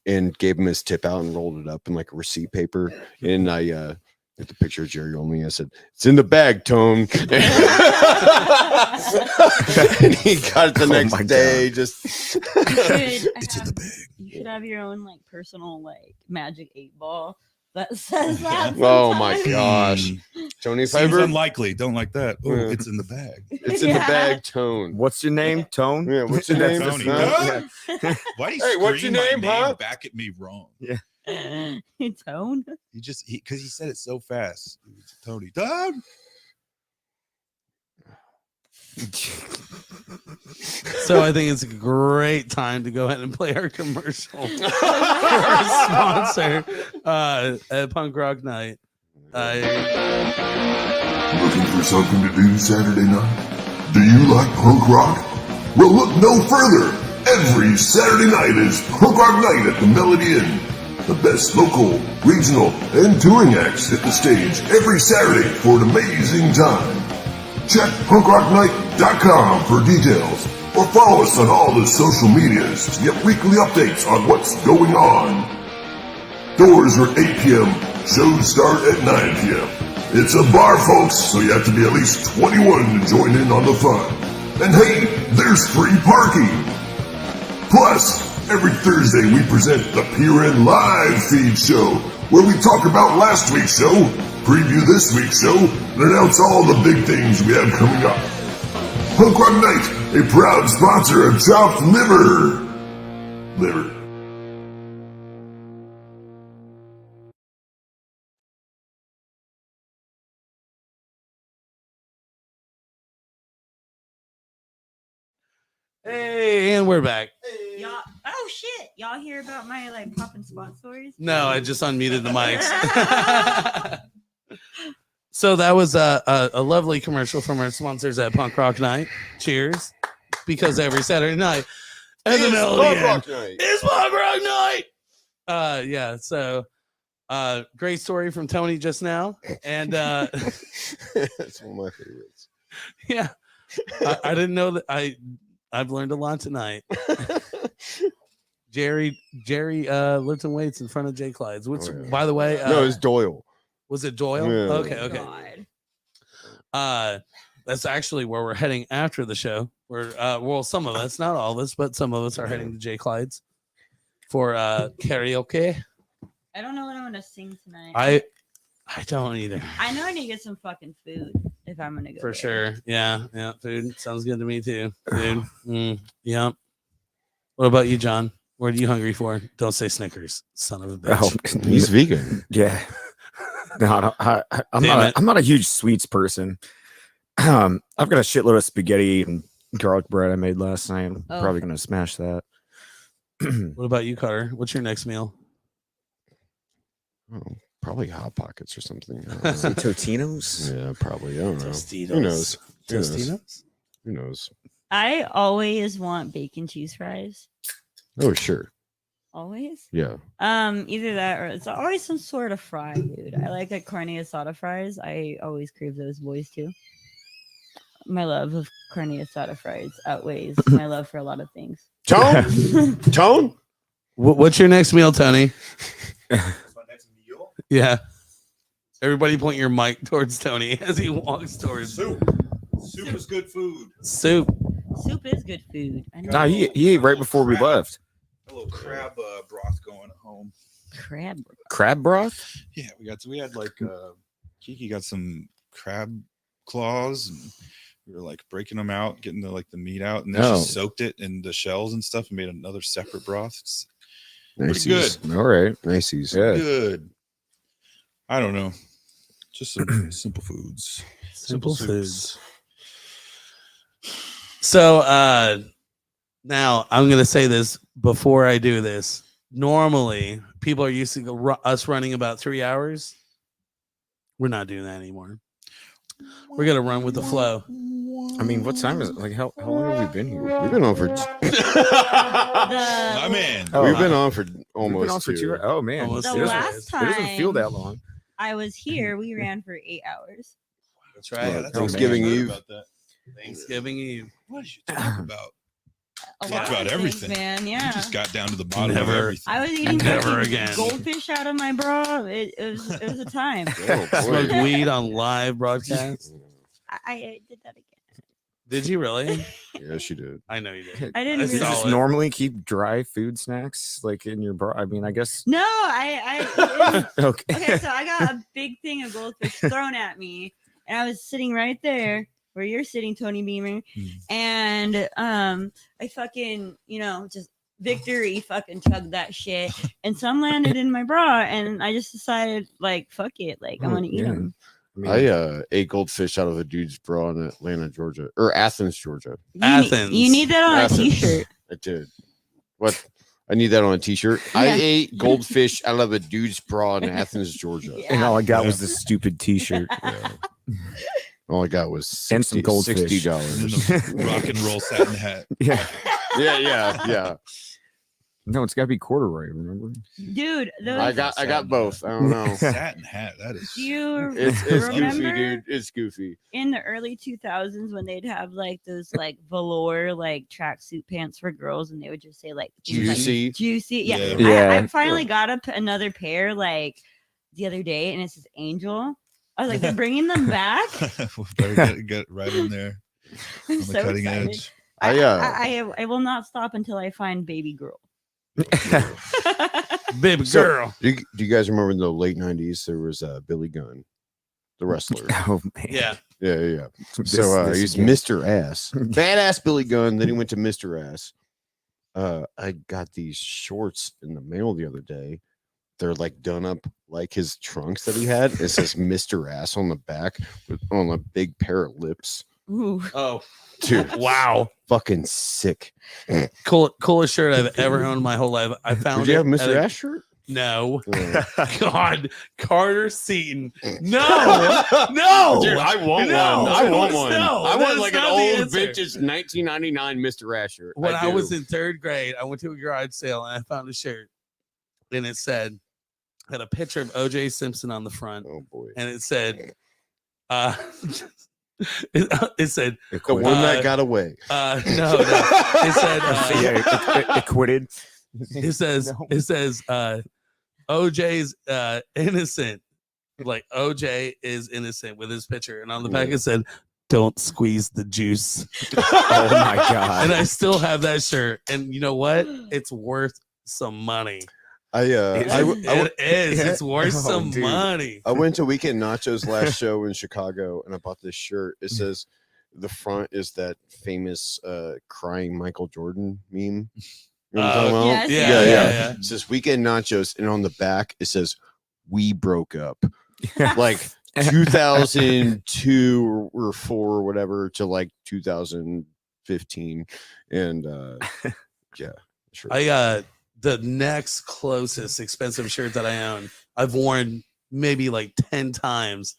and gave him his tip out and rolled it up in like a receipt paper. And I with the picture of Jerry only, I said, "It's in the bag, Tone." And he got it the next my day. Just It's in the bag. You should have your own like personal like magic 8-ball that says that. oh my sometimes. gosh, Tony! If I Seems ever, unlikely. Don't like that. Oh, Yeah. it's in the bag. it's in the bag, Tone. What's your name, Tone? Yeah, what's your name? Tony. Huh? Why do you Hey, scream what's your my name, huh? back at me wrong? And Tone. Because he said it so fast. Tony, Tom. So I think it's a great time to go ahead and play our commercial for our sponsor at Punk Rock Night. Looking for something to do Saturday night? Do you like punk rock? Well, look no further. Every Saturday night is Punk Rock Night at the Melody Inn. The best local, regional, and touring acts hit the stage every Saturday for an amazing time. Check punkrocknight.com for details or follow us on all the social medias to get weekly updates on what's going on. Doors are 8 p.m. Shows start at 9 p.m. It's a bar, folks, so you have to be at least 21 to join in on the fun. And hey, there's free parking. Plus, every Thursday we present the PRN Live Feed Show, where we talk about last week's show, preview this week's show, and announce all the big things we have coming up. Punk Rock Night, a proud sponsor of Chopped Liver. Hey, and we're back. Y'all, oh shit! Y'all hear about my like popping spot stories? No, I just unmuted the mics. So that was a lovely commercial from our sponsors at Punk Rock Night. Cheers. Because every Saturday night at the Melody Inn is Punk Rock Night. Yeah, so great story from Tony just now. And That's one of my favorites. yeah, I didn't know that I've learned a lot tonight. Jerry lifting weights in front of Jay Clyde's, which, by the way, no, it's Doyle. Was it Doyle? Yeah. Okay. That's actually where we're heading after the show. We're well, some of us, not all of us, but some of us are heading to Jay Clyde's for karaoke. I don't know what I'm gonna sing tonight. I don't either. I know I need to get some fucking food if I'm gonna go. For there. sure. Yeah. Food sounds good to me too. Food. Yeah. What about you, John? What are you hungry for? Don't say Snickers, son of a bitch. Oh, He's vegan. yeah. No, I'm not a huge sweets person. I've got a shitload of spaghetti and garlic bread I made last night. I'm probably gonna smash that. What about you, Carter? What's your next meal? Oh, probably Hot Pockets or something. Some Totinos. Yeah, probably. I don't know. Tostitos. Who knows? Tostitos? Who knows? I always want bacon cheese fries. Oh, sure. Always. Yeah. Either that or it's always some sort of fry, dude. I like carne asada fries. I always crave those boys too. My love of carne asada fries outweighs my love for a lot of things. Tone? What's your next meal, Tony? My next meal? Yeah. Everybody point your mic towards Tony as he walks towards Soup. Soup is good food. Soup. Soup is good food. I know. Nah, he ate right before we left. A little crab broth going home. Crab. Broth? Yeah, we had like Kiki got some crab claws and we were like breaking them out, getting the meat out, and then she soaked it in the shells and stuff and made another separate broth. It's pretty good. All right. Niceys. Yeah. Good. I don't know. Just some simple foods. Simple soups. foods. So now I'm gonna say this before I do this. Normally, people are used to us running about 3 hours. We're not doing that anymore. We're gonna run with the flow. I mean, what time is it? Like, how long have we been here? We've been on for. My man. We've been on for almost. We've been on for 2 hours. Oh man, Almost The two last hours. time it doesn't feel that long. I was here, we ran for 8 hours. That's right. Yeah, that's Thanksgiving amazing. Eve. About that. Thanksgiving Eve. What did you talk about? A Talked lot about of things, everything. man. You Yeah. just got down to the bottom of Never. everything. I was eating Never fucking again. goldfish out of my bra. It was a time. Oh, Smoked boy. weed on live broadcast. I did that again. Did you really? Yeah, she did. I know you did. I didn't I Do you saw just it. normally keep dry food snacks like in your bra? I mean, I guess. No, I Okay. okay, so I got a big thing of goldfish thrown at me, and I was sitting right there where you're sitting, Tony Beamer, and I fucking just Victory fucking chugged that shit, and some landed in my bra, and I just decided like fuck it, like I'm Oh, gonna eat yeah. them. I ate goldfish out of a dude's bra in Atlanta, Georgia, or Athens, Georgia. Athens. You need that on Athens. a t-shirt. I did. What? I need that on a t-shirt. I Yeah. ate goldfish out of a dude's bra in Athens, Georgia. And all I got Yeah. was this stupid T-shirt. Yeah. All I got was And some goldfish. $60. And then the rock and roll satin hat. Yeah. Yeah. No, it's got to be corduroy. Remember? Dude, those, I got both. I don't know. Satin hat. That is. do you It's remember goofy, dude. It's goofy. in the early 2000s when they'd have like those like velour like tracksuit pants for girls, and they would just say like things like, Juicy. juicy. Yeah, Yeah. Yeah. I finally got another pair like the other day, and it says Angel. I was like, they're bringing them back. We better get right in there I'm on the so cutting excited. edge. I will not stop until I find baby girl. Baby So- girl. Do you guys remember in the late 90s there was Billy Gunn, the wrestler? Oh man. Yeah. Yeah. This- So this he's again. Mr. Ass. Badass Billy Gunn. Then he went to Mr. Ass. I got these shorts in the mail the other day. They're like done up like his trunks that he had. It says Mr. Ass on the back on a big pair of lips. Ooh. Oh, Dude, wow. fucking sick. Coolest shirt I've ever owned in my whole life. I found Did you have it Mr. at a- Ass shirt? No. Yeah. God, Carter Seaton. No, no. Dude, I want No, one. I want no, one. no, I want that's like an not the old answer. vintage 1999 Mr. Ass shirt. When I do. was in third grade, I went to a garage sale and I found a shirt, and it had a picture of O.J. Simpson on the front, Oh boy. and it said, it said, The one Uh, that got away. no, it said, Yeah, acquitted. it says, No. it says, OJ's innocent, like OJ is innocent with his picture, and on the back it said, "Don't squeeze the juice." Oh my god. And I still have that shirt, and you know what? It's worth some money. It is. It's worth Oh, some dude. money. I went to Weekend Nachos last show in Chicago and I bought this shirt. It says the front is that famous crying Michael Jordan meme. You know what I'm talking about? Yes, Yeah, yeah. It says Weekend Nachos, and on the back it says "We broke up," like 2002 or 4 or whatever to like 2015, and yeah, sure. The next closest expensive shirt that I own, I've worn maybe like 10 times.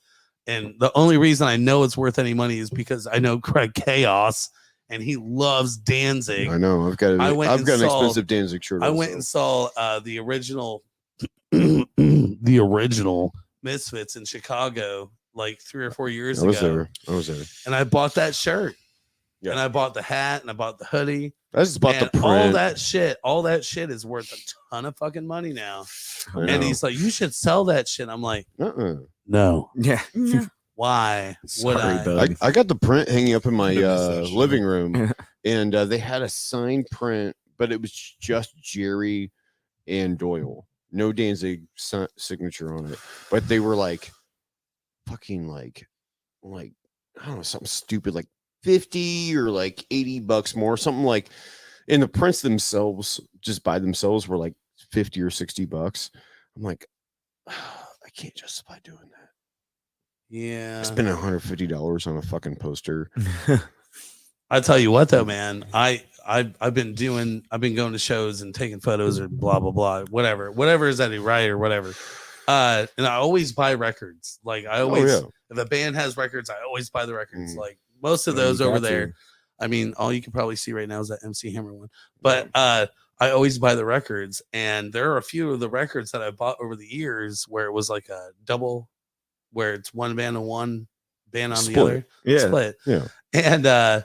And the only reason I know it's worth any money is because I know Craig Chaos and he loves Danzig. I know I've got I went I've and got an saw- expensive Danzig shirt. I went also. and saw the original the original Misfits in Chicago like 3 or 4 years I was ago. there. I was there. And I bought that shirt. Yeah. And I bought the hat and I bought the hoodie. I just bought the And print. all that shit is worth a ton of fucking money now. I And know. he's like, you should sell that shit. I'm like, Uh-uh. no. Yeah. No. Why would Sorry, I? bud. I got the print hanging up in my I missed that shit. living room, and they had a signed print, but it was just Jerry and Doyle, no Danzig signature on it. But they were like, fucking like I don't know, something stupid like 50 or like $80 more, something like. And the prints themselves, just by themselves, were like 50 or $60. I'm like, I can't justify doing that. Yeah. I spent $150 on a fucking poster. I tell you what though, man, I've been going to shows and taking photos or blah blah blah, whatever is that right or whatever. And I always buy records. Like I always, yeah. if a band has records, I always buy the records. Like most of Yeah, you those over got there. to. I mean, all you can probably see right now is that MC Hammer one. But I always buy the records, and there are a few of the records that I bought over the years where it was like a double, where it's one band and one band on the Split. other Yeah. split. Yeah. And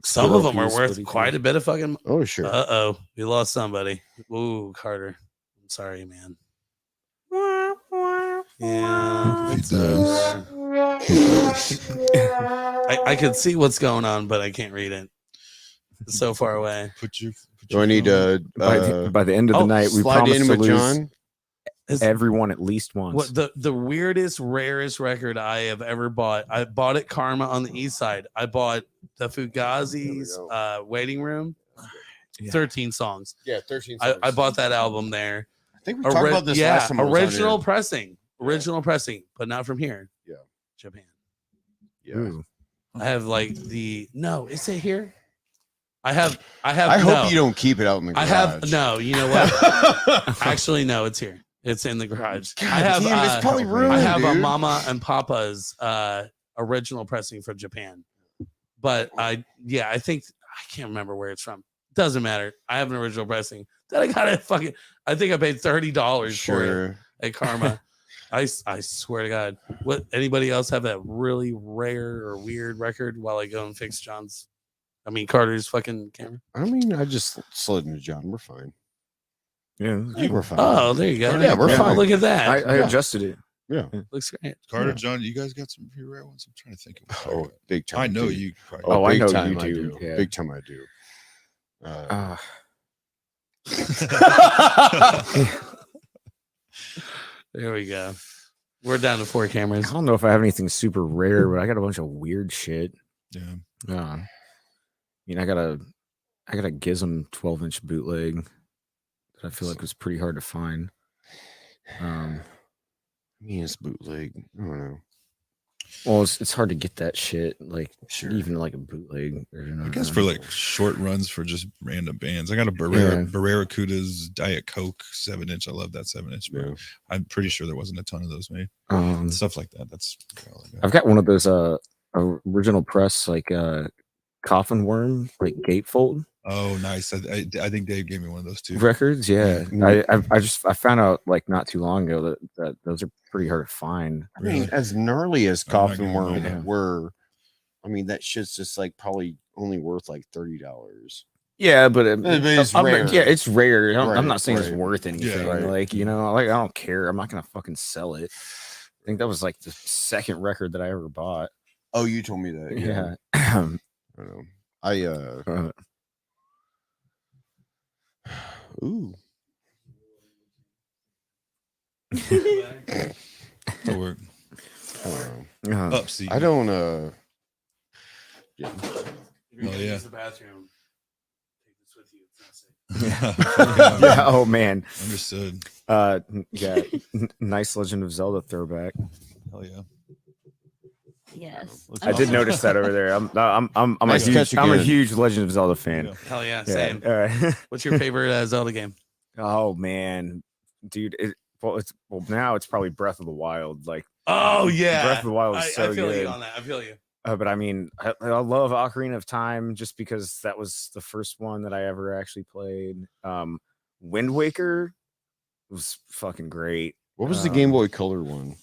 some of them are LPs, worth split quite a bit of fucking. Oh, sure. Uh-oh, we lost somebody. Ooh, Carter. I'm sorry, man. Yeah, it's, I can see what's going on, but I can't read it. It's so far away. Do I need By the end of the oh, night, we slide promised in to with lose John? everyone at least once. What the weirdest, rarest record I have ever bought? I bought it Karma on the East Side. I bought the Fugazi's There Waiting Room. Yeah. 13 songs. Yeah, 13. I bought that album there. I think we talked about this last time. Original pressing, but not from here. Yeah. Japan. Yeah. Ooh. I have like no, is it here? I have. I hope you don't keep it out in the garage. I have no. You know what? Actually, no, it's here. It's in the garage. I have. Damn, it's probably ruined, I have a dude. Mama and Papa's original pressing from Japan, but I think I can't remember where it's from. Doesn't matter. I have an original pressing that I got at I think I paid $30 for it at Karma. I swear to God. What? Anybody else have that really rare or weird record while I go and fix Carter's fucking camera? I mean, I just slid into John. We're fine. Yeah. I think we're fine. Oh, there you go. Yeah, we're Oh, fine. look at that. I adjusted it. Yeah. Looks great. Carter, Yeah. John, you guys got some pretty rare ones. I'm trying to think of. Oh, big time. I know dude. you. Probably- Oh, I big know time you I do. Yeah. Big time I do. There we go. We're down to 4 cameras. I don't know if I have anything super rare, but I got a bunch of weird shit. Yeah. I mean, I got a Gizm 12-inch bootleg that I feel like was pretty hard to find. I mean, it's bootleg. I don't know. Well, it's hard to get that shit, like Sure. even like a bootleg. I guess for like short runs for just random bands. I got a Barracuda's Diet Coke 7-inch. I love that 7-inch. But Yeah. I'm pretty sure there wasn't a ton of those made. Stuff like that. That's all I got. I've got one of those original press like coffin worm like gatefold Oh, nice. I think Dave gave me one of those too. records. Yeah, Mm. I found out like not too long ago that those are pretty hard to find. I mean, Really? as gnarly as I'm not Coffin gonna Worm lie. were, I mean, that shit's just like probably only worth like $30. Yeah, but it's rare. Yeah, it's rare. I'm Right, not saying it's right. worth anything. right. Like like I don't care. I'm not gonna fucking sell it. I think that was like the second record that I ever bought. Oh, you told me that. Yeah. I don't know. Ooh. It'll work. I don't know. Up, see. I don't yeah. If you're Oh, gonna yeah. use the bathroom, take this with you. It's not safe. Yeah. Oh man. Understood. Yeah. Nice Legend of Zelda throwback. Hell yeah. Yes. I did notice that over there. I'm Nice catch a again. huge Legend of Zelda fan. Yeah. Hell yeah, Yeah. same. All right. What's your favorite Zelda game? Oh man, dude. Now it's probably Breath of the Wild. Like Oh yeah, Breath of the Wild is so I feel good. you on that. I feel you. But I mean, I love Ocarina of Time just because that was the first one that I ever actually played. Wind Waker was fucking great. What was the Game Boy Color one?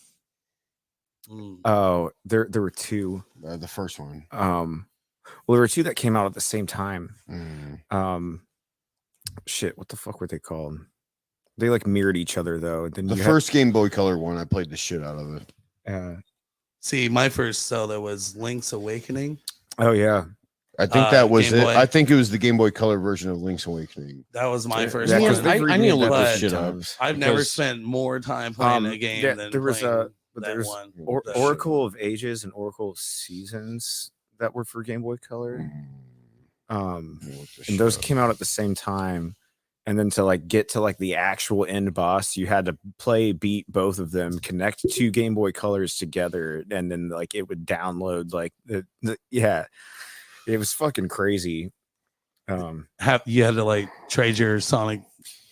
Mm. Oh, there were two. The first one. Well, there were two that came out at the same time. Mm. Shit, what the fuck were they called? They like mirrored each other though. Then The you first Game Boy Color one, I played the shit out of it. See, my first Zelda was Link's Awakening. Oh yeah, I think that was Game it. Boy. I think it was the Game Boy Color version of Link's Awakening. That was my first Yeah, one. 'cause they've I need to remade look that this but shit up. times. I've never because- spent more time playing a game yeah, than there was playing but that there's one. that Oracle of Ages and Oracle of Seasons that were for Game Boy Color. And those came out at the same time. And then to like get to like the actual end boss, you had to beat both of them, connect two Game Boy Colors together, and then like it would download like yeah, it was fucking crazy. You had to like trade your Sonic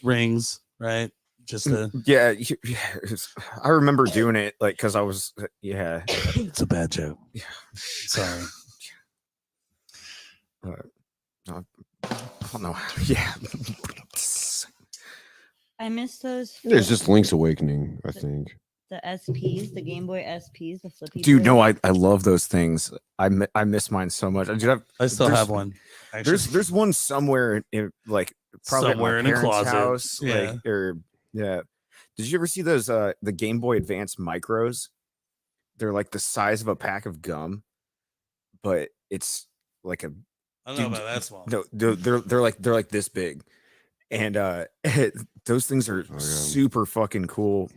rings, right? Just to. Yeah, I remember doing it like because I was yeah. It's a bad joke. Yeah. Sorry. I don't know. Yeah. I miss those. It's just Link's Awakening, I think. The SPs, the Game Boy SPs, the flippy. Dude, bird. no, I love those things. I miss mine so much. I still there's- have one. Actually. There's one somewhere in like probably Somewhere at my in a parents' closet. house. Yeah. Like, or yeah. Did you ever see those the Game Boy Advance micros? They're like the size of a pack of gum, but it's like a I don't know dude, about that small. no, they're like this big. And those things are yeah. super fucking cool.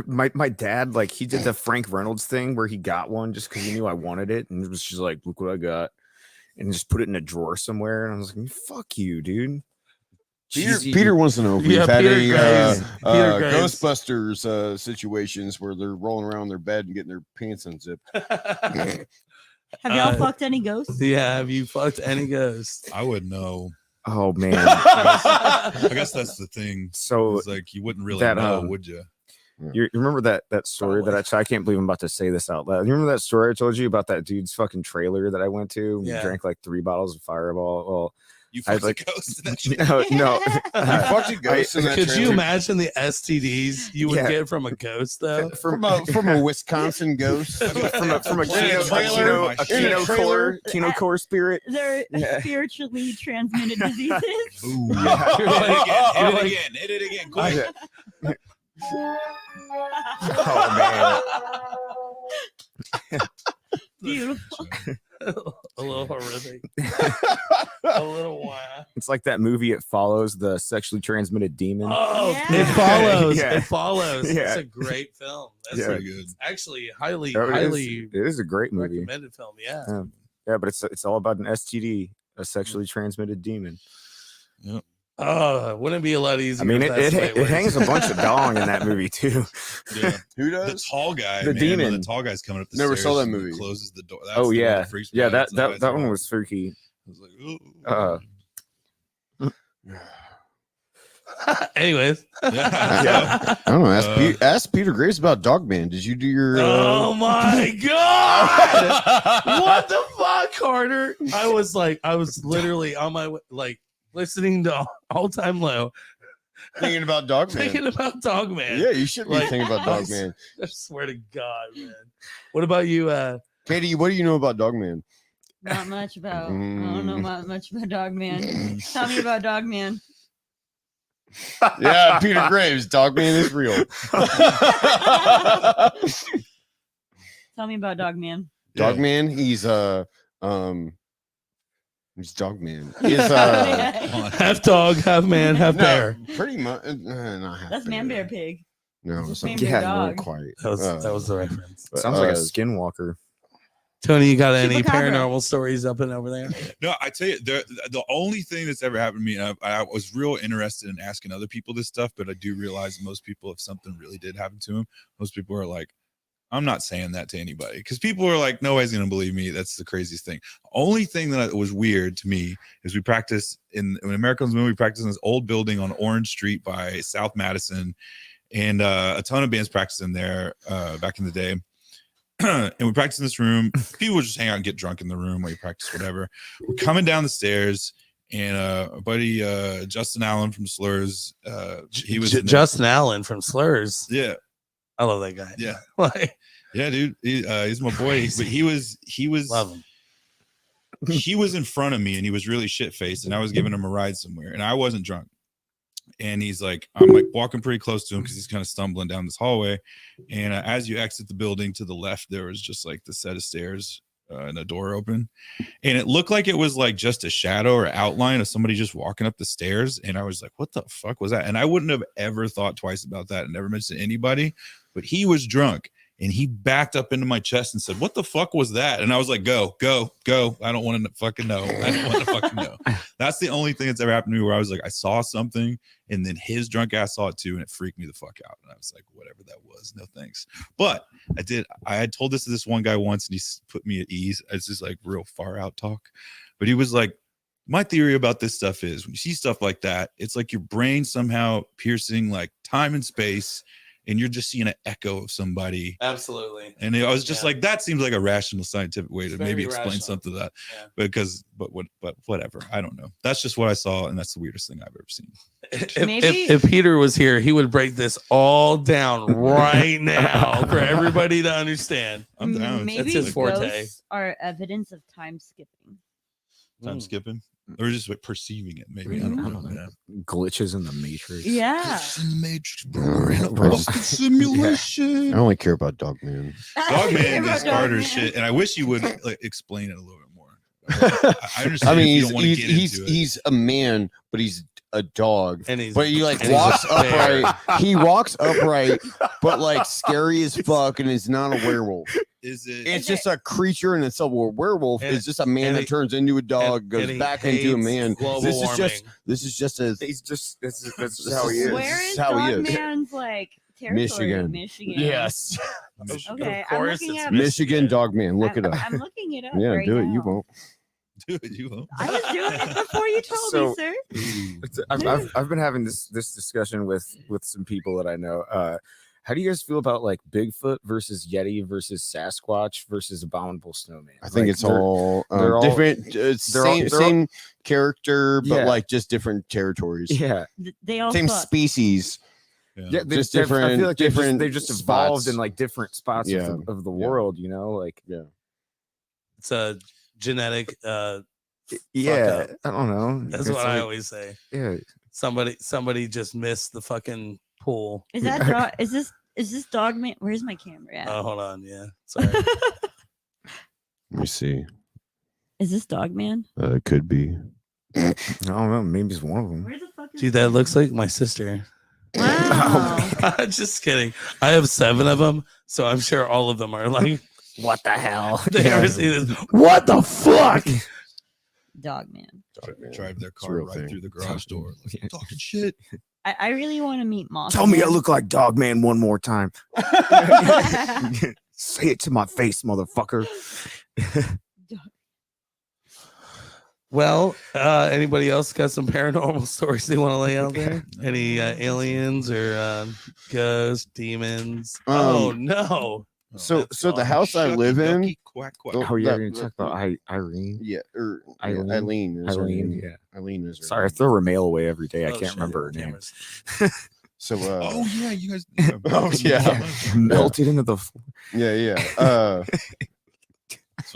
My dad, like, he did the Frank Reynolds thing where he got one just because he knew I wanted it, and it was just like, look what I got. and just put it in a drawer somewhere. And I was like, fuck you, dude. Peter wants to know if we've Yeah, had Peter any Graves. Peter Graves. Ghostbusters situations where they're rolling around their bed and getting their pants unzipped. Have y'all fucked any ghosts? Yeah, have you fucked any ghosts? I would know. Oh man. I guess that's the thing. So It's like you wouldn't really that, know, would you? you remember that story that I can't believe I'm about to say this out loud. You remember that story I told you about that dude's fucking trailer that I went to? We Yeah. drank like 3 bottles of Fireball. Well, You I fucked like a ghost in that shit. no. fucked a ghost in that Could you trailer? imagine the STDs you would Yeah. get from a ghost though? from a Wisconsin ghost? from a trailer, Kino core spirit. They're Yeah. spiritually transmitted diseases. Ooh. Yeah. Hit it again. Quick. Oh Beautiful. A little horrific. A little wow. It's like that movie It Follows, the sexually transmitted demon. Oh, Yeah. it follows. Yeah. It follows. It's Yeah. a great film. That's Yeah. Pretty good. actually highly, Oh, highly it is a great movie. recommended film. Yeah. Yeah, but it's all about an STD, a sexually transmitted demon. Oh, wouldn't it be a lot easier? I mean, if that's the way it works? hangs a bunch of dong in that movie too. Yeah. Who The does? tall guy, The man, demon. when the tall guy's coming up the Never stairs saw that and movie. Closes the door. That's Oh the one yeah, that freaks me yeah. out. That That's the that one one I was freaky. was like, ooh. Anyways. Yeah. I don't know. Ask Peter Graves about Dogman. Did you do your? Oh my god! What the fuck, Carter? I was literally on my way, like listening to All Time Low, thinking about Dogman? thinking about Dogman. Yeah, you should be Like, thinking about Dogman. I swear to God, man. What about you? Katie, what do you know about Dogman? Not much about. I don't know much about Dogman. Tell me about Dogman. Yeah, Peter Graves. Dogman is real. Tell me about Dogman. Dogman, he's Dogman. He's Half dog, half man, half bear. pretty much. Not half That's Man Bear Pig. No, That's it's Man not. Bear Yeah, Dog. Quite. That was the reference. Sounds like a skinwalker. Tony, you got any Chupacabra. paranormal stories up and over there? No, I tell you, the only thing that's ever happened to me, and I was real interested in asking other people this stuff, but I do realize most people, if something really did happen to them, most people are like, I'm not saying that to anybody, because people are like, nobody's gonna believe me. That's the craziest thing. Only thing that was weird to me is we practice when Americans Moon, we practice in this old building on Orange Street by South Madison, and a ton of bands practiced in there back in the day. And we practice in this room. People would just hang out and get drunk in the room while you practice, whatever. We're coming down the stairs, and our buddy Justin Allen from Slurs, he was in there. Justin Allen from Slurs. Yeah, I love that guy. yeah, Like, yeah, dude. He's my boy. But he was love him. he was in front of me, and he was really shit faced, and I was giving him a ride somewhere, and I wasn't drunk. And he's like, I'm like walking pretty close to him because he's kind of stumbling down this hallway. And as you exit the building to the left, there was just like the set of stairs and a door open. And it looked like it was like just a shadow or outline of somebody just walking up the stairs. And I was like, what the fuck was that? And I wouldn't have ever thought twice about that and never mentioned to anybody. But he was drunk. And he backed up into my chest and said, what the fuck was that? And I was like, go. I don't want to fucking know. I don't want to fucking know. That's the only thing that's ever happened to me where I was like, I saw something, and then his drunk ass saw it too, and it freaked me the fuck out. And I was like, whatever that was, no thanks. But I had told this to this one guy once, and he put me at ease. It's just like real far out talk. But he was like, my theory about this stuff is when you see stuff like that, it's like your brain somehow piercing like time and space, and you're just seeing an echo of somebody. Absolutely. And I was just Yeah. like, that seems like a rational scientific way to Very maybe explain rational. something to that. Yeah. But whatever. I don't know. That's just what I saw, and that's the weirdest thing I've ever seen. If Peter was here, he would break this all down right now for everybody to understand. I'm down. Maybe his forte. ghosts are evidence of time skipping. Time skipping. Or just like perceiving it, maybe. I I don't don't know. know. Glitches in the Matrix. Yeah. In the Matrix, bro. We're in a busted simulation. I only care about Dogman. Dogman is Carter's shit, and I wish you would like explain it a little bit more. I understand. I mean, if you don't want to get into it. he's a man, but he's a dog, And he's but he like and he's walks a bear. upright. He walks upright, but like scary as fuck, and is not a werewolf. Is it? It's just a creature in itself. A werewolf And- is just a man and that he- turns into a dog, and goes he back into a hates man. global This is warming. just a He's just this is This how he is- is. Where This is how he is. Dogman's like territory? Michigan. Michigan. yes, Michigan. Okay, Of I'm course looking it's up. Michigan dog man. Look it up. I'm looking it up. Yeah, right do it. now. You won't. Do it, you won't. I was doing it before you told So- me, sir. I've been having this discussion with some people that I know. How do you guys feel about like Bigfoot versus Yeti versus Sasquatch versus Abominable Snowman? I think Like, it's they're- all they're all- different. Same character, but Yeah. like just different territories. yeah, They all Same suck. species. yeah. Just I different- feel like different they've just evolved spots. in like different spots Yeah. of the Yeah. world. You know, like It's a genetic. yeah, up. I don't know. That's It's what I like- always say. Yeah, Somebody just missed the fucking pool. Is that dog? Is this Dogman? Where's my camera at? Oh, hold on. Yeah, sorry. Let me see. Is this Dogman? It could be. I don't know. Maybe it's one of them. Where the fuck is Dude, that looks like my sister. Wow. Just kidding. I have 7 of them, so I'm sure all of them are like, What the hell? they ever see this? What the fuck? Dogman. Drive their a car real right thing. through the garage door. Like, Yeah. talking shit. I really want to meet Moss. Tell me I look like Dogman one more time. Say it to my face, motherfucker. Well, anybody else got some paranormal stories they want to lay out there? Any aliens or ghosts, demons? Oh no! So That's the all. house I Shucky live in. ducky, quack, quack. Oh, Oh yeah, that- you're gonna talk about Irene. Yeah, or Eileen? Eileen. Is her Eileen, name. yeah. Eileen is her Sorry, I name. throw her mail away every day. I Oh, can't shit, remember her name. cameras. So Oh yeah, you guys. Oh, yeah. Melted into the floor. yeah.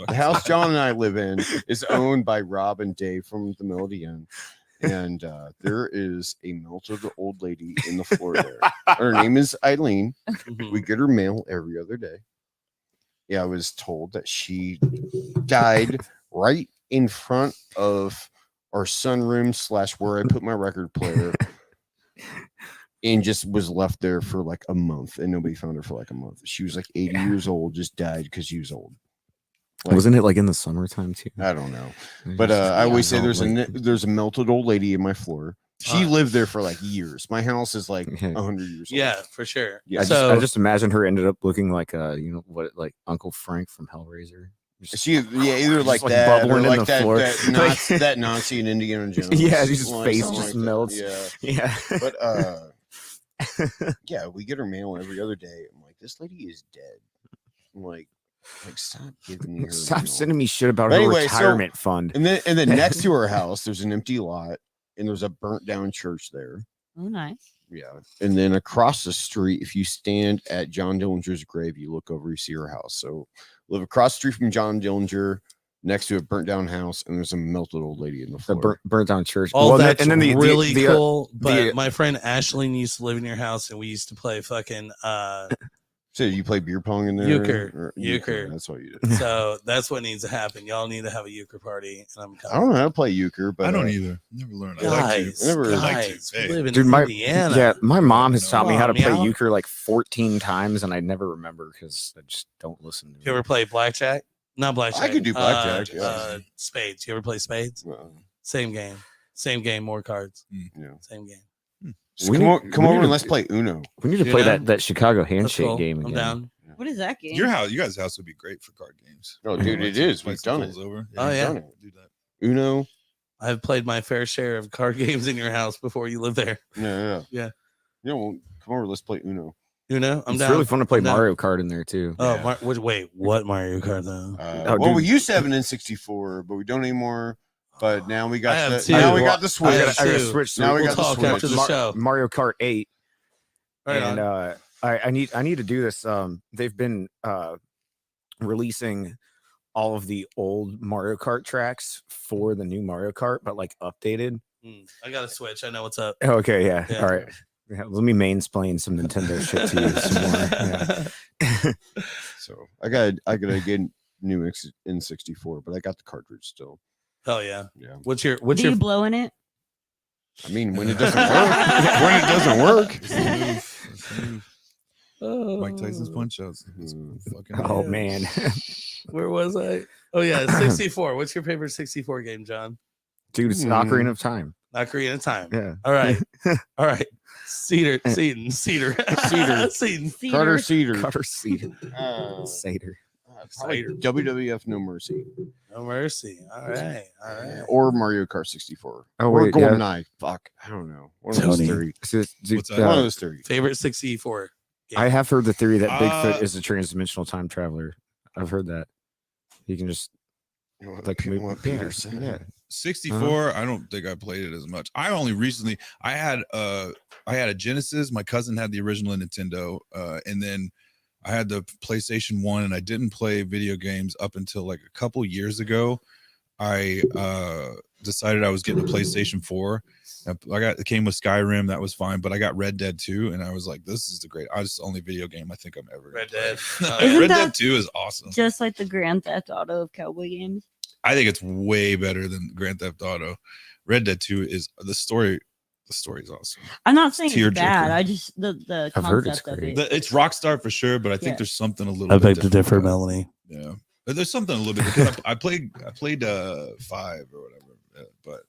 The house John and I live in is owned by Rob and Dave from the Melody Inn. And there is a melted old lady in the floor there. Her name is Eileen. Mhm. We get her mail every other day. Yeah, I was told that she died right in front of our sunroom / where I put my record player, and just was left there for like a month, and nobody found her for like a month. She was like 80 years old, just died because she was old. Like, Wasn't it like in the summertime too? I don't know, but I always say there's a melted old lady in my floor. She lived there for like years. My house is like Okay. 100 years old. Yeah, for sure. Yeah. So I just imagine her ended up looking like like Uncle Frank from Hellraiser. Just- She either Just, like like, that or bubbling in like the that floor. that Nazi in Indiana Jones. Yeah, his Like face something just like that. melts. Yeah, yeah. but yeah, we get her mail every other day. I'm like, this lady is dead. I'm like stop giving me her. Stop mail. sending me shit about But her anyway, so- retirement fund. And then next to her house, there's an empty lot, and there's a burnt down church there. Oh, nice. Yeah, and then across the street, if you stand at John Dillinger's grave, you look over, you see her house. So live across the street from John Dillinger, next to a burnt down house, and there's a melted old lady in the The floor. burnt down church. all Well, that's and then really the, cool. But the- my friend Ashleen used to live in your house, and we used to play fucking. So you play beer pong in there? Euchre. Or- Euchre. That's what you did. So that's what needs to happen. Y'all need to have a euchre party, and I'm I don't know how to play euchre, but I don't either. Never learned. I like Guys, to. Never- I like to. guys, Hey. we live in Dude, my Indiana. yeah, my mom has taught me how to Come on, play meow. euchre like 14 times, and I never remember because I just don't listen to You ever play blackjack? Not blackjack. could do blackjack, yeah. Spades. You ever play spades? Well, Same game. Same game. More cards. yeah. Same game. Just We come, need- come we over need and to- let's play Uno. We need to You play know? that Chicago That's handshake cool. game I'm again. down. What is that game? Your house, you guys' house would be great for card games. Oh, dude, it is. We've done it. Over. Oh, We've yeah. done it. Do that. Uno. I've played my fair share of card games in your house before you lived there. Yeah. Yeah. You know, come over. Let's play Uno. You know, I'm It's down. really fun to play I'm down. Mario Kart in there too. Oh, Yeah. wait, what Mario Kart though? Oh, Well, dude. we used to have an N64, but we don't anymore. But now we I got have the two. now we got the I Switch. have I gotta two. switch. Now we We'll got the talk Switch. after the show. Mario Kart 8, Right and on. I need to do this. They've been releasing all of the old Mario Kart tracks for the new Mario Kart, but like updated. I got a Switch. I know what's up. Okay, yeah. Yeah. All right. Yeah, let me mansplain some Nintendo shit to you some more. Yeah. So I gotta get new N64, but I got the cartridge still. Hell yeah. Yeah. What's your Do you blow in it? I mean, when it doesn't work, when it doesn't work. It's the move. It's the move. Oh. Mike Tyson's punch outs. It's fucking Oh Yeah. man. Where was I? Oh yeah, 64. What's your favorite 64 game, John? Dude, it's Ocarina of Time. Ocarina of Time. Yeah. All right. All right. Cedar. Seton. Carter Cedar. Carter Seaton. Uh, Sater. probably WWF No Mercy No Mercy. All right. All right. or Mario Kart 64. Oh, or wait, yeah. GoldenEye. Fuck, I don't know. One of those Tony. three. So, dude, What's that? One of those three. Favorite 64 game. I have heard the theory that Bigfoot Uh, is a transdimensional time traveler. I've heard that. He can just like move. What Peter said. Yeah. 64. I don't think I played it as much. I only recently. I had a Genesis. My cousin had the original Nintendo, and then I had the PlayStation 1, and I didn't play video games up until like a couple years ago. I decided I was getting a PlayStation 4. It came with Skyrim, that was fine, but I got Red Dead 2, and I was like, this is the only video game I think I'm ever gonna Red play. Dead. Isn't Red that Dead 2 is awesome. Just like the Grand Theft Auto of cowboy games. I think it's way better than Grand Theft Auto. Red Dead 2 is the story is awesome. I'm not saying Tearjerker. it's bad. I just the I've heard it's concept of great. it. It's Rockstar for sure, but I think Yeah. there's something a little I bit beg to different differ, about it. Melanie. Yeah. But there's something a little bit different. I played 5 or whatever, but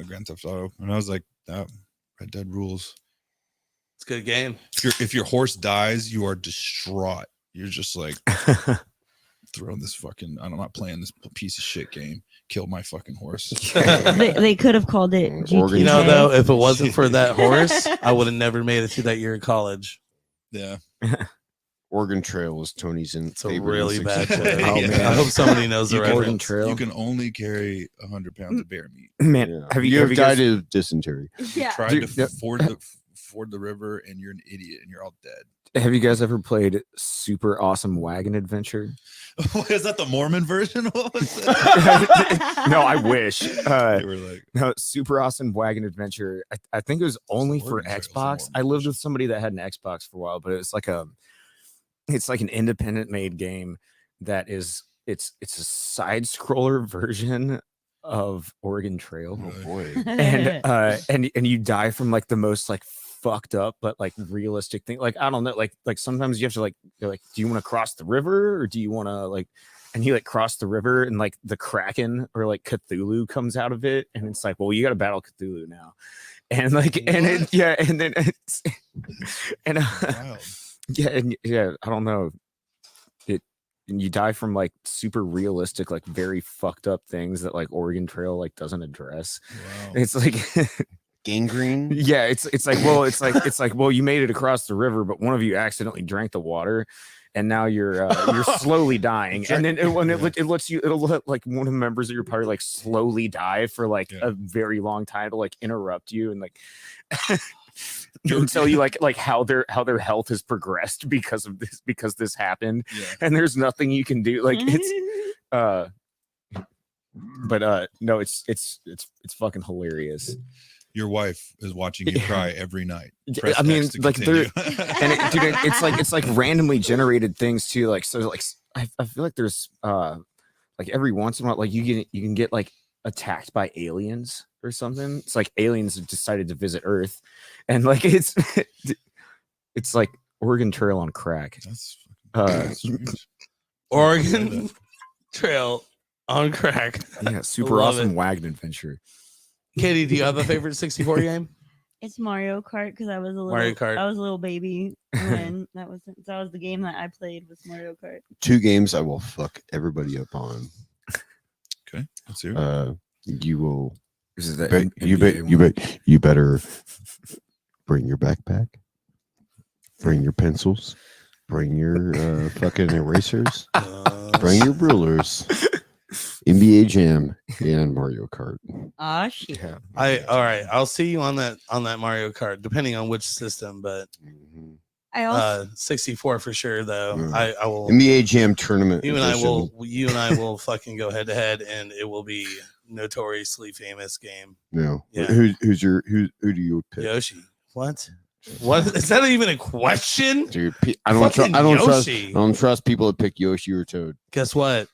Grand Theft Auto, and I was like, that Red Dead rules. It's a good game. If your horse dies, you are distraught. You're just like throwing this fucking. I'm not playing this piece of shit game. Kill my fucking horse. They could have called it GTA. You know, though, if it wasn't for that horse, I would have never made it through that year of college. Yeah. Oregon Trail was Tony's in. It's a really bad joke. joke. Oh, man. I hope somebody knows the You can- Oregon reference. Trail. You can only carry 100 pounds of bear meat. Man, Yeah. have you you have died guys, of dysentery? Yeah. Tried Dude, to yeah. ford the river, and you're an idiot, and you're all dead. have you guys ever played Super Awesome Wagon Adventure? Is that the Mormon version? What was that? No, I wish. They were like, No, Super Awesome Wagon Adventure. I think it was only for Oregon Trail's the Xbox. Mormon I lived version. with somebody that had an Xbox for a while, but it's like an independent made game that is it's a side scroller version of Oregon Trail. Oh boy. And you die from like the most like fucked up but like realistic thing. Like I don't know, like sometimes you have to like they're like, do you want to cross the river or do you want to like, and he like crossed the river and like the Kraken or like Cthulhu comes out of it and it's like, well, you got to battle Cthulhu now, and like and it, What? yeah, and then it's and wild. yeah, I don't know. And you die from like super realistic, like very fucked up things that like Oregon Trail like doesn't address. Wow. It's like Gangrene. yeah, it's like well, you made it across the river, but one of you accidentally drank the water, and now you're slowly dying. And then it'll let like one of the members of your party like slowly die for like Yeah. a very long time to like interrupt you and like until you like how their health has progressed because this happened, Yeah. and there's nothing you can do. Like it's no, it's fucking hilarious. Your wife is watching you cry every night. Yeah, Press I mean, X to like, continue. And dude, it's like randomly generated things too. Like so, like I feel like there's like every once in a while, like you can get like attacked by aliens or something. It's like aliens have decided to visit Earth, and like it's like Oregon Trail on crack. That's Uh, strange. Oregon Trail on crack. Yeah, super Love awesome it. wagon adventure. Katie, do you have a favorite 64 game? It's Mario Kart because I was a Mario Kart. I was a little baby when that was the game that I played was Mario Kart. 2 games I will fuck everybody up on. Okay, let's hear it. You will. This is the You better bring your backpack. Bring your pencils. Bring your fucking erasers. Bring your rulers. NBA Jam and Mario Kart. Ah shit. Yeah. All right. I'll see you on that Mario Kart, depending on which system, but Mhm. I also 64 for sure though. Mm. I will NBA Jam tournament. you and I edition. will fucking go head to head, and it will be notoriously famous game. No. Yeah. Who do you pick? Yoshi. What is that even a question? Dude, I don't Fucking trust Yoshi. I don't trust people that pick Yoshi or Toad. Guess what?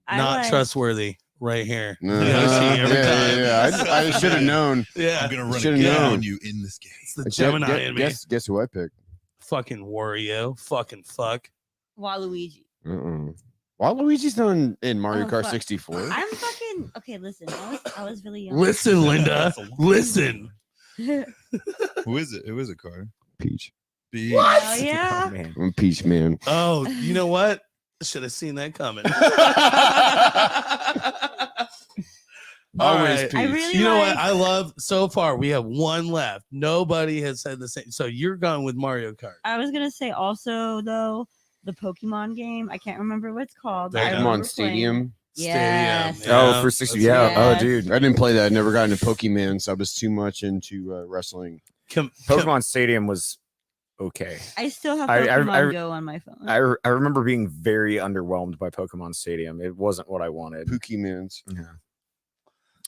I Not like- trustworthy. right here. Uh-huh. Yoshi every time. Yeah. I should have known. Yeah, I'm gonna run a Should've game known. on you in this game. it's the Gemini in me. Guess who I picked? Fucking Wario. Fucking fuck. Waluigi. Waluigi's not in Mario Oh, Kart fuck. 64. I'm fucking okay. Listen, I was really young. Listen, Linda. Listen. Who is it? Who is it, Carter? Peach. Oh yeah. Man. I'm Peach man. Oh, you know what? Should have seen that coming. All Always right. Peach. I really You know like, what? I love so far. We have one left. Nobody has said the same. So you're going with Mario Kart. I was gonna say also though the Pokemon game. I can't remember what it's called. but I Pokemon remember playing Stadium. Yes. Stadium. Oh, for 60. That's Yeah. right. Oh, Yes. dude. I didn't play that. I never got into Pokemon, so I was too much into wrestling. Pokemon Stadium was okay. I still have I- Pokemon I- Go on my phone. I remember being very underwhelmed by Pokemon Stadium. It wasn't what I wanted. Pokemons. Yeah.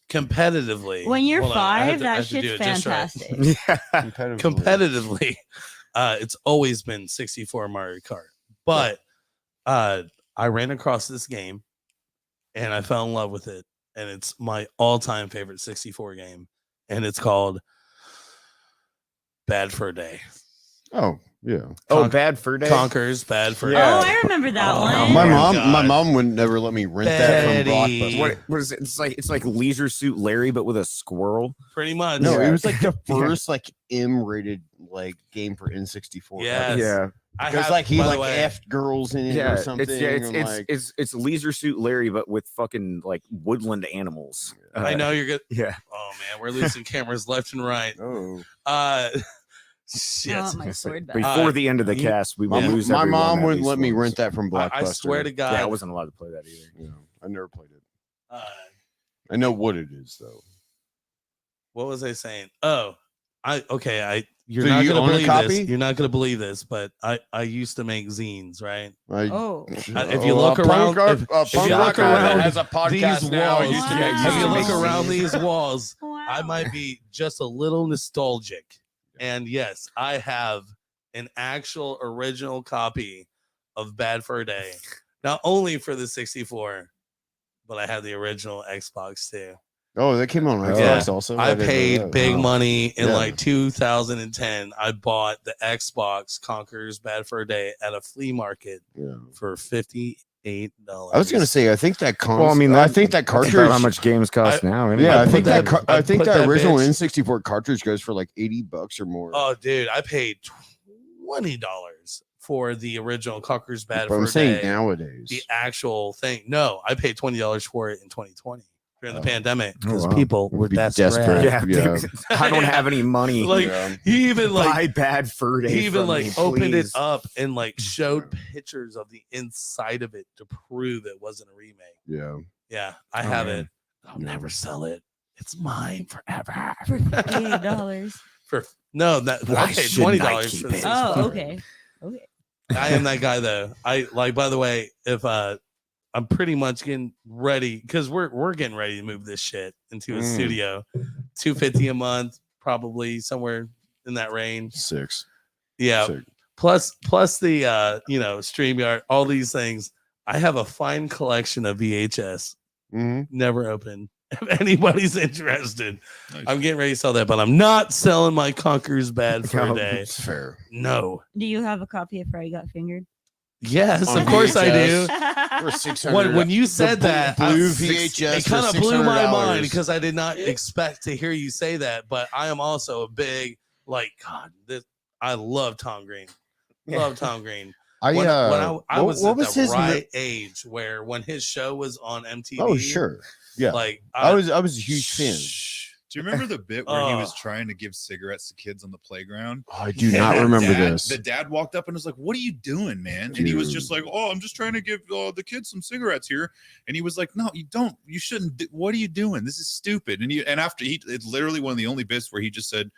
Competitively. when you're Hold on, I have five, to- I that have to do shit's it just right. fantastic. Yeah. Competitively, it's always been 64 Mario Kart. But I ran across this game and I fell in love with it. And it's my all-time favorite 64 game. And it's called Bad Fur Day. Oh, yeah. Oh, Bad Fur Day. Conquers Bad Fur Yeah. Oh, Day. I remember that Oh, one. My my mom, God. my mom would never let me rent that from Betty. Blockbuster. What is it? It's like Leisure Suit Larry, but with a squirrel. Pretty much. No, Yeah. it was like the Yeah. first like M-rated like game for N64. Yes. Yeah, I It was have, like he by the like way, effed girls in it yeah. or something. It's Leisure Suit Larry, but with fucking like woodland animals. I know you're good. Yeah. Oh man, we're losing cameras left and right. Oh, Shit. I want my sword back. Before the end of the you- cast, we my, will lose. my everyone mom at wouldn't these let me ones. rent that from Blockbuster. I swear to God. Yeah, I wasn't allowed to play that either. Yeah, I never played it. uh, I know what it is though. what was I saying? Oh, you're So not you gonna own a believe copy? this. You're not gonna believe this, but I used to make zines, right? Oh, If you look around- if you look around has a podcast these now. walls, Used to Wow. make if you Wow. look zines. around these walls, wow. I might be just a little nostalgic. And yes, I have an actual original copy of Bad Fur Day, not only for the 64, but I have the original Xbox too. Oh, that came on Xbox Yeah. also. I didn't know paid that. big Wow. money in Yeah. like 2010. I bought the Xbox Conquerors Bad Fur Day at a flea market Yeah. for $58. I was gonna say, I think that Well, I mean, I think that That's cartridge. about how much games cost now. isn't Yeah, it? I think put that. that- I think put that that original bitch- N64 cartridge goes for like $80 or more. Oh, dude, I paid $20 for the original Conquerors Bad but I'm Fur saying Day. nowadays. The actual thing. No, I paid $20 for it in 2020 during the Oh. pandemic Oh, because wow. people were Be desperate. desperate. Yeah, Yeah. I don't have any money. Like, Yeah. He even like Buy Bad Fur Day. he even from like me, opened it please. up and like showed pictures of the inside of it to prove it wasn't a remake. Yeah. Yeah, I Oh, have man. it. I'll Yeah. never sell it. It's mine forever. for $58. For no, that Why I paid shouldn't I $20 keep for the it? Oh, 64. okay. Okay. I am that guy though. I like. By the way, if I'm pretty much getting ready because we're getting ready to move this shit into a Mm. studio, $250 a month, probably somewhere in that range. 6. Yeah. 6. Plus the StreamYard, all these things. I have a fine collection of VHS. Mm-hmm. Never opened. If anybody's interested, Nice. I'm getting ready to sell that, but I'm not selling my Conquerors Bad for a No. day. It's fair. No. Do you have a copy of Friday Got Fingered? Yes, On of course I do. VHS. For 600. When you said that, blue I- VHS, it kind of for blew my $600. mind because I did not expect to hear you say that. But I am also a big I love Tom Green. Love Tom Green. I was what at was the his right age where when his show was on MTV. Oh, sure. Yeah. Like I was a huge fan. Do you remember the bit where he was Oh. trying to give cigarettes to kids on the playground? Oh, I do not remember this. The dad walked up and was like, "What are you doing, man?" And he was just like, "Oh, I'm just trying to give the kids some cigarettes here." And he was like, "No, you don't. You shouldn't. What are you doing? This is stupid." And after it's literally one of the only bits where he just said,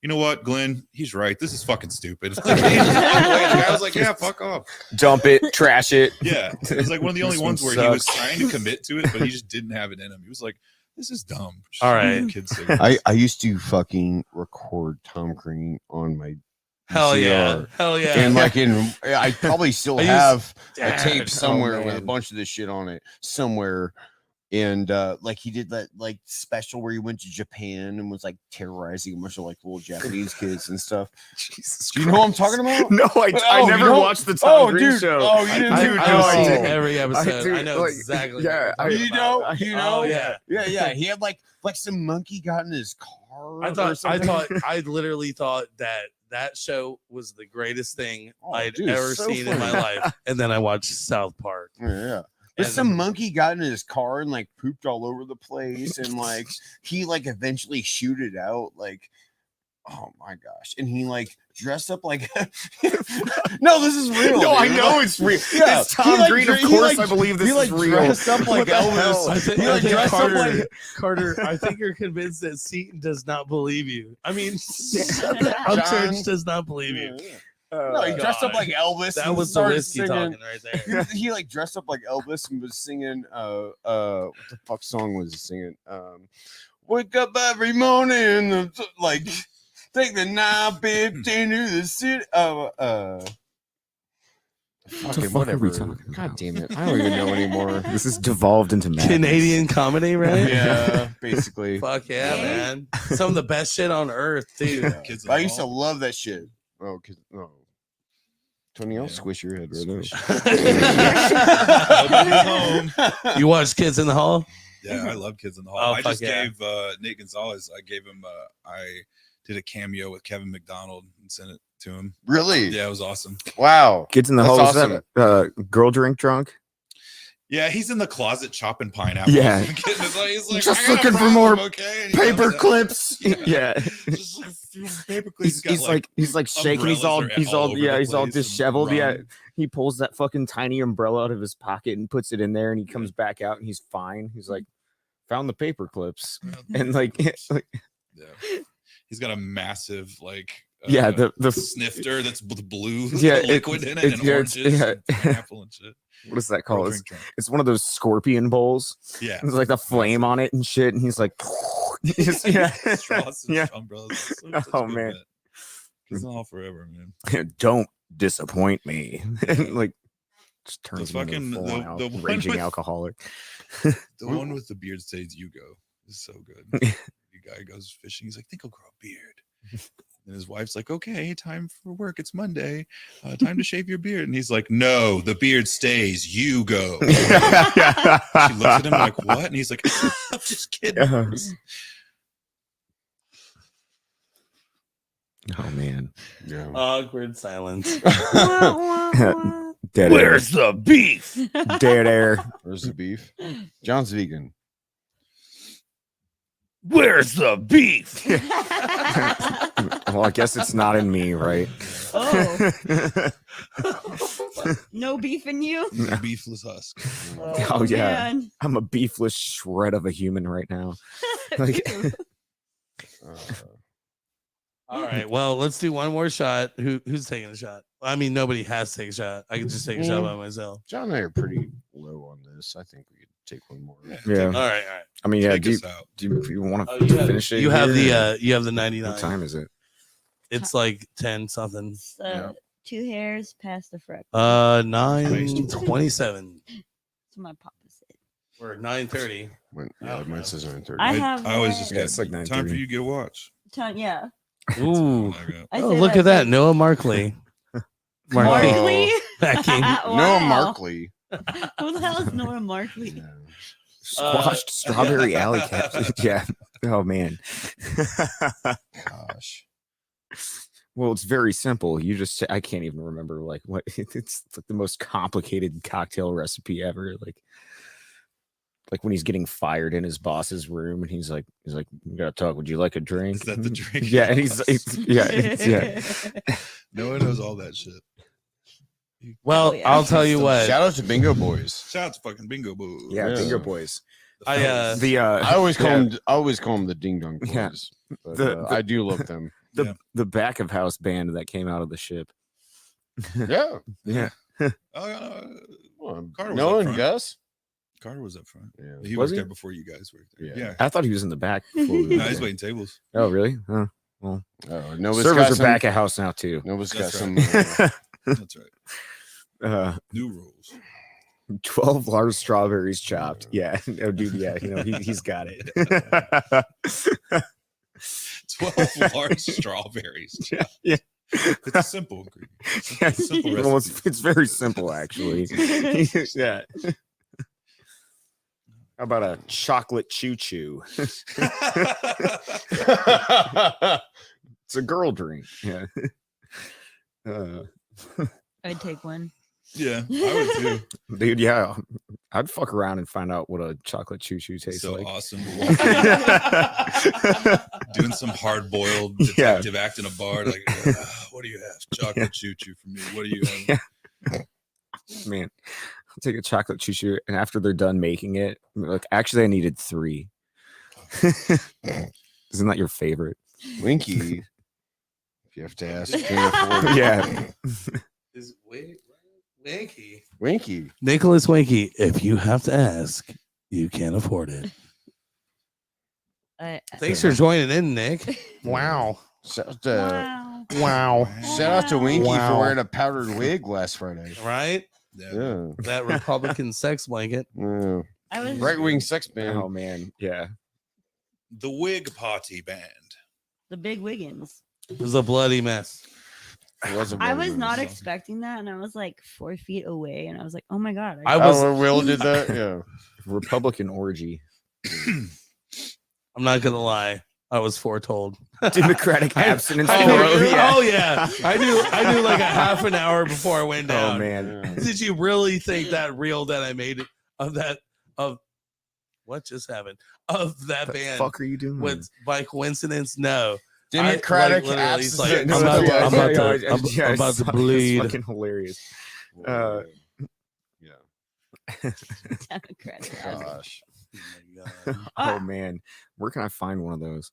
"You know what, Glenn? He's right. This is fucking stupid." He just walked away. The guy was like, "Yeah, fuck off." Dump it, trash it. Yeah, it was like one of the only This ones one where he was sucks. trying to commit to it, but he just didn't have it in him. He was like, "This is dumb." Just All right. give kids cigarettes. I used to fucking record Tom Green on my Hell yeah. VCR. Hell yeah. And like I probably still I used- have a Dad, tape somewhere with a man. bunch of this shit on it somewhere. And like he did that like special where he went to Japan and was like terrorizing a bunch of like little Japanese kids and stuff. Jesus Do you know what I'm talking about? No, I Oh, you never don't? watched the Tom Green dude. show. Oh, you didn't? Dude, I've no, I seen didn't. every episode. do, I know like, exactly. yeah, what you're You talking know? about. You know? Oh, yeah. Yeah. He had like some monkey got in his car. I literally thought that show was the greatest thing Oh, I'd dude, ever so seen in my funny. life. And then I watched South Park. Yeah. But And- some monkey got in his car and like pooped all over the place, and like he like eventually shoot it out. Like, oh my gosh! And he like dressed up like no, this is real. No, I dude. know it's real. Yeah, It's Tom he, like, Green. dre- Of he, course, like, I believe this he like is real. dressed up like What the hell? Elvis. I think, He like dressed up like Carter, I think you're convinced that Seton does not believe you. I mean, John. Church does not believe you. No, he dressed up God. like Elvis. That and was the started whiskey singing- talking right there. he like dressed up like Elvis and was singing what the fuck song was he singing? Wake up every morning, like take the 9:15 to the city. Fucking fuck are we whatever. talking God about? damn it. I don't even know anymore. This is devolved into madness. Canadian comedy, right? Yeah, basically. Fuck yeah, man. Some of the best shit on earth, too. Kids in I the used to Hall. love that shit. Oh, Tony, I'll Yeah. squish your head right Squish. now. You watch Kids in the Hall? Yeah, I love Kids in the Hall. Oh, I fuck just yeah. gave Nate Gonzalez. I gave him. I did a cameo with Kevin McDonald and sent it to him. Really? Yeah, it was awesome. Wow. Kids in the That's Hall. awesome. Is that girl drink drunk? Yeah, he's in the closet chopping pineapples. Yeah. He's like, Just "I got a looking for problem, more okay? And he Paper comes out- clips. Yeah. Yeah. Just like a few paper clips. He's like shaking. He's all umbrellas are all over yeah. the He's all place and disheveled. Yeah. rum. He pulls that fucking tiny umbrella out of his pocket and puts it in there, and he comes back out and he's fine. He's like, found the paper clips, and like Yeah. He's got a massive like yeah, the snifter that's with blue Yeah, liquid in it and yeah, oranges yeah. and pineapple and shit. what is that Girl called? drink drunk. It's one of those scorpion bowls. Yeah. There's like the flame on it and shit, and he's like, yeah, Straws and yeah. umbrellas. Oh, Such a good man. bit. Kids in the Hall forever, man. Don't disappoint me. And, like, just turns The him into a fucking- full-on the one raging with- alcoholic. The one with the beard says "You go" is so good. The guy goes fishing. He's like, "Think I'll grow a beard." And his wife's like, "Okay, time for work. It's Monday. Time to shave your beard." And he's like, "No, the beard stays. You go." She looks at him like, "What?" And he's like, "I'm just kidding." Oh man, Yeah. Awkward silence. dead air. the beef? Dead air. Where's the beef? John's vegan. Where's the beef? Well, I guess it's not in me, right? Oh, no beef in you? The beefless husk. Oh yeah, man. I'm a beefless shred of a human right now. Like, Ew. All right. Well, let's do one more shot. Who's taking a shot? I mean, nobody has to take a shot. I can just take a shot by myself. John and I are pretty low on this. I think we could take one more. yeah. All right. All right. I mean, yeah. Take Do us out. you want to Oh, you have, finish it? you have here? the you have the 99. What time is it? It's like 10 something. It's, Yeah. 2 hairs past the freckle. 9:27 That's what my papa said. or 9:30. Yeah, mine says 9:30. I have I always just Yeah, got it's like time 9:30. for you to get a watch. Yeah. Ooh. I got- I Oh, say look at that. too. Noah Markley. Markley? Backing. Noah Wow. Markley. Who the hell is Noah Markley? Yeah. Squashed strawberry alley cat. Yeah. Oh man. Gosh. Well, it's very simple. You just I can't even remember like what it's like the most complicated cocktail recipe ever. Like when he's getting fired in his boss's room and he's like, we gotta talk. Would you like a drink? Is that the drink? Yeah, and he's yeah. No one knows all that shit. Well, Oh, yeah. I'll tell you what. Shout out to Bingo Boys. Shout out to fucking Bingo Boo. Yeah, Yeah. Bingo Boys. I The I always call yeah, them the Ding Dong Boys. Yeah. But, The- I do love them. the back of house band that came out of the ship. Yeah. Yeah. Oh, Well, Carter was Noah up and front. Gus. Carter was up front. Yeah. He Was worked he? there before you guys worked there. Yeah. Yeah. I thought he was in the back. Before we No, went he's there. waiting tables. Oh, really? Huh. Oh, Noah's Servers got are some, back at house now too. Noah's got That's some. That's right. New rules. 12 large strawberries chopped. Yeah. Oh, dude. Yeah. He's got it. 12 large strawberries. Yeah. It's a simple ingredient. Yeah, It's a simple well, recipe. it's very simple, actually. Yeah. How about a chocolate choo choo? It's a girl drink. Yeah. I'd take one. Yeah, I would too. Dude, yeah. I'd fuck around and find out what a chocolate choo choo tastes So like. awesome. Doing some hard boiled detective act in a bar. Like, what do you have? Chocolate choo choo for me. What do you have? Yeah. Man, I'll take a chocolate choo choo, and after they're done making it, like, actually, I needed 3. Isn't that your favorite? Winky. If you have to ask, can't afford it. Yeah. Is Winky. Winky. Nicholas Winky, if you have to ask, you can't afford it. Thanks for joining in, Nick. Wow. Shout out to, Wow. shout out to Winky Wow. for wearing a powdered wig last Friday. Right? Yeah. That Republican sex blanket. Yeah. I was Right wing sex band. Oh man, yeah. The Wig Party Band. the big Wiggins. It was a bloody mess. It was a I bloody was not mess. expecting that, and I was like 4 feet away, and I was like, "Oh my god!" I was- Oh, Will did that. Yeah. Republican orgy. I'm not gonna lie. I was foretold. Democratic abstinence. I bro. knew, Yeah. Oh yeah. I knew like a half an hour before I went down. Oh man. Yeah. Did you really think that reel that I made of what just happened? Of that The band fuck are you doing? was by coincidence? No. Democratic literally, it's like, abstinence. I'm about to- Yeah, I'm yeah, about to it's bleed. fucking hilarious. Yeah. Democratic. Gosh. Oh man, where can I find one of those?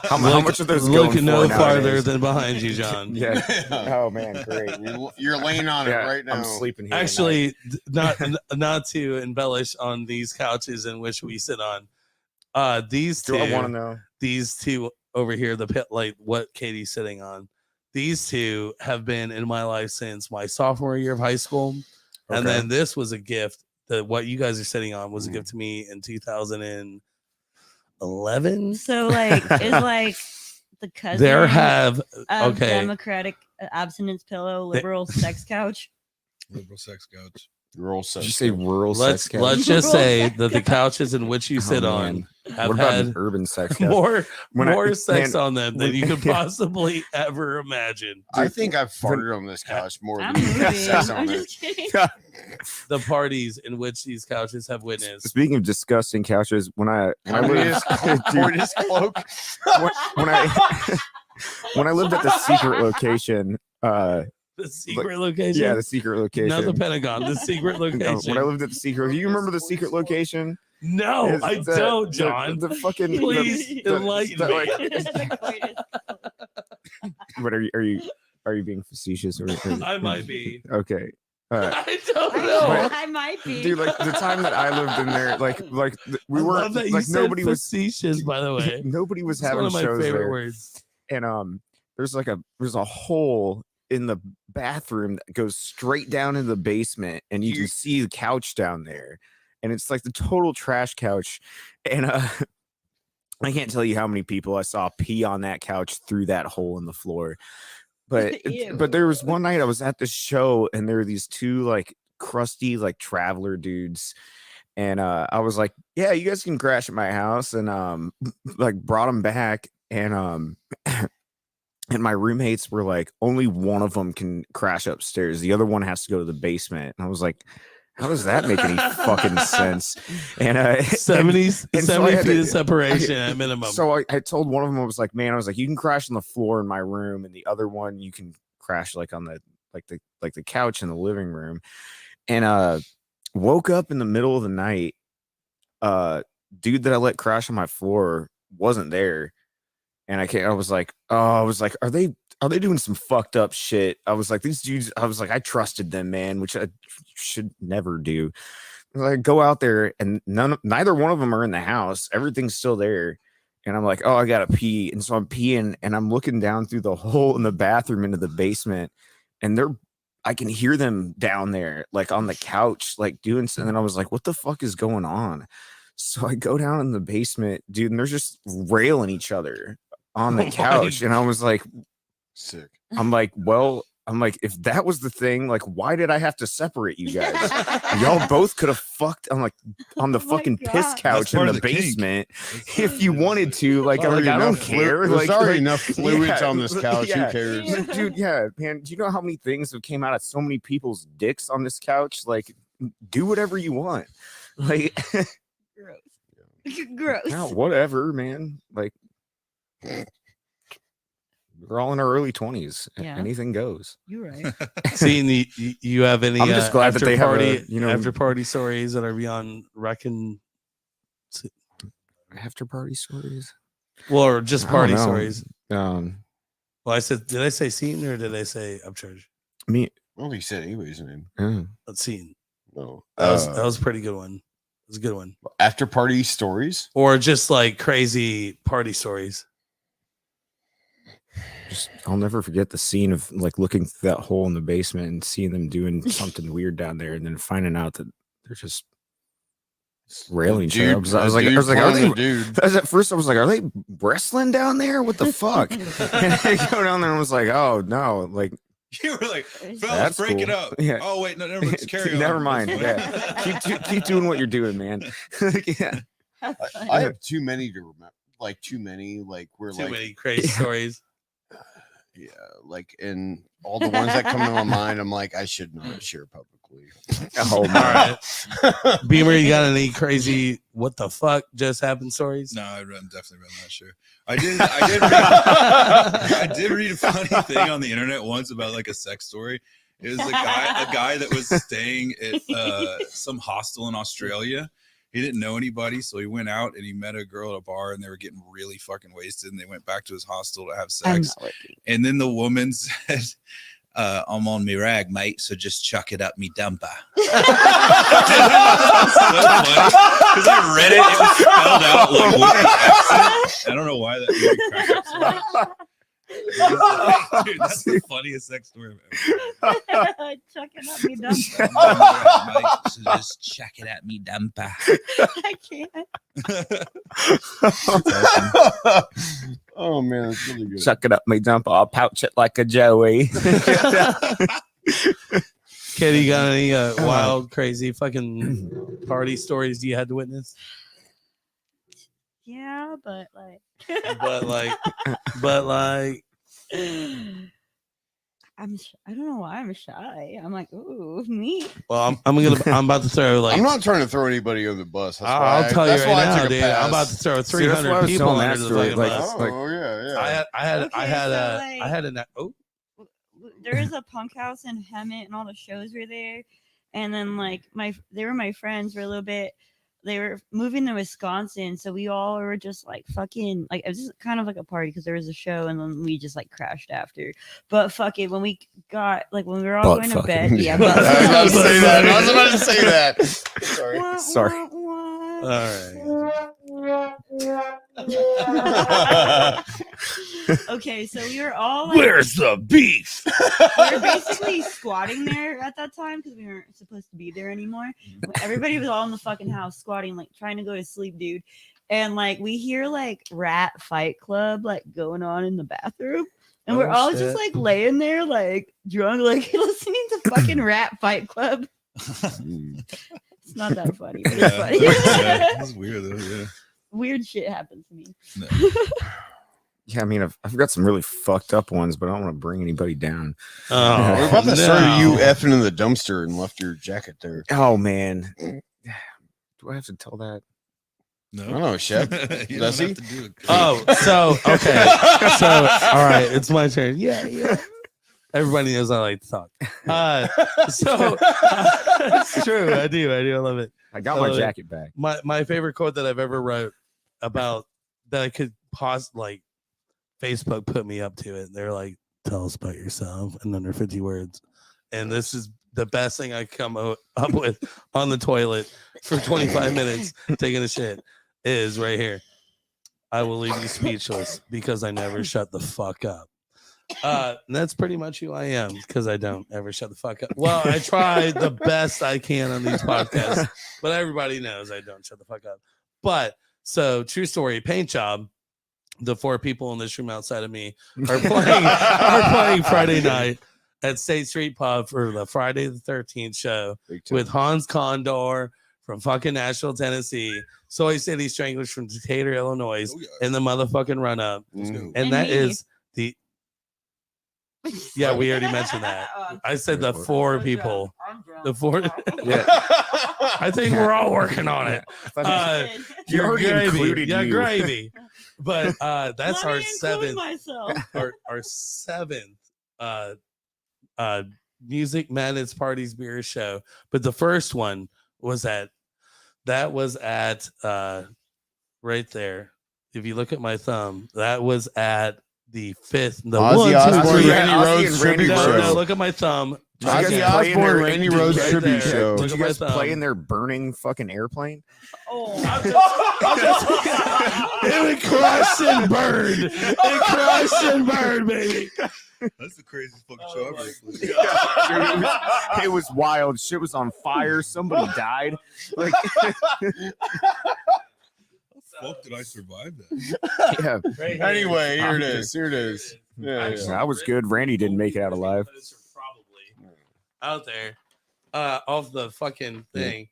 how much are those Look going no for farther nowadays? than behind you, John. Yeah. Oh man, great. You're laying on Yeah, it right now. I'm sleeping here. Actually, not to embellish on these couches in which we sit on. These tonight. two, Do I want to know? these two over here, the pit, like what Katie's sitting on. These two have been in my life since my sophomore year of high school, and Okay. then this was a gift. That what you guys are sitting on was a gift to me in 2011. So like, is like the cousin There have of okay. Democratic abstinence pillow, liberal sex couch. Liberal sex couch. Girl Did you say rural let's sex couch? let's just Rural say sex that the couch. couches in which you sit Oh, on man. have What about had an urban sex couch? more When I- sex man, on them than when- you could possibly ever imagine. I think I've farted on this couch more I'm than moving. sex on I'm it. just kidding. The parties in which these couches have witnessed. Speaking of disgusting couches, when I Corniest cloak. when I lived at the secret location, The secret location. yeah, the secret location. Not the Pentagon. The secret No, location. when I lived at the secret, do you remember the secret location? No, It's I the- don't, the- John. The, fucking Please enlighten the, me. like, The coitus. what are you being facetious or I might be. okay? I don't know. I might be. Dude, like the time that I lived in there, we I weren't love that you like said nobody was facetious, by the way. nobody was It's one having of my shows favorite there. words. And there's a hole in the bathroom that goes straight down into the basement, and you can see the couch down there, and it's like the total trash couch. And I can't tell you how many people I saw pee on that couch through that hole in the floor. But Ew. but there was one night I was at this show, and there were these two like crusty like traveler dudes. And I was like, yeah, you guys can crash at my house, and like brought them back, and and my roommates were like, only one of them can crash upstairs. The other one has to go to the basement. And I was like, how does that make any fucking sense? And 70 and so I had feet to- of separation at minimum. so I told one of them, I was like, man, I was like, you can crash on the floor in my room, and the other one you can crash like on the couch in the living room. And woke up in the middle of the night. Dude that I let crash on my floor wasn't there. And I was like, are they doing some fucked up shit? I was like, these dudes, I trusted them, man, which I should never do. I go out there, and neither one of them are in the house. Everything's still there. And I'm like, oh, I gotta pee. And so I'm peeing, and I'm looking down through the hole in the bathroom into the basement, and they're I can hear them down there, like on the couch, like doing something. And I was like, what the fuck is going on? So I go down in the basement, dude, and they're just railing each other on the couch. And I was like, Sick. I'm like, if that was the thing, like, why did I have to separate you guys? Y'all both could have fucked on the fucking piss God. couch That's part in of the the kink. basement That's if you wanted to. Like, Already I don't enough care. There's Like, already enough fluids yeah, on this couch. yeah. Who cares? Like, dude, yeah, man. Do you know how many things have came out of so many people's dicks on this couch? Like, do whatever you want. Like, Gross. Gross. no, whatever, man. Like, we're all in our early 20s. Yeah. Anything goes. You're right. See, you have any? I'm just glad that after they have party, a, you know, after party stories that are beyond reckon, after party stories. well, or just I don't party know. stories. Well, I said, did I say Seaton or did I say Upcharge? me. I don't think he said anybody's name. Let's Seaton. No. That was a pretty good one. It was a good one. After party stories. Or just like crazy party stories. I'll never forget the scene of like looking through that hole in the basement and seeing them doing something weird down there, and then finding out that they're just railing each other. I was like, are they? Dude. At first, I was like, are they wrestling down there? What the fuck? And I go down there and was like, oh no, like You were like, That's fellas, break it cool. up. Yeah. Oh wait, no, never. Let's carry on. never mind. That's fine. Yeah, keep doing what you're doing, man. Yeah. I have too many to remember. Like too many. Like we're Too like many crazy stories. yeah. Like and all the ones that come to my mind, I'm like I should not share publicly. Oh All my. right. Beamer, you got any crazy what the fuck just happened stories? No, I'm definitely not sure. I did read a funny thing on the internet once about like a sex story. It was a guy that was staying at some hostel in Australia. He didn't know anybody, so he went out and he met a girl at a bar, and they were getting really fucking wasted. And they went back to his hostel to have sex. And then the woman said, "I'm on me rag, mate, so just chuck it up me dumper." So funny because I read it; it was spelled out like with an accent. I don't know why that made me crack up so much. Dude, that's the funniest sex story I've ever Chuck it up me dumper. heard. Mate, so just check it at me dumper. I can't. Oh man, that's really good. Suck it up, me dump. I'll pouch it like a Joey. Katie, you got any wild, crazy fucking party stories you had to witness? Yeah, but like. But like, I don't know why I'm shy. I'm like, ooh, me. well, I'm about to throw like. I'm not trying to throw anybody under the bus. That's why I'll tell you that's why I right now, took a dude. I'm pass. about to throw See, that's why I 300 was people telling under that the story, fucking like, bus. Oh yeah. I had Okay, so, like- oh, There was a punk house in Hemet, and all the shows were there. And then like they were my friends for a little bit. They were moving to Wisconsin, so we all were just like fucking like it was just kind of like a party because there was a show, and then we just like crashed after. But fuck it, when we were all going to bed, yeah. I was about to say that. I was about to say that. Sorry. Sorry. all right. Okay, so we were all like, Where's the beef? we were basically squatting there at that time because we weren't supposed to be there anymore. Everybody was all in the fucking house squatting, like trying to go to sleep, dude. And like we hear like Rat Fight Club like going on in the bathroom. And we're all just like laying there, like drunk, like listening to fucking Rat Fight Club. It's not that funny, but it's funny. That's weird though. Yeah. Weird shit happens to me. No. Yeah, I mean, I've got some really fucked up ones, but I don't want to bring anybody down. Oh, We're about to no. start you effing in the dumpster and left your jacket there. Oh man, do I have to tell that? No. I don't know, Shep. You Does don't he? have to do it. Oh, so okay. So all right, it's my turn. Yeah. Everybody knows I like to talk. So it's true. I do. I love it. I got my Oh, jacket back. My favorite quote that I've ever wrote about that I could pause, like Facebook put me up to it. They're like, tell us about yourself in under 50 words. And this is the best thing I come up with on the toilet for 25 minutes taking a shit is right here. I will leave you speechless because I never shut the fuck up. That's pretty much who I am because I don't ever shut the fuck up. Well, I try the best I can on these podcasts, but everybody knows I don't shut the fuck up. But so true story, paint job. The 4 people in this room outside of me are playing Friday night at State Street Pub for the Friday the 13th show with Hans Condor from fucking Nashville, Tennessee, Soy City Stranglers from Decatur, Illinois, and the motherfucking run up. And that me. is the we already mentioned that. I said the 4 people. The 4 Yeah. I think we're all working on it. You already included you. Gravy. But that's Let our me include 7th myself. our 7th Music Madness Parties Beer show. But the first one was at right there. If you look at my thumb, that was at the 5th. The Ozzy 1, 2, Osbourne, 3. Randy Rhoads tribute No, show. look at my thumb. Ozzy Play in Osbourne, their- Randy did- Rhoads right tribute there. show. Look Did at you my guys thumb. play in their burning fucking airplane? Oh, It crashed and burned. It crashed and burned, baby. That's the craziest fucking show ever. It was wild. Shit was on fire. Somebody died. Like, Fuck, did I survive that? yeah, Right here. Anyway, here it is. Here it is. Yeah, Actually, yeah. that was good. Randy didn't make it out alive. Probably out there, off the fucking thing.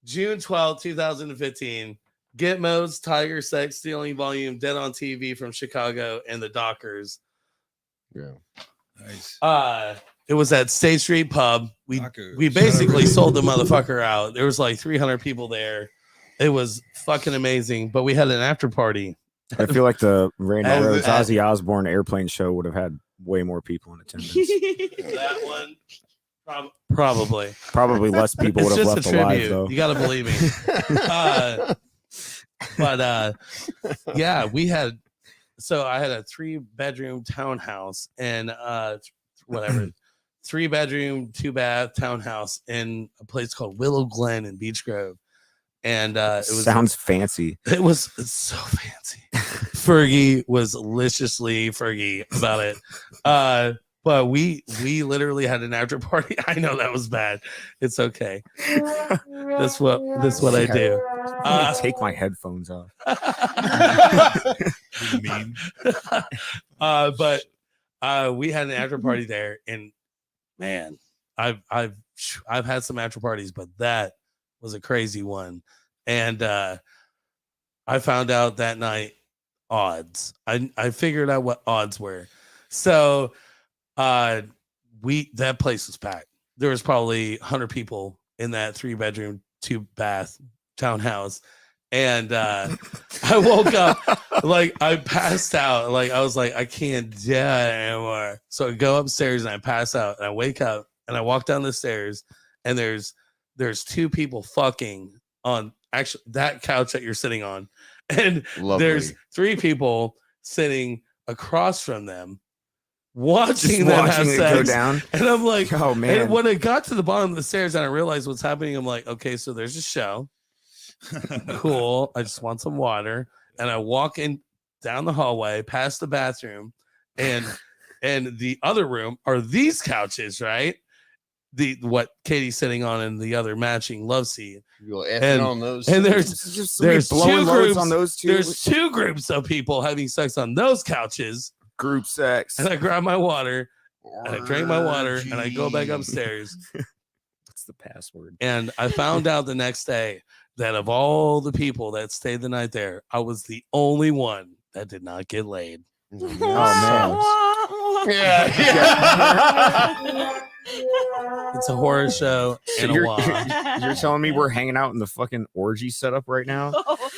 June 12th, 2015. Gitmo's Tiger Sex Stealing Volume Dead on TV from Chicago and the Dockers. Yeah. Nice. It was at State Street Pub. We Dockers. basically sold the motherfucker out. There was like 300 people there. It was fucking amazing. But we had an after party. I feel like the Randy Oh, Rhoads that- Ozzy Osbourne airplane show would have had way more people in attendance. That one, probably. Probably less people would It's have just a left alive tribute. though. You gotta believe me. Yeah, we had. So I had a 3-bedroom townhouse and whatever, 3-bedroom, 2-bath townhouse in a place called Willow Glen in Beech Grove, and it was Sounds fancy. It was so fancy. Fergie was deliciously Fergie about it. But we literally had an after party. I know that was bad. It's okay. That's what I do. Take my headphones off. Meme. But we had an after party there, and man, I've had some after parties, but that was a crazy one. And I found out that night odds. I figured out what odds were. So that place was packed. There was probably 100 people in that 3-bedroom, 2-bath townhouse. And I woke up like I passed out. Like I was like, I can't do it anymore. So I go upstairs and I pass out and I wake up and I walk down the stairs and there's 2 people fucking on actually that couch that you're sitting on. And Lovely. there's 3 people sitting across from them watching them have it sex. go down. And I'm like, Oh man. and when it got to the bottom of the stairs and I realized what's happening, I'm like, okay, so there's a show. Cool. I just want some water. And I walk in down the hallway, past the bathroom, and the other room are these couches, right? What Katie's sitting on and the other matching love seat. And on those. And there's Just there's blowing 2 loads groups on those two. There's 2 groups of people having sex on those couches. Group sex. And I grab my water and I drink my water and I go back upstairs. What's the password? And I found out the next day that of all the people that stayed the night there, I was the only one that did not get laid. Oh It's a horror show So and a you're, wand. you're telling me we're hanging out in the fucking orgy setup right now?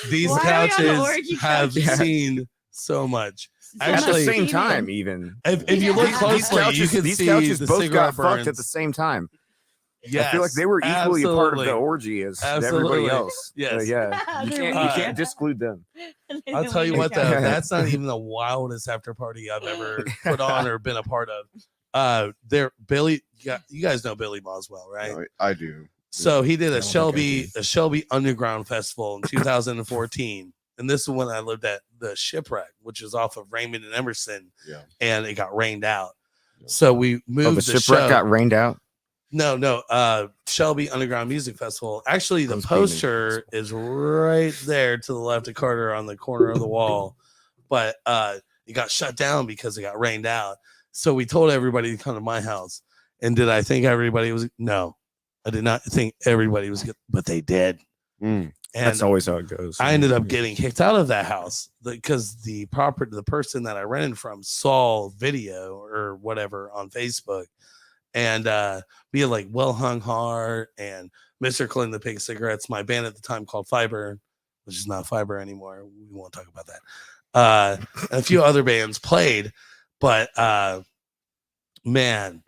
These Why are we on the couches orgy have couch? seen so much. At the Actually, same time, even. if you look These closely, you can these see couches the both cigarette got fucked burns. at the same time. Yes, I feel like they were equally a part of absolutely. the orgy as Absolutely. everybody else. Yes. Yeah. You They're can't exclude them. I'll tell you what, though, couch. that's not even the wildest after party I've ever put on or been a part of. Billy, you guys know Billy Boswell, right? I do. So he did I a don't think I Shelby Underground Festival in 2014, and this is when I lived at the Shipwreck, which is off of Raymond and Emerson, Yeah. and it got rained out. Yeah. So we moved Oh, the the shipwreck show. got rained out. No, Shelby Underground Music Festival. Actually, the Those being poster is right there to the left of Carter on the corner of the wall, but it got shut down because it got rained out. So we told everybody to come to my house. And did I think everybody was? No, I did not think everybody was good, but they did. Mm. And That's always how it goes. I ended up getting kicked out of that house because the person that I rented from saw video or whatever on Facebook, and being like Well Hung Heart and Mr. Clinton the Pig Cigarettes, my band at the time called Fiber, which is not Fiber anymore. We won't talk about that. And a few other bands played, but man,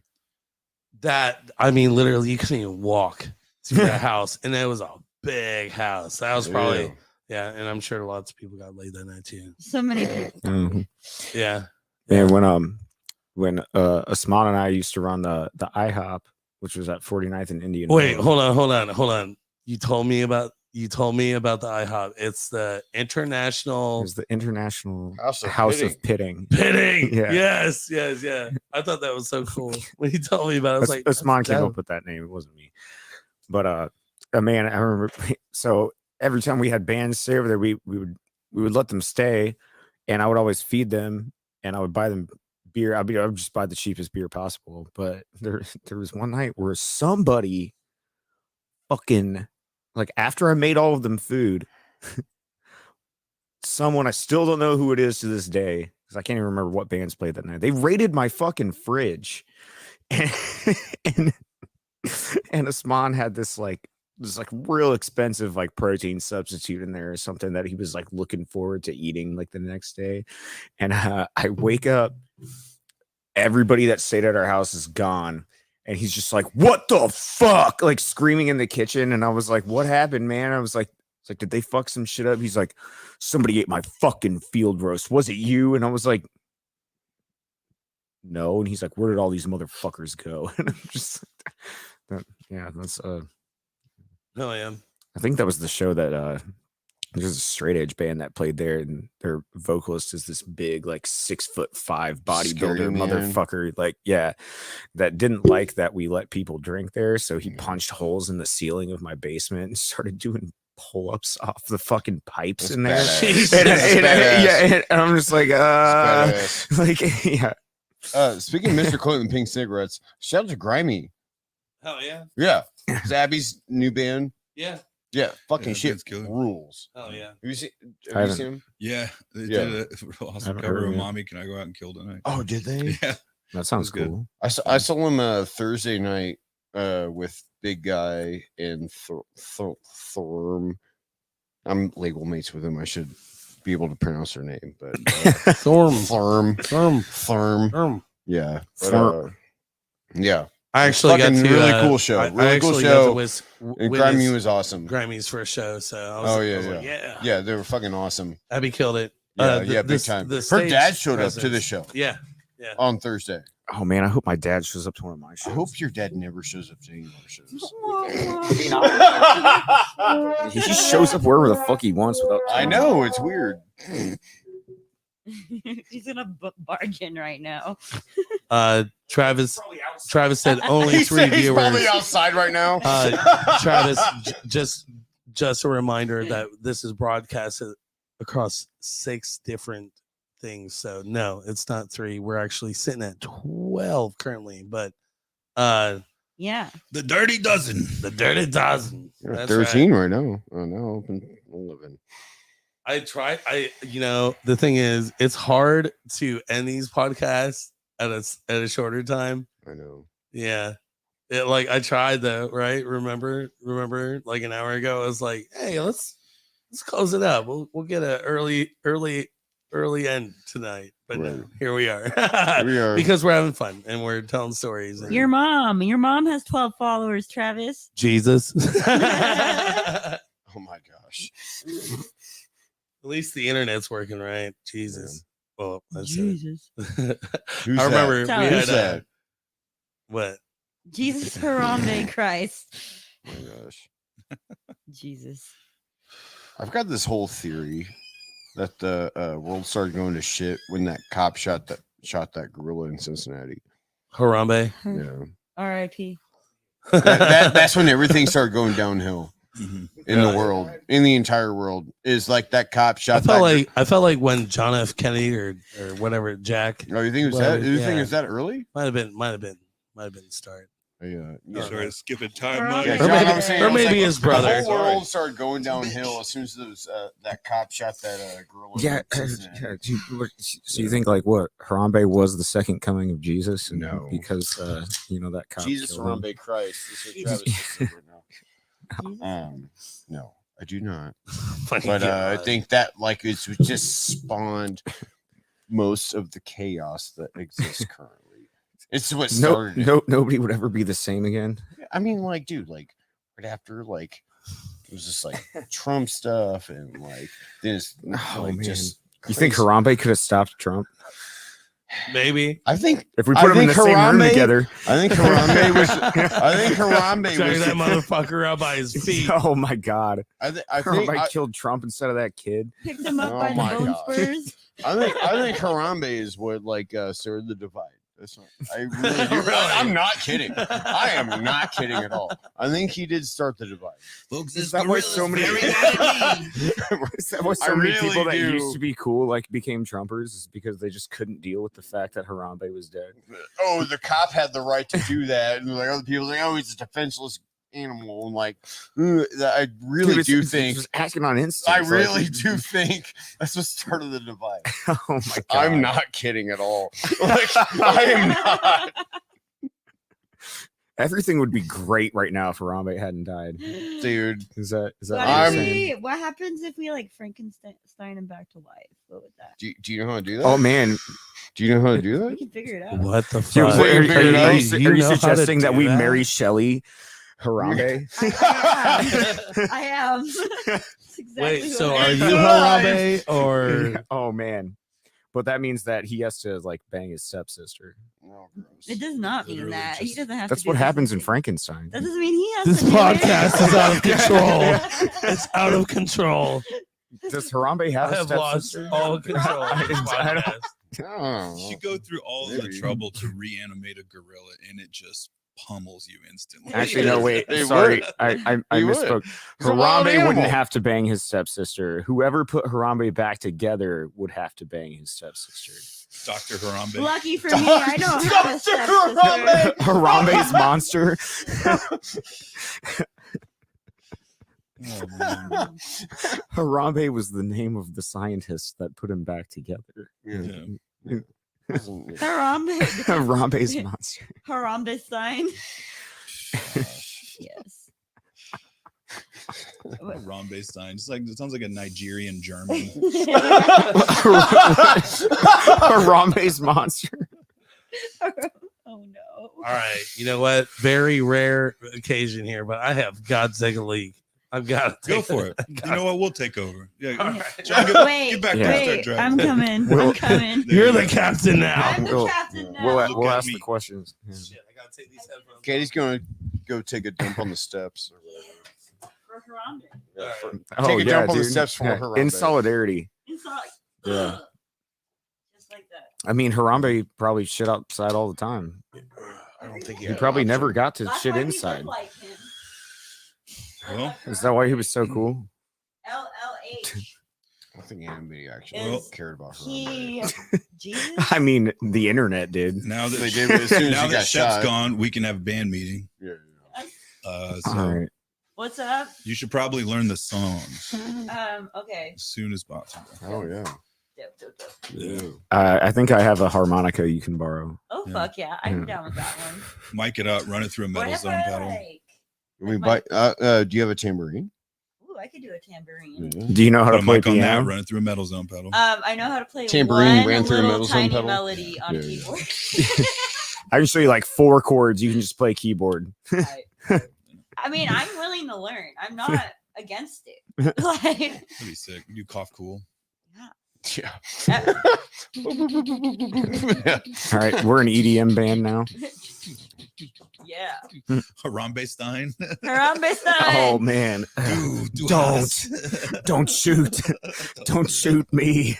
that I mean, literally, you couldn't even walk to that house, and it was a big house. That was probably yeah, and I'm sure lots of people got laid that night too. So many people. Mhm. Yeah, And when Asman and I used to run the IHOP, which was at 49th and Indian. Wait, Road. hold on. You told me about the IHOP. It's the It International was the International House House of of Pitting. Pitting. Yeah. Yes. I thought that was so cool when you told me about it. I was like, Asman that's came dope. up with that name. It wasn't me. But man, I remember. So every time we had bands stay over there, we would let them stay, and I would always feed them, and I would buy them beer. I would just buy the cheapest beer possible. But there was one night where somebody fucking, like, after I made all of them food, someone, I still don't know who it is to this day because I can't even remember what bands played that night. They raided my fucking fridge, and Asman had this real expensive like protein substitute in there or something that he was like looking forward to eating like the next day. And I wake up, everybody that stayed at our house is gone, and he's just like, "What the fuck?" like screaming in the kitchen. And I was like, "What happened, man?" I was like, "It's like, did they fuck some shit up?" He's like, "Somebody ate my fucking field roast. Was it you?" And I was like, "No." And he's like, "Where did all these motherfuckers go?" And I'm just that's Hell yeah. I think that was the show that there's a straight edge band that played there, and their vocalist is this big, like 6'5" bodybuilder Scary man. motherfucker. Like, yeah, that didn't like that we let people drink there. So he punched holes in the ceiling of my basement and started doing pull-ups off the fucking pipes That's in there. badass. And, That's and- badass. yeah, and I'm just like, That's badass. like, yeah. Speaking of Mr. Clinton Pink Cigarettes, shout out to Grimy. Hell yeah. Yeah. Zabby's new band. Yeah. Yeah. Fucking Yeah, shit that's killer. rules. Hell yeah. Have you seen, I have you haven't. seen him? Yeah, they Yeah. did a awesome haven't cover heard of of it. "Mommy, Can I Go Out and Kill Tonight?" Oh, did they? Yeah, That sounds good. cool. I saw him Thursday night with Big Guy and Thorm. I'm legal mates with him. I should be able to pronounce her name, but Thorm. Yeah. But, Thorm. yeah. I actually got Fucking to really cool show. I Really cool actually show. got to And witness Grimy was awesome. Grimy's first show, so I was, Oh, I yeah, was like, yeah, Yeah, they were fucking awesome. Abby killed it. Yeah, The- yeah, big this- time. the Her stage dad showed up to the presence. show Yeah, on Thursday. Oh man, I hope my dad shows up to one of my I shows. hope your dad never shows up to any of our shows. He just shows up wherever the fuck he wants without. I know, it's weird. He's in a bargain right now. Travis said only three viewers. outside right now. Travis, just a reminder that this is broadcasted across 6 different things. So no, it's not 3. We're actually sitting at 12 currently, but Yeah. The Dirty Dozen. the Dirty Dozen. You're at That's 13 right now. Oh no, open 11. I tried. The thing is, it's hard to end these podcasts at a shorter time. I know. Yeah. I tried though, right? Remember like an hour ago, I was like, hey, let's close it up. We'll get an early end tonight. But no, Right. here we are. We are. Because we're having fun and we're telling stories. And Your mom has 12 followers, Travis. Jesus. Oh my gosh. At least the internet's working, right? Jesus. Well, that's it. Jesus. Who's I remember Tell we us. had Who's that? what? Jesus Harambe Christ. Oh my gosh. Jesus. I've got this whole theory that the world started going to shit when that cop shot that gorilla in Cincinnati. Harambe. Yeah, R.I.P. that's when everything started going downhill in the Yeah. world, in the entire world. Is like that cop shot. I felt like when John F. Kennedy or whatever Jack. Oh, you think it was Well, that? You think yeah. it was that early? Might have been the start. Yeah. Sorry, skipping time. Or Mike. Yeah, Or John, maybe- I'm saying, or it was maybe like his brother. The whole world started going downhill as soon as those, that cop shot that girl. in Yeah, Cincinnati. so you think like what Harambe was the second coming of Jesus? And No. because that cop Jesus killed him. Harambe Christ. That's what Travis just said right now. No, I do not. My But I God. think that like it's just spawned most of the chaos that exists currently. It's what started it. Nobody would ever be the same again. I mean, like, dude, like right after like it was just like Trump stuff and like this man. just You think crazy. Harambe could have stopped Trump Maybe. I think if we put him in the same room together? I think Harambe was Drag that motherfucker out by his feet. Oh my God! I Harambe killed Trump instead of that kid. Picked him up Oh by the my bone God. spurs. I think Harambe is what like started the divide. That's not, I really do. Really? I'm not kidding. I am not kidding at all. I think he did start the divide. Folks, Is that why so many? Is that why so I many really people that do. used to be cool like became Trumpers? Is because they just couldn't deal with the fact that Harambe was dead. Oh, the cop had the right to do that, and like other people like, oh, he's a defenseless animal. And like, I really Dude, do it's think. just acting on instinct. I like- really do think that's what started the divide. Oh my God! I'm not kidding at all. Like, I am not. Everything would be great right now if Harambe hadn't died. Dude. Is that What, what I'm- you're saying? what happens if we like Frankenstein him back to life? What would that? Do you know how to do that? Oh man, Do you know how to do We that? can figure it out. What the Dude, fuck? so you figured it out? are you You know how to suggesting that do we that? marry Shelley Harambe? I am. That's exactly Wait, what so I are am. you Harambe or Oh man, but that means that he has to like bang his stepsister. Oh, gross. It does not mean Literally that. He just- doesn't have That's to. do what happens in anything. Frankenstein. That doesn't mean he has this to. do it. podcast is out of control? It's out of control. Does Harambe I have a have lost stepsister? all control of this I don't- podcast. Oh. You go through all the Maybe. trouble to reanimate a gorilla, and it just pummels you instantly. Actually, no. Wait, They sorry, would. I They would. misspoke. He's a wild Harambe wouldn't animal. have to bang his stepsister. Whoever put Harambe back together would have to bang his stepsister. Dr. Harambe. Lucky for me, I don't have a Dr. stepsister. Harambe's monster. Oh, man. Harambe was the name of the scientist that put him back together. Yeah. Harambe. Harambe's monster. Harambe sign. Yes. Harambe sign. It's like, it sounds like a Nigerian German. Harambe's monster. Oh no. All right, you know what? Very rare occasion here, but I have Godzilla League. I've got to Go for it. You know what? We'll take over. Yeah. All right. John, get Wait, back Yeah. there and start wait, driving. I'm coming. We'll- I'm coming. You're the captain now. I'm the We'll- captain now. We'll, Look we'll at ask me. the questions. Yeah. Shit, I gotta take these headphones. Katie's gonna go take a dump on the steps. Or For Harambe. whatever. Oh, Take a yeah, jump on the dude. steps for Yeah, Harambe. in solidarity. It's like, Yeah. just like that. I mean, Harambe probably shit outside all the time. I don't think He probably never got to That's shit why we inside. look like him. Well, Is that why he was so cool? LLH. I think anybody actually Is cared about Harambe. He Jesus. I mean, the internet did. now that They did, but as soon as now he that got Shep's shot. gone, we can have a band meeting. Yeah. So All right. What's up? you should probably learn the songs Okay. as soon as possible. Oh yeah. Dope, dope, dope. Yeah. I think I have a harmonica you can borrow. Oh Yeah. fuck yeah! I'm Yeah. down with that one. Mic it up, run it through a metal What if zone I pedal. like? I mean, Like do you have a tambourine? Ooh, I could do a tambourine. Do you know how Put to a play mic on that, piano? run it through a metal zone pedal. I know how to play Tambourine one ran through a little metal zone tiny pedal? melody on Yeah, a yeah. keyboard. I can show you like 4 chords. You can just play keyboard. Right. I mean, I'm willing to learn. I'm not against it. Like, That'd be sick. You cough cool. Yeah. All right, we're an EDM band now. Yeah. Harambe Stein. Harambe Stein. Oh man. Don't shoot. Don't shoot me.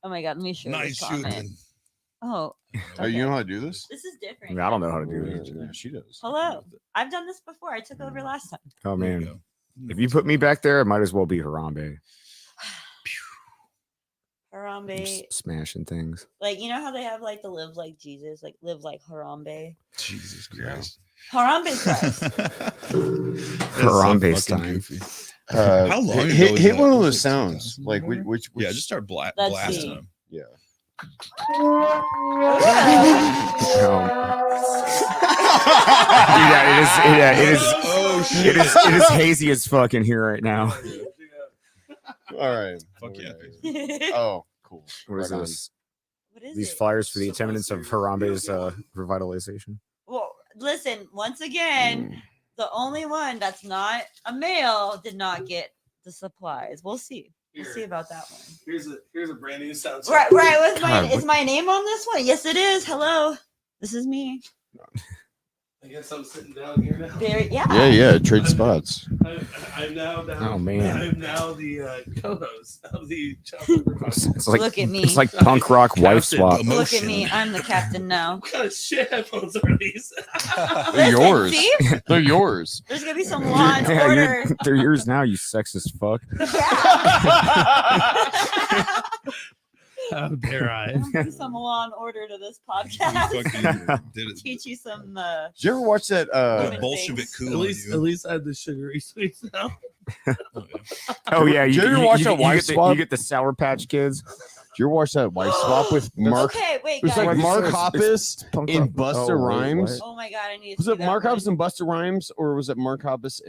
Oh my god, let me show you Nice this comment. shooting. Oh, Oh, you know how to do this? this is I different. mean, I don't know how to do Yeah, it. yeah, she does. Hello. I've done this before. I took over last time. Oh There you man. go. If you put me back there, it might as well be Harambe. Harambe. Just smashing things. Like, you know how they have like the live like Jesus, like live like Harambe? Jesus Christ. Harambe Christ. Harambe fucking Stein. goofy. How How long ago Hit, was hit that? one of Was those it sounds. 2000? Like which Yeah, just start Let's blasting see. them. yeah. It is. Oh It is hazy as fuck in here right now. All right. Fuck yeah. Oh, cool. What is Right on. this? What is These it? flyers for the attendance of Harambe's revitalization. Well, listen, once again, the only one that's not a male did not get the supplies. We'll see. We'll see about that one. Here's a brand new sound. Right. Was God, is my name on this one? Yes, it is. Hello. This is me. I guess I'm sitting down here now. Yeah. Trade spots. I'm now down. Oh, man. I'm now the co-host of the Chocolate Republic. It's like Look at me. It's like punk rock wife swap. Emotion. Look at me. I'm the captain now. What kind of shit headphones are these? They're yours. See? They're yours. There's gonna be some law and Yeah, order. they're yours now, you sexist fuck. Yeah. How dare I? There'll be some law and order to this You podcast. fucking did it. Teach you some. Did you ever watch that? Women Bolshevik things. coup At on least you. I had the sugary sweets now. Oh yeah, Did you ever watch that wife get swap? you get the Sour Patch Kids. Did you ever watch that wife swap with Mark? Okay, wait, It was guys. like Mark It's- Hoppus Punk in rock- Busta Oh, wait, Rhymes. Oh my god, I need to Was see it that Mark one. Hoppus and Busta Rhymes, or was it Mark Hoppus?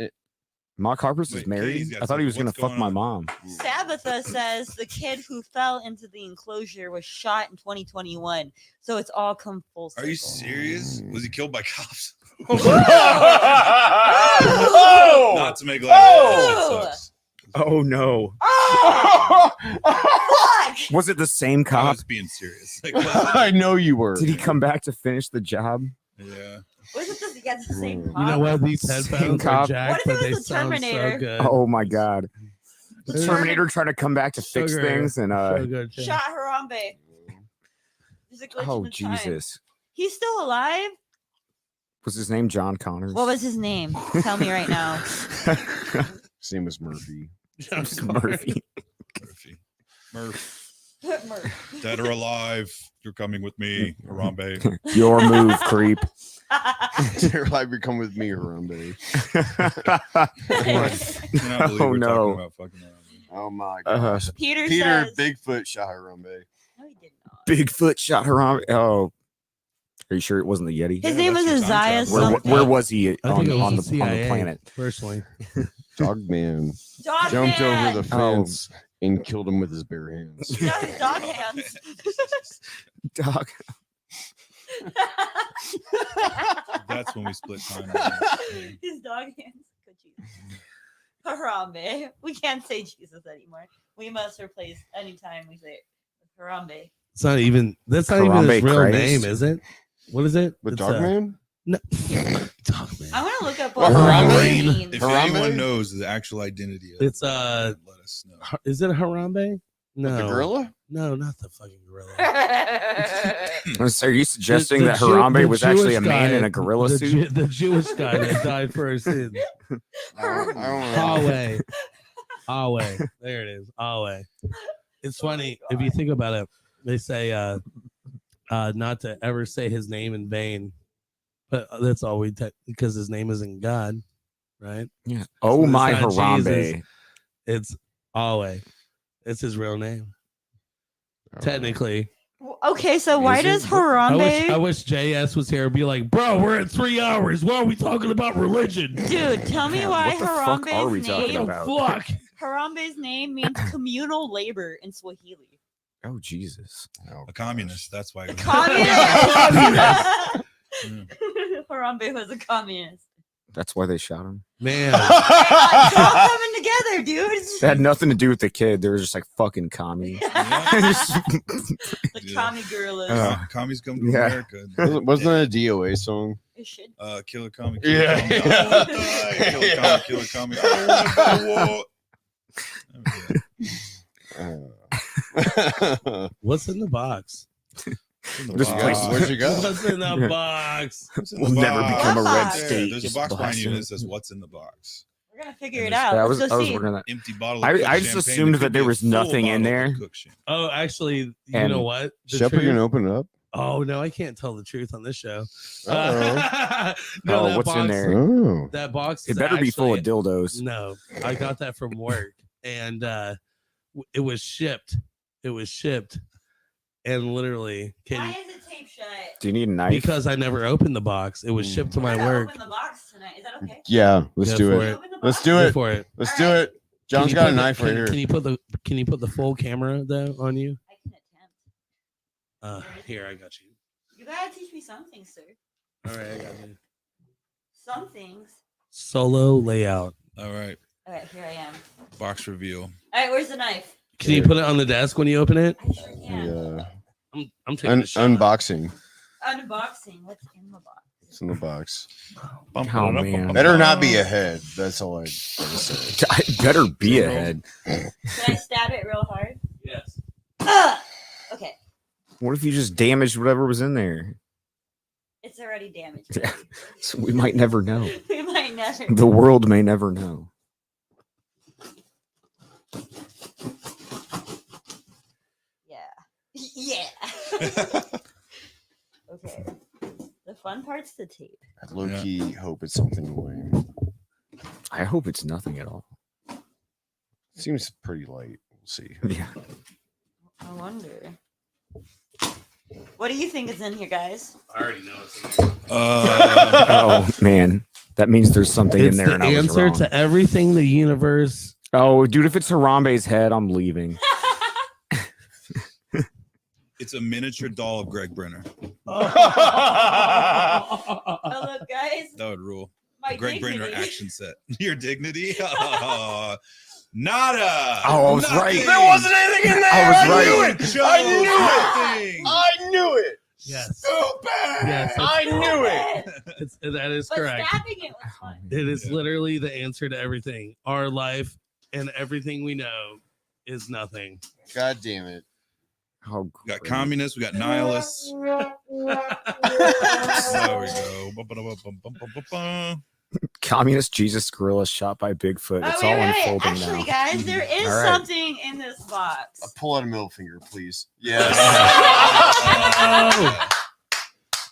Mark Harper's is Wait, married. Katie's got I thought he was something. gonna What's fuck my going mom. Sabbatha says the kid who fell into the enclosure was shot in 2021. So it's all come full circle. Are you serious? Was he killed by cops? Oh! Not to make light of it. That Oh! shit sucks. Oh no! Fuck! Was it the same I cop? was being serious. Like, I know you were. Did he come back to finish the job? yeah. Was it the, yeah, it's the same You You know what? These Same headphones are cop. jacked, What if but it they was the sound so Terminator? good. Oh my god! The Sugar. Terminator trying to come back to fix Sugar. things, and So good. Jim. Shot Harambe. There's a glitch in oh the time. Jesus! He's still alive? Was his name John Connors? What was his name? Tell me right now. His name was Murphy. John Murphy? Murphy. Murph. Murph. Dead or alive, you're coming with me, Harambe. Your move, creep. Your life will come with me, Harambe. I cannot believe Oh, we're no. talking about fucking Harambe. Oh my Uh, gosh. Peter Peter says. Bigfoot shot Harambe. No, he did not. Bigfoot shot her on. Oh, are you sure it wasn't the Yeti? His Yeah, name was that's your time Isaiah travel. something. Where was he I think on it was the the CIA, planet? Personally, Dogman Dog jumped man. over the Oh. fence and killed him with his bare hands. Dog hands. Dog. That's when we split time. His dog hands. Good Jesus. Harambe. We can't say Jesus anymore. We must replace anytime we say it with Harambe. it's not even. That's not even Harambe his real Christ. name, is it? What is it? With It's, Dogman? No, Dogman. I want to look up what Harambe? Harambe means. If Harambe? anyone knows the actual identity of It's, it, let us know. Is it Harambe? No, The gorilla? No, not the fucking gorilla. So are you suggesting The that Jew- Harambe the was actually a Jewish man guy- in a gorilla the suit? The Jewish guy that died for his sins. I don't know. Awe. Awe. There it is. Awe. It's funny if you think about it. They say not to ever say his name in vain, but that's all we because his name isn't God, right? Yeah. Oh It's my not Harambe. Jesus. It's Awe. It's his real name. Technically, Okay, so why Is it? does I Harambe? wish JS was here and be like, bro, we're at 3 hours. Why are we talking about religion? Dude, tell me Yeah, why what the fuck are we Harambe's talking name. about? Fuck. Harambe's name means communal labor in Swahili. Oh Jesus. A communist. That's why. Communist. Mm. Harambe was a communist. That's why they shot him. Man. It's all coming together. together, dudes. That had nothing to do with the kid. They were just like fucking commies. The commie gorillas. Commies come to Yeah. America. Wasn't that a DOA song? It should. Killer commie. Yeah. Killer commie. Killer commie. I don't want to go to war. What's in the box? This place- Where'd you go? What's in the box? What's in We'll the never box? become a red Box. state. There's a just box behind you blasting. that says "What's in the box." We're gonna figure it And out. Yeah, Let's go see. wondering that. Empty bottle. I of just champagne. assumed It that could there be a was full nothing in bottle of there. cooked champagne. Oh, actually, you And- know what? The Shepard, you truth- gonna open it up? Oh no, I can't tell the truth on this show. Uh-oh. No, Oh, that what's in box- there? Oh. That box. It is better be full of actually- dildos. No, I got that from work, and it was shipped. It was shipped, and literally, Why Katie, is it taped shut? Do you need a knife? because I never opened the box. It was shipped to We're my gonna work. Open the box tonight. Is that okay? Yeah, let's Go do for it. it. Open the Let's box? do Go it. for it. Let's All do right. it. John's Can you got put a the- knife right can- here. Can you put the full camera though on you? I can attempt. Here, I got you. You gotta teach me some things, sir. All right, I got you. Some things. Solo layout. All right, All right, here I am. box reveal. All right, where's the knife? Can you put it on the desk when you open it? I sure can. Yeah. I'm taking a shot. Unboxing. Unboxing. What's in the box? It's in the box. Oh, man. Better not be a head. That's all I gotta say. It better be a head. Can I stab it real hard? Yes. Okay, What if you just damaged whatever was in there? it's already damaged. Yeah. So we might never know. We might never. The world may never know. Yeah. Yeah. Okay. The fun part's the tape. I low key hope it's something lame. I hope it's nothing at all. Seems pretty light. We'll see. Yeah. I wonder. What do you think is in here, guys? I already know it's in there. Oh man, that means there's something It's in there, the and I was answer wrong. to everything the universe. Oh, dude, if it's Harambe's head, I'm leaving. It's a miniature doll of Greg Brenner. Oh, look, guys. That would rule. My Greg Brenner dignity. action set. Your dignity? Nada. Oh, I was right. There wasn't anything in there. I was right. knew it. I knew it. Nothing. I knew it. Yes. Stupid. Yes, I knew it. That is But correct. stabbing it was fun. It is literally the answer to everything. Our life and everything we know is nothing. God damn it. Oh, We got great. communists. We got nihilists. There we go. Ba-ba-da-ba-bum-bum-bum-bum-bum. Communist Jesus gorilla shot by Bigfoot. Oh, It's wait, all wait, wait. unfolding Actually, now. guys, there is All right. something in this box. Pull out a middle finger, please. Yes. Oh,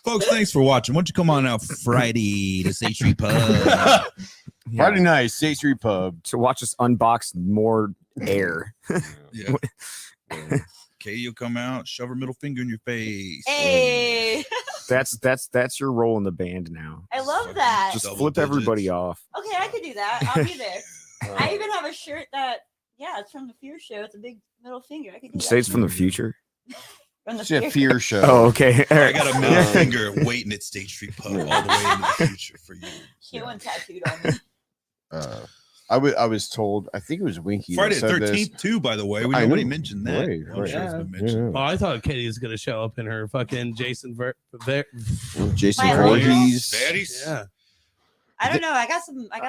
Folks, thanks for watching. Why don't you come on out Friday to State Street Pub? Yeah. Friday night, State Street Pub. To watch us unbox more air. Yeah. Katie, you'll come out, shove her middle finger in your face. Hey, That's your role in the band now. I love that. Just Double flip everybody digits. off. Okay, I could do that. I'll be there. I even have a shirt that, yeah, it's from the Fear Show. It's a big middle finger. I could do You say that. it's from the future. From the It's a Fear fear show. Oh, okay. All I right. got a middle finger waiting at State Street Pub all the way into the future for you. Show one tattooed on me. I was told, I think it was Winky. that Friday the said this. 13th, too, by the way. I Nobody know. mentioned that. Right, I'm right. sure it's been Yeah. mentioned. well, I thought Katie was gonna show up in her fucking Jason Jason My Voorhees. Baddies? Yeah. I don't know. I got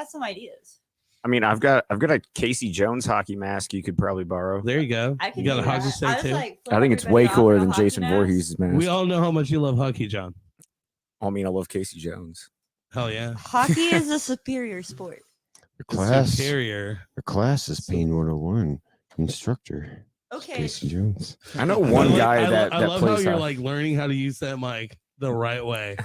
some ideas. I mean, I've got a Casey Jones hockey mask you could probably borrow. There you go. I could You got a do hockey that. stick I was too. like, I think it's flip way everybody off cooler in a than hockey Jason mask. Voorhees' mask. We all know how much you love hockey, John. I mean, I love Casey Jones. Hell yeah. Hockey is a superior sport. Superior. The class is Pain 101 instructor. Okay. Casey Jones. I know one guy I that love how plays you're hockey. like learning how to use that mic the right way.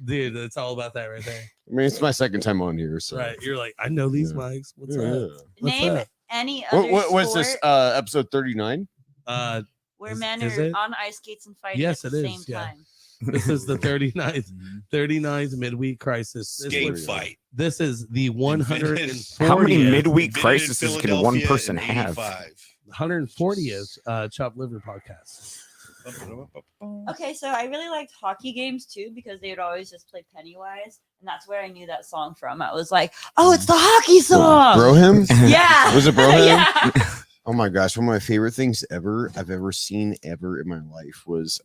Dude, it's all about that right there. I mean, it's my second time on here, so. Right. You're like, I know these Yeah. mics. What's Yeah. up? What's Name up? any other What was sport this? Episode 39? where is- men is are it? on ice skates and fighting Yes, at the it same is, yeah. time. This is the 39th Mhm. 39th midweek crisis. This Skate was- fight. This is the 140th. How many midweek Invented in crises can one Philadelphia person in have? 85. 140th Chopped Liver podcast. Okay, so I really liked hockey games too because they would always just play Pennywise, and that's where I knew that song from. I was like, "Oh, it's the hockey song." Bro him? Yeah. Was it Bro him? Yeah. Oh my gosh, one of my favorite things I've ever seen ever in my life was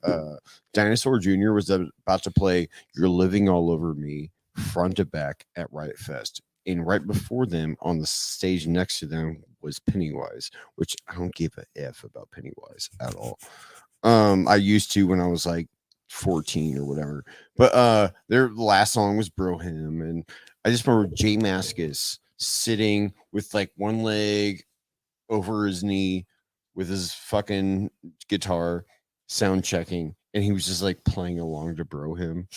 Dinosaur Jr. was about to play You're Living All Over Me front to back at Riot Fest. And right before them on the stage next to them was Pennywise, which I don't give a F about Pennywise at all. I used to when I was like 14 or whatever. But their last song was Bro Him. And I just remember Jay Mascis sitting with like one leg over his knee with his fucking guitar sound checking, and he was just like playing along to Bro Him.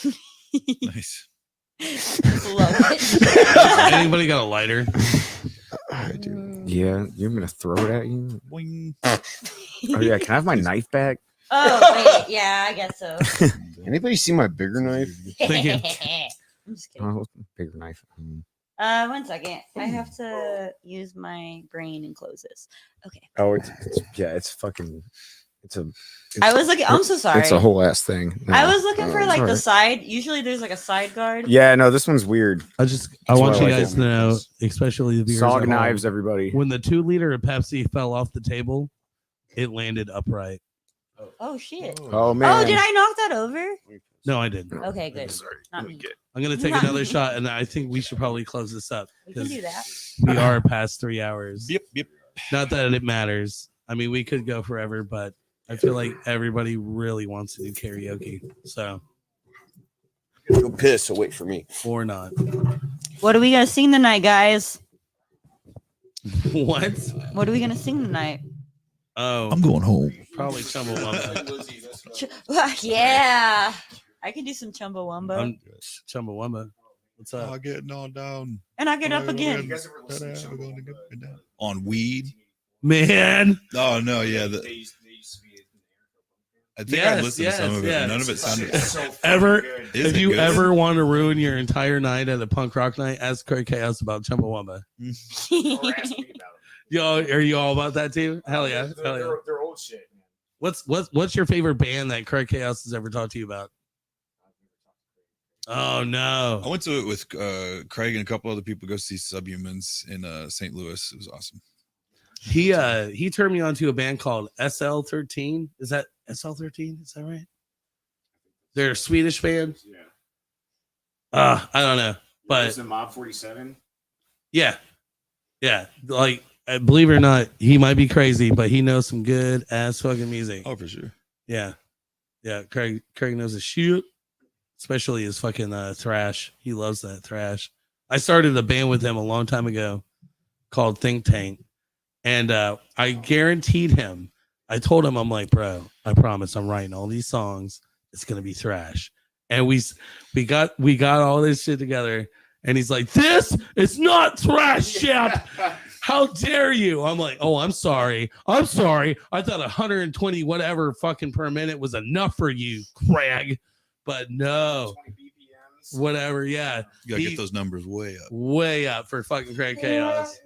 Nice. Love it. Anybody got a lighter? I do. Yeah, you're gonna throw it at you. Boing. Oh yeah, can I have my knife back? Oh wait, yeah, I guess so. Anybody see my bigger knife? Thank you. I'm just kidding. Oh, bigger knife. 1 second. I have to use my brain and close this. Okay. Oh, it's fucking. I was looking. I'm so sorry. It's a whole ass thing. No. I was looking for it's like the alright. side. Usually there's like a side guard. Yeah, no, this one's weird. I why want I you like guys it. to know, especially the viewers at Sog home, knives, everybody. when the 2-liter of Pepsi fell off the table, it landed upright. Oh shit. Oh man. Oh, did I knock that over? No, I didn't. Okay, good. Not me. I'm gonna take another shot, and I think we should probably close this up We can do that. we are past 3 hours. Yep. Not that it matters. I mean, we could go forever, but I feel like everybody really wants to do karaoke, so Go piss, so wait for me. or not. What are we gonna sing tonight, guys? What? What are we gonna sing tonight? Oh, I'm going home. probably Chumbawamba. Yeah, I can do some Chumbawamba. I'm Chumbawamba. What's up? Oh, getting on down. And I get up again. On weed. Man, Oh no, yeah. I think I listened to some of it. yes. None of it sounded. ever Is if it you good? ever want to ruin your entire night at a punk rock night, ask Craig Chaos about Chumbawamba. Yo, are you all about that too? Hell yeah, hell yeah. They're old shit, man. What's your favorite band that Craig Chaos has ever talked to you about? Oh I no, went to it with Craig and a couple other people. Go see Subhumans in St. Louis. It was awesome. he turned me on to a band called SL13. Is that SL13? Is that right? They're a Swedish band. Yeah. I don't know, but the Mob 47. yeah, like believe it or not, he might be crazy, but he knows some good ass fucking music. Oh, for sure. Yeah. Craig knows his shit, especially his fucking thrash. He loves that thrash. I started a band with him a long time ago called Think Tank, and I guaranteed him. I told him, I'm like, bro, I promise, I'm writing all these songs. It's gonna be thrash, and we got all this shit together. And he's like, this is not thrash shit. How dare you? I'm like, oh, I'm sorry. I thought 120 whatever fucking per minute was enough for you, Craig. But no, 20 BPMs. whatever. Yeah, You gotta He- get those numbers way up. way up for fucking Craig Chaos.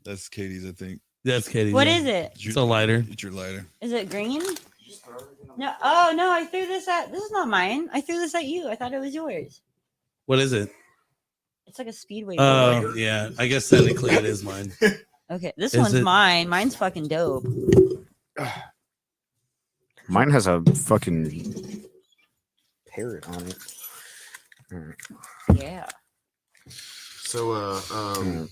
That's Katie's, I think. That's Katie. What is it? It's your- It's a lighter. It's your lighter. Is it green? No. Oh no, I threw this at. This is not mine. I threw this at you. I thought it was yours. What is it? It's like a speedway. Oh, board. yeah. I guess technically it is mine. Okay, this Is one's it- mine. Mine's fucking dope. Mine has a fucking parrot on it. All right. Yeah. So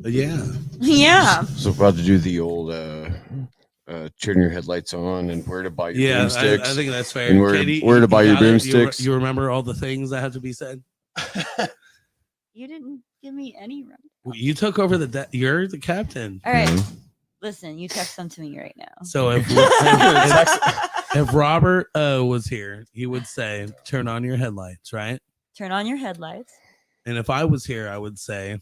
Yeah. Yeah. so about to do the old turn your headlights on and where to buy your Yeah, I broomsticks. think that's fair. And where to you buy your got it? broomsticks. You remember all the things that have to be said? You didn't give me any run. You took over you're the captain. All right. Mhm. Listen, you text them to me right now. So if Robert was here, he would say, turn on your headlights, right? Turn on your headlights. And if I was here, I would say,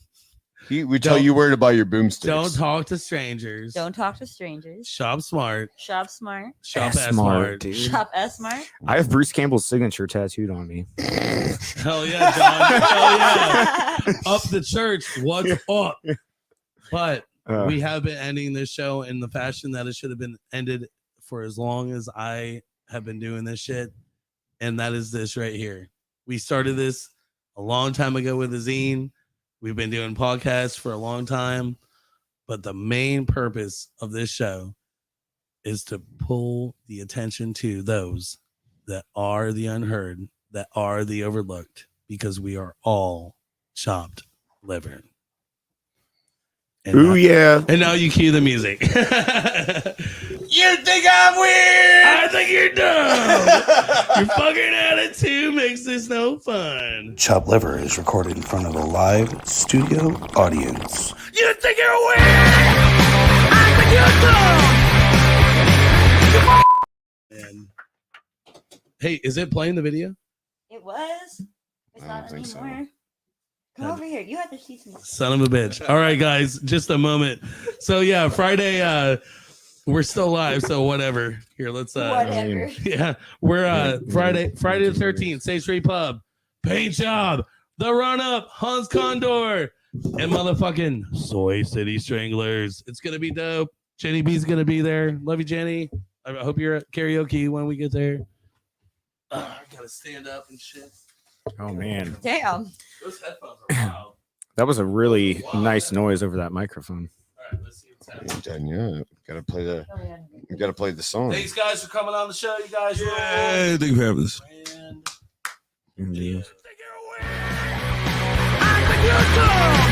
We tell Don't- you where to buy your boomsticks. Don't talk to strangers. Don't talk to strangers. Shop smart. Shop smart. Shop S smart. dude. Shop S smart. I have Bruce Campbell's signature tattooed on me. Hell yeah, John. Hell yeah. Up the church. What's up? But we have been ending this show in the fashion that it should have been ended for as long as I have been doing this shit. And that is this right here. We started this a long time ago with a zine. We've been doing podcasts for a long time. But the main purpose of this show is to pull the attention to those that are the unheard, that are the overlooked, because we are all chopped liver. And Ooh, yeah. And now you cue the music. You think I'm weird? I think you're dumb. Your fucking attitude makes this no fun. Chop Liver is recorded in front of a live studio audience. You think you're weird? I think you're dumb. And hey, is it playing the video? It was. It's I not don't think so. anymore. Come over here. You have to see some. Son of a bitch. All right, guys, just a moment. So yeah, Friday, we're still live, so whatever. Here, let's Whatever. yeah, we're Friday the 13th, State Street Pub, Paint Job, The Run Up, Hans Condor, and motherfucking Soy City Stranglers. It's gonna be dope. Jenny B's gonna be there. Love you, Jenny. I hope you're at karaoke when we get there. I gotta stand up and shit. Oh man, Damn. Those headphones are wild. that was a really nice noise over that microphone. All right, let's see what's happening. Done yet. Gotta play the. You gotta play the song. Thanks, guys, for coming on the show. You guys rule. Hey, thank you for having us. And Indeed. I think you're dumb.